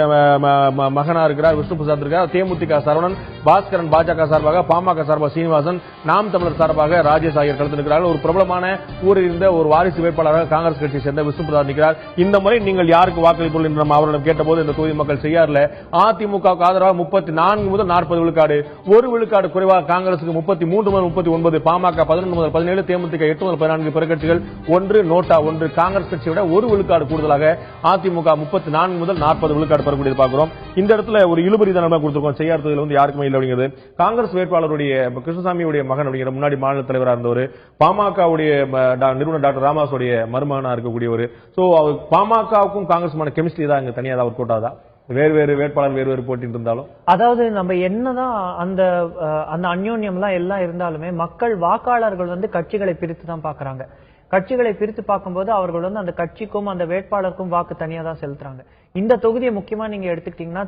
மகனா இருக்கிறார் விஷ்ணு பிரசாத் இருக்கிறார். தேமுதிக சரவணன், பாஸ்கரன் பாஜக சார்பாக, பாமக சார்பாக சீனிவாசன், நாம் தமிழர் சார்பாக ராஜேஷ் ஆகியோர் களத்தில் இருக்கிறார்கள். ஒரு பிரபலமான ஊரில் இருந்த ஒரு வாரிசு வேட்பாளராக காங்கிரஸ் கட்சியை சேர்ந்த விஷ்ணு நிற்கிறார். இந்த முறை நீங்கள் யாருக்கு வாக்களித்துள்ளீர்கள் என்று அவரிடம் கேட்டபோது இந்த தொகுதி மக்கள் செய்யாறுல அதிமுகவுக்கு ஆதரவாக 34 முதல் 40 விழுக்காடு, 1 விழுக்காடு குறைவாக காங்கிரசுக்கு 33 முதல் 39, பாமக 11 முதல் 17, தேமுதிக 8 முதல் 14, பிற கட்சிகள் 1, நோட்டா 1. காங்கிரஸ் கட்சியை விட 1 விழுக்காடு கூடுதலாக அதிமுக 34 முதல் 40 விழுக்காடு பெறக்கூடியது பார்க்கிறோம். இந்த இடத்துல ஒரு இழுபறி தான் கொடுத்திருக்கோம். செய்யாறு தொகுதியில் வந்து யாருக்குமே இல்லை அப்படிங்கிறது. காங்கிரஸ் வேட்பாளருடைய கிருஷ்ணசாமியுடைய மகன் அப்படிங்கிற முன்னாடி மாநில தலைவராக இருந்தவர், பாமகவுடைய நிறுவனர் டாக்டர் ராமதாசுடைய மருமகனா இருக்கக்கூடியவர். பாமகவுக்கும் காங்கிரஸுமான கெமிஸ்ட்ரி தான் இங்க தனியாக ஒர்க் அவுட் ஆகுதா? வேறு வேட்பாளர் வேறு போட்டி இருந்தாலும், அதாவது நம்ம என்னதான் அந்த அந்யோன்யம் எல்லாம் இருந்தாலுமே மக்கள் வாக்காளர்கள் வந்து கட்சிகளை பிரித்து தான் பாக்குறாங்க. கட்சிகளை பிரித்து பார்க்கும்போது அவர்கள் வந்து அந்த கட்சிக்கும் அந்த வேட்பாளருக்கும் வாக்கு தனியா தான் செலுத்துறாங்க. இந்த தொகுதியை முக்கியமா நீங்க எடுத்துக்கிட்டீங்கன்னா,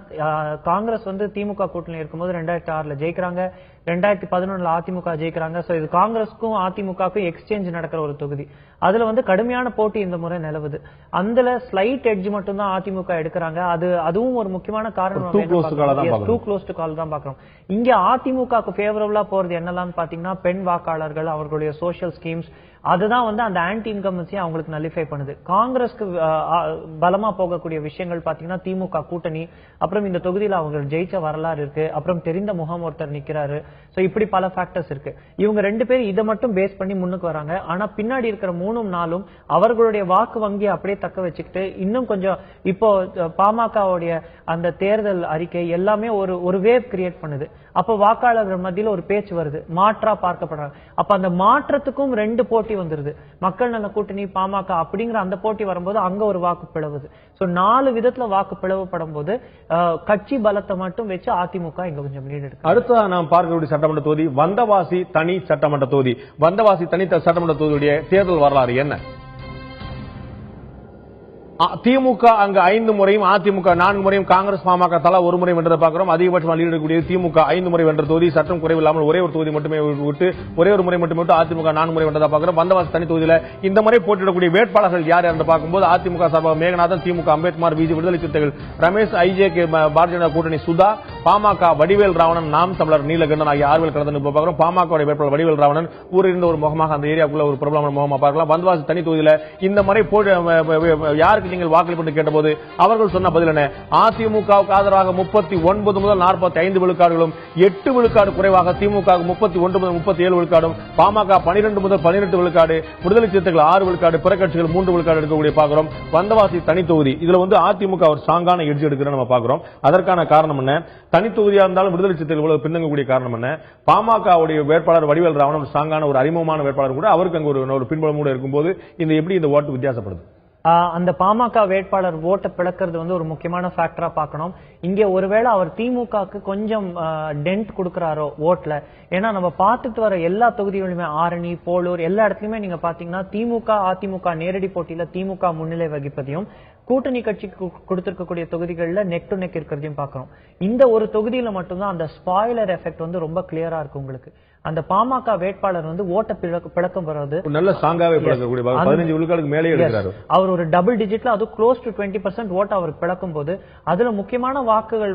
காங்கிரஸ் வந்து திமுக கூட்டணி இருக்கும்போது 2006 ஜெயிக்கிறாங்க, 2011 அதிமுக ஜெயிக்கிறாங்க. சோ இது காங்கிரஸுக்கும் அதிமுகவுக்கும் எக்ஸ்சேஞ்ச் நடக்கிற ஒரு தொகுதி. அதுல வந்து கடுமையான போட்டி இந்த முறை நிலவுது. அதுல ஸ்லைட் எட்ஜ் மட்டும் தான் அதிமுக எடுக்கிறாங்க. அதுவும் ஒரு முக்கியமான காரணம். டூ க்ளோஸ் டு கால் தான் பாக்குறோம். இங்க அதிமுகவுக்கு ஃபேவரபிளா போறது என்னெல்லாம் பாத்தீங்கன்னா, பெண் வாக்காளர்கள், அவர்களுடைய சோசியல் ஸ்கீம்ஸ், அதுதான் வந்து அந்த ஆன்டி இன்கம்பன்சியை அவங்களுக்கு நல்லிஃபை பண்ணுது. காங்கிரஸ்க்கு பலமா போகக்கூடிய விஷயங்கள் தொகுதிகள் பாத்தீங்கன்னா திமுக கூட்டணி, அப்புறம் இந்த தொகுதியில அவங்க ஜெயிச்ச வரலாறு இருக்கு, அப்புறம் தெரிந்த முகம் ஒருத்தர் நிக்கிறாரு. சோ இப்படி பல ஃபேக்டர்ஸ் இருக்கு. இவங்க 2 பேரும் இதை மட்டும் பேஸ் பண்ணி முன்னுக்கு வராங்க. ஆனா பின்னாடி இருக்கிற 3-4 அவர்களுடைய வாக்கு வங்கியை அப்படியே தக்க வச்சுக்கிட்டு இன்னும் கொஞ்சம் இப்போ பாமகவுடைய அந்த தேர்தல் அறிக்கை எல்லாமே ஒரு வேவ் கிரியேட் பண்ணுது. அப்ப வாக்காளர்கள் மத்தியில ஒரு பேச்சு வருது, மாற்றா பார்க்கப்படுறாங்க. அப்ப அந்த மாற்றத்துக்கும் 2 போட்டி வந்துருது. மக்கள் நல கூட்டணி பாமக அப்படிங்கிற அந்த போட்டி வரும்போது அங்க ஒரு வாக்கு பிளவுது. சோ 4 விதத்துல வாக்கு பிளவுபடும் போது கட்சி பலத்தை மட்டும் வச்சு அதிமுக இங்க கொஞ்சம் லீட் எடுக்கும். அடுத்த நாம் பார்க்கக்கூடிய சட்டமன்ற தொகுதி வந்தவாசி தனி சட்டமன்ற தொகுதி. வந்தவாசி தனி சட்டமன்ற தொகுதியுடைய தேர்தல் வரலாறு என்ன? திமுக அங்கு 5 முறையும், அதிமுக 4 முறையும், காங்கிரஸ் பாமக தலா 1 முறை வென்றதை பார்க்கிறோம். அதிகபட்சமாக லீட் எடுக்கக்கூடிய திமுக 5 முறை வென்ற தொகுதி, சட்டம் குறைவில்லாமல் ஒரே ஒரு தொகுதி மட்டுமே விட்டு ஒரே ஒரு முறை மட்டுமே விட்டு அதிமுக 4 முறை வென்றதை பார்க்கிறோம். வந்தவாசி தனி தொகுதியில் இந்த முறை போட்டியிடக்கூடிய வேட்பாளர்கள் யார் என்று பார்க்கும்போது அதிமுக சார்பாக மேகநாதன், திமுக அம்பேத்குமார், பிஜேபி விடுதலை சிறுத்தைகள் ரமேஷ், ஐஜேகே பாரதிய ஜனதா கூட்டணி சுதா, பாமக வடிவேல் ராவணன், நாம் தமிழர் நீலகண்டன் ஆகிய 6 பேர் கலந்து பார்க்கிறோம். பாமக வேட்பாளர் வடிவேல் ராவணன் ஊரிலிருந்து ஒரு முகமாக அந்த ஏரியாவுக்குள்ள ஒரு பிரபலமான முகமாக பார்க்கலாம். வந்தவாசி தனி தொகுதியில் இந்த முறை யாருக்கு நீங்கள் வாக்களிப்பு கேட்டபோது அவர்கள் சொன்ன பதில் என்ன? அதிமுகவுக்கு ஆதரவாக 39 முதல் 45 விழுக்காடுகளும், 8 விழுக்காடு குறைவாக திமுக 31 முதல் 37 விழுக்காடும், பாமக 12 முதல் 18 விழுக்காடு, விடுதலை சிறுத்தைகள் 6 விழுக்காடு, பிற கட்சிகள் 3 விழுக்காடு எடுக்கக்கூடிய பார்க்கிறோம். வந்தவாசி தனி தொகுதி இதுல அதிமுக ஒரு ஸ்ட்ராங்கான எட்ஜ் எடுக்கிற நம்ம பார்க்கிறோம். அதற்கான காரணம் என்ன? தனி தொகுதியா இருந்தாலும் விடுதலை சிறுத்தைகள் இவ்வளவு பின்னங்கக்கூடிய காரணம் என்ன? பாமகவுடைய வேட்பாளர் வடிவேல் ராவணன் ஸ்ட்ராங்கான ஒரு அறிமுகமான வேட்பாளர் கூட, அவருக்கு அங்க ஒரு பின்புலம் கூட இருக்கும்போது இந்த எப்படி இந்த ஓட்டு வித்தியாசப்படுது? அந்த பாமக வேட்பாளர் ஓட்டை பிளக்கிறது ஒரு முக்கியமான ஃபேக்டரா பார்க்கணும். இங்க ஒருவேளை அவர் திமுகக்கு கொஞ்சம் டென்ட் கொடுக்கறாரோ ஓட்ல. ஏன்னா நம்ம பார்த்துட்டு வர எல்லா தொகுதிகளுமே ஆரணி, போலூர் எல்லா இடத்துலயுமே நீங்க பாத்தீங்கன்னா திமுக அதிமுக நேரடி போட்டியில திமுக முன்னிலை வகிப்பதையும், கூட்டணி கட்சிக்கு கொடுத்திருக்கக்கூடிய தொகுதிகளில் நெக் டு நெக் இருக்கிறதையும் பார்க்கிறோம். இந்த ஒரு தொகுதியில மட்டும்தான் அந்த ஸ்பாயிலர் எஃபெக்ட் ரொம்ப கிளியரா இருக்கு உங்களுக்கு. அந்த பாமக வேட்பாளர் ஓட்ட பிளக்கம் வராது, நல்ல ஸ்ட்ராங்காவே பிளக்கக்கூடிய 15 விழுக்காடுக்கு மேலே எடுக்கிறாரு. அவர் ஒரு டபுள் டிஜிட்ல, அது க்ளோஸ் டு 20% ஓட்ட அவர் பிளக்கும் போது அதுல முக்கியமான வாக்குகள்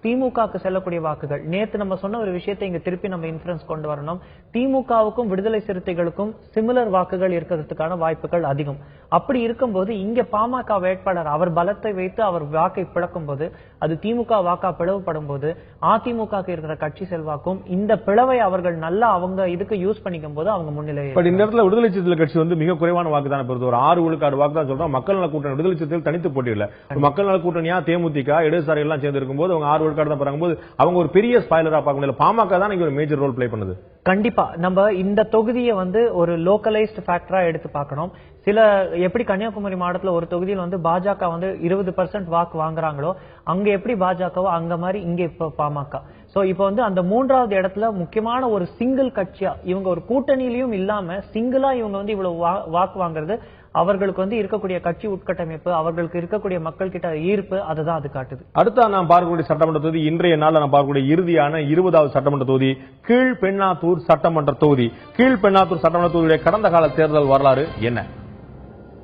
திமுகவுக்கு செல்லக்கூடிய வாக்குகள். நேத்து நம்ம சொன்ன ஒரு விஷயத்தை இங்க திருப்பி நம்ம இன்ஃபரன்ஸ் கொண்டு வரணும். திமுகவுக்கும் விடுதலை சிறுத்தைகளுக்கும் சிமிலர் வாக்குகள் இருக்கிறதுக்கான வாய்ப்புகள் அதிகம். அப்படி இருக்கும்போது இங்க பாமக வேட்பாளர் அவர் பலத்தை வைத்து அவர் வாக்கை பிளக்கும் போது, அது திமுக வாக்கா பிளவுபடும் போது அதிமுக இருக்கிற கட்சி செல்வாக்கும் இந்த பிளவை அவர்கள் நல்லா அவங்க இதுக்கு யூஸ் பண்ணிக்கும் போது அவங்க முன்னிலை. பட் இந்த இடத்துல விடுதலை சிறுத்தைகள் கட்சி மிக குறைவான வாக்கு தான் பெறுது. ஒரு 6 விழுக்காடு வாக்கு தான் சொல்றோம். மக்கள் நல கூட்டணி விடுதலை சிறுத்தைகள் தனித்து போட்டியில, மக்கள் நல கூட்டணியா தேமுதிக இடதுசாரி எல்லாம் சேர்ந்து இருக்கும்போது அவங்க 6 விழுக்காடு தான் பெறாங்க போது அவங்க ஒரு பெரிய ஸ்பாயிலரா பார்க்க முடியல. பாமக தான் ஒரு மேஜர் ரோல் பிளே பண்ணுது. கண்டிப்பா நம்ம இந்த தொகுதியை ஒரு லோக்கலைஸ்ட் ஃபேக்டரா எடுத்து பார்க்கணும். சில எப்படி கன்னியாகுமரி மாவட்டத்தில் ஒரு தொகுதியில் பாஜக 20% வாக்கு வாங்குறாங்களோ, அங்க எப்படி பாஜகவோ அங்க மாதிரி இங்க இப்ப பாமக. சோ இப்ப அந்த 3வது இடத்துல முக்கியமான ஒரு சிங்கிள் கட்சியா இவங்க ஒரு கூட்டணியிலும் இல்லாம சிங்கிளா இவங்க இவ்வளவு வாக்கு வாங்குறது அவர்களுக்கு இருக்கக்கூடிய கட்சி உட்கட்டமைப்பு, அவர்களுக்கு இருக்கக்கூடிய மக்கள் கிட்ட ஈர்ப்பு, அதுதான் அது காட்டுது. அடுத்த நாம் பார்க்கக்கூடிய சட்டமன்ற தொகுதி, இன்றைய நாள் நாம் பார்க்கக்கூடிய இறுதியான 20வது சட்டமன்ற தொகுதி கீழ்பெண்ணாத்தூர் சட்டமன்ற தொகுதி. கீழ்பெண்ணாத்தூர் சட்டமன்ற தொகுதியுடைய கடந்த கால தேர்தல் வரலாறு என்ன?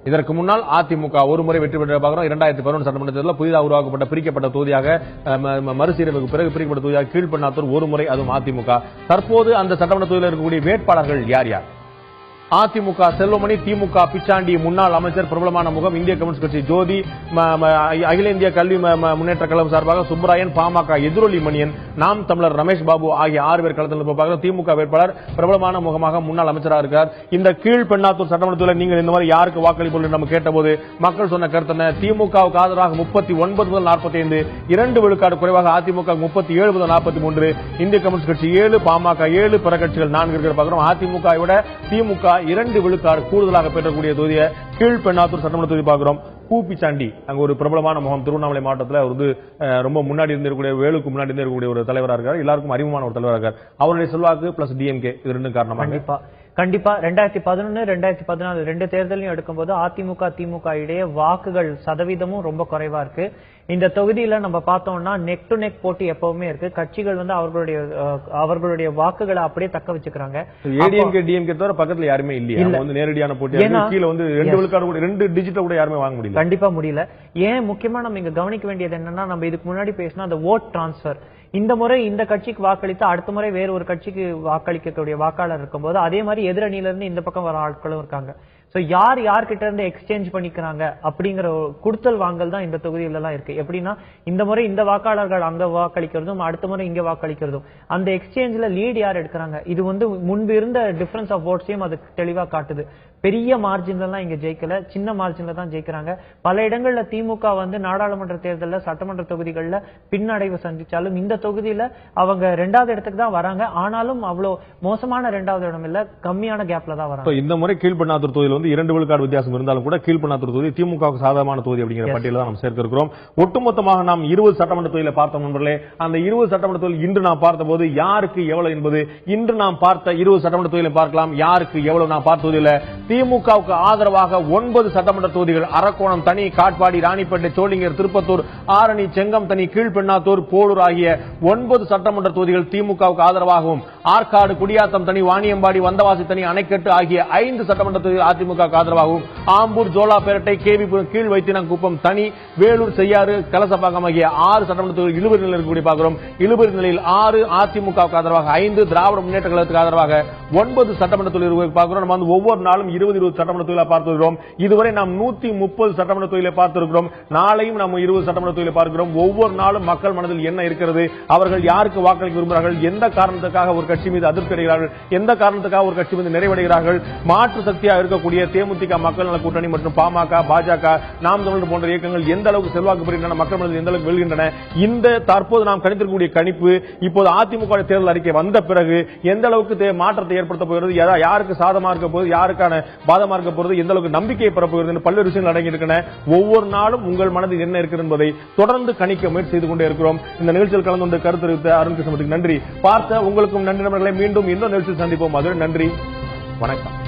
இதற்கு முன்னால் அதிமுக ஒரு முறை வெற்றி பெற்ற பார்க்கிறோம். 2011 சட்டமன்ற தேர்தலில் புதிதாக உருவாக்கப்பட்ட பிரிக்கப்பட்ட தொகுதியாக மறுசீரமைப்பு பிறகு பிரிக்கப்பட்ட தொகுதியாக கீழ்பெண்ணாத்தூர் ஒரு முறை, அதுவும் அதிமுக. தற்போது அந்த சட்டமன்ற தொகுதியில் இருக்கக்கூடிய வேட்பாளர்கள் யார் யார்? அதிமுக செல்வமணி, திமுக பிச்சாண்டி முன்னாள் அமைச்சர் பிரபலமான முகம் இந்திய கம்யூனிஸ்ட் கட்சி ஜோதி, அகில இந்திய கல்வி முன்னேற்ற கழகம் சார்பாக சுப்பராயன், பாமக எதிரொலி மணியன், நாம் தமிழர் ரமேஷ் பாபு ஆகிய 6 பேர் களத்தில் திமுக வேட்பாளர் பிரபலமான முகமாக முன்னாள் அமைச்சராக இருக்கிறார். இந்த கீழ்பெண்ணாத்தூர் சட்டமன்றத்தில் நீங்கள் இந்த மாதிரி யாருக்கு வாக்களிப்பு நம்ம கேட்டபோது மக்கள் சொன்ன கருத்து என்ன? திமுகவுக்கு ஆதரவாக 39 முதல் 45, 2 விழுக்காடு குறைவாக அதிமுக 37 முதல் 43, இந்திய கம்யூனிஸ்ட் கட்சி 7, பாமக 7, பிற கட்சிகள் 4 இருக்கிற பார்க்கிறோம். அதிமுக விட திமுக 2 விழுக்காடு கூடுதலாக பெறக்கூடிய தொகுதியை கீழ்பெண்ணாத்தூர் சட்டமன்ற தொகுதி பார்க்கிறோம். பூப்பிச்சாண்டி அங்க ஒரு பிரபலமான முகம், திருவண்ணாமலை மாவட்டத்தில் ரொம்ப முன்னாடி இருந்திருக்கக்கூடிய, வேலுக்கு முன்னாடி இருந்திருக்கக்கூடிய ஒரு தலைவராக இருக்கார். எல்லாருக்கும் அறிமுகமான ஒரு தலைவராக இருக்கார். அவருடைய செல்வாக்கு பிளஸ் டிஎம்கே இது 2 காரணமாக கண்டிப்பா 2011 2014 2 தேர்தலையும் எடுக்கும்போது அதிமுக திமுக இடையே வாக்குகள் சதவீதமும் ரொம்ப குறைவா இருக்கு. இந்த தொகுதியில நம்ம பார்த்தோம்னா நெக் டு நெக் போட்டி எப்பவுமே இருக்கு. கட்சிகள் வந்து அவர்களுடைய வாக்குகளை அப்படியே தக்க வச்சுக்கிறாங்க. ஏடிஎம்கே டிஎம்கே தவிர பக்கத்துல யாருமே இல்லையா? வந்து நேரடியான போட்டி கீழே வந்து 2 விழுக்காடு கூட 2 டிஜிட்டல் கூட யாருமே வாங்க முடியல. கண்டிப்பா முடியல. ஏன் முக்கியமா நம்ம இங்க கவனிக்க வேண்டியது என்னன்னா, நம்ம இதுக்கு முன்னாடி பேசினா அந்த ஓட் டிரான்ஸ்பர், இந்த முறை இந்த கட்சிக்கு வாக்களித்து அடுத்த முறை வேற ஒரு கட்சிக்கு வாக்களிக்கக்கூடிய வாக்காளர் இருக்கும்போது அதே மாதிரி எதிரணியில இருந்து இந்த பக்கம் வர ஆட்களும் இருக்காங்க. சோ யார்கிட்ட இருந்து எக்ஸ்சேஞ்ச் பண்ணிக்கிறாங்க அப்படிங்கிற குடுத்தல் வாங்கல் தான் இந்த தொகுதியில எல்லாம் இருக்கு. எப்படின்னா இந்த முறை இந்த வாக்காளர்கள் அங்க வாக்களிக்கிறதும் அடுத்த முறை இங்க வாக்களிக்கிறதும் அந்த எக்ஸ்சேஞ்ச்ல லீட் யார் எடுக்கிறாங்க, இது வந்து முன்பு இருந்த டிஃபரன்ஸ் ஆஃப் ஓட்ஸையும் அது தெளிவா காட்டுது. பெரிய மார்ஜின்ல எல்லாம் இங்க ஜெயிக்கல, சின்ன மார்ஜின்ல தான் ஜெயிக்கிறாங்க. பல இடங்கள்ல திமுக வந்து நாடாளுமன்ற தேர்தல்ல சட்டமன்ற தொகுதிகள்ல பின்னடைவு சந்திச்சாலும் இந்த தொகுதியில அவங்க 2வது இடத்துக்கு தான் வராங்க. ஆனாலும் அவ்வளவு மோசமான 2வது இடம் இல்ல, கம்மியான கேப்ல தான் வராங்க. இந்த முறை கீழ்பண்ணாத்தூர் தொகுதியில் 2 விழுக்காடு வித்தியாசம் இருந்தாலும் கூட கீழ்பண்ணாத்தூர் தொகுதி திமுகவுக்கு சாதகமான தொகுதி அப்படிங்கிற பட்டியல தான் நாம் சேர்க்க இருக்கிறோம். ஒட்டுமொத்தமாக நாம் 20 சட்டமன்ற தொகுதியில பார்த்தோம் நண்பர்களே. அந்த 20 சட்டமன்ற தொகுதியில் இன்று நாம் பார்த்தபோது யாருக்கு எவ்வளவு என்பது இன்று நாம் பார்த்த 20 சட்டமன்ற தொகுதியில பார்க்கலாம். யாருக்கு எவ்வளவு நாம் பார்த்த தொகுதியில திமுகவுக்கு ஆதரவாக 9 சட்டமன்ற தொகுதிகள், அரக்கோணம் தனி, காட்பாடி, ராணிப்பேட்டை, சோளிங்கர், திருப்பத்தூர், ஆரணி, செங்கம் தனி, கீழ்பெண்ணாத்தூர், போலூர் ஆகிய 9 சட்டமன்ற தொகுதிகள் திமுகவுக்கு ஆதரவாகவும், ஆற்காடு, குடியாத்தம் தனி, வாணியம்பாடி, வந்தவாசி தனி, அணைக்கட்டு ஆகிய 5 சட்டமன்ற தொகுதிகள் அதிமுக ஆதரவாகவும், ஆம்பூர், ஜோலாப்பேட்டை, கேவிபுரம், கீழ் வைத்தியங்குப்பம் தனி, வேலூர், செய்யாறு, கலசப்பாக்கம் ஆகிய 6 சட்டமன்ற தொகுதிகள் இழுபறி நிலையில் இருக்கக்கூடிய பார்க்கிறோம். இழுபறி நிலையில் 6 அதிமுகவுக்கு ஆதரவாக, 5 திராவிட முன்னேற்ற கழகத்துக்கு ஆதரவாக 9 சட்டமன்ற தொகுதிகள் பார்க்கிறோம். நம்ம வந்து ஒவ்வொரு நாளும் 20 சட்டமன்ற தொகுதிகளை பார்த்திருக்கிறோம். இதுவரை நாம் 130 சட்டமன்ற தொகுதிகளை பார்த்திருக்கிறோம். நாளையும் நாம் 20 சட்டமன்ற தொகுதிகளை பார்க்கிறோம். ஒவ்வொரு நாளும் மக்கள் மனதில் என்ன இருக்கிறது, அவர்கள் யாருக்கு வாக்களிக்க விரும்புகிறார்கள், எந்த காரணத்துக்காக ஒரு கட்சி மீது அதிருப்தி அடைகிறார்கள், எந்த காரணத்துக்காக ஒரு கட்சி மீது நிறைவடைகிறார்கள், மாற்று சக்தியாக இருக்கக்கூடிய தேமுதிக, மக்கள் நல கூட்டணி மற்றும் பாமக, பாஜக, நாம் தமிழர் போன்ற இயக்கங்கள் எந்த அளவுக்கு செல்வாக்கு பெறுகின்றன, மக்கள் மனதில் எந்த அளவுக்கு வெல்கின்றன. இந்த தற்போது நாம் கணித்திருக்கக்கூடிய கணிப்பு இப்போது அதிமுக தேர்தல் அறிக்கை வந்த பிறகு எந்த அளவுக்கு மாற்றத்தை ஏற்படுத்த போகிறது, யாருக்கு சாதகமாக இருக்க போகிறது, யாருக்கான பாதமாக இருக்க போகிறது, எந்த அளவுக்கு நம்பிக்கையை பெற போகிறது, பல்வேறு விஷயங்கள் அடங்கியிருக்கின்றன. ஒவ்வொரு நாளும் உங்கள் மனதில் என்ன இருக்கிறது என்பதை தொடர்ந்து கணிக்க முயற்சி செய்து கொண்டே இருக்கிறோம். இந்த நிகழ்ச்சியில் கலந்து கொண்டு கருத்து தெரிவித்த அருண் கிருஷ்ணமூர்த்திக்கு நன்றி. பார்த்த உங்களுக்கும் நன்றி நண்பர்களை. மீண்டும் இன்னொரு நிகழ்ச்சியில் சந்திப்போம். அதுவரை நன்றி, வணக்கம்.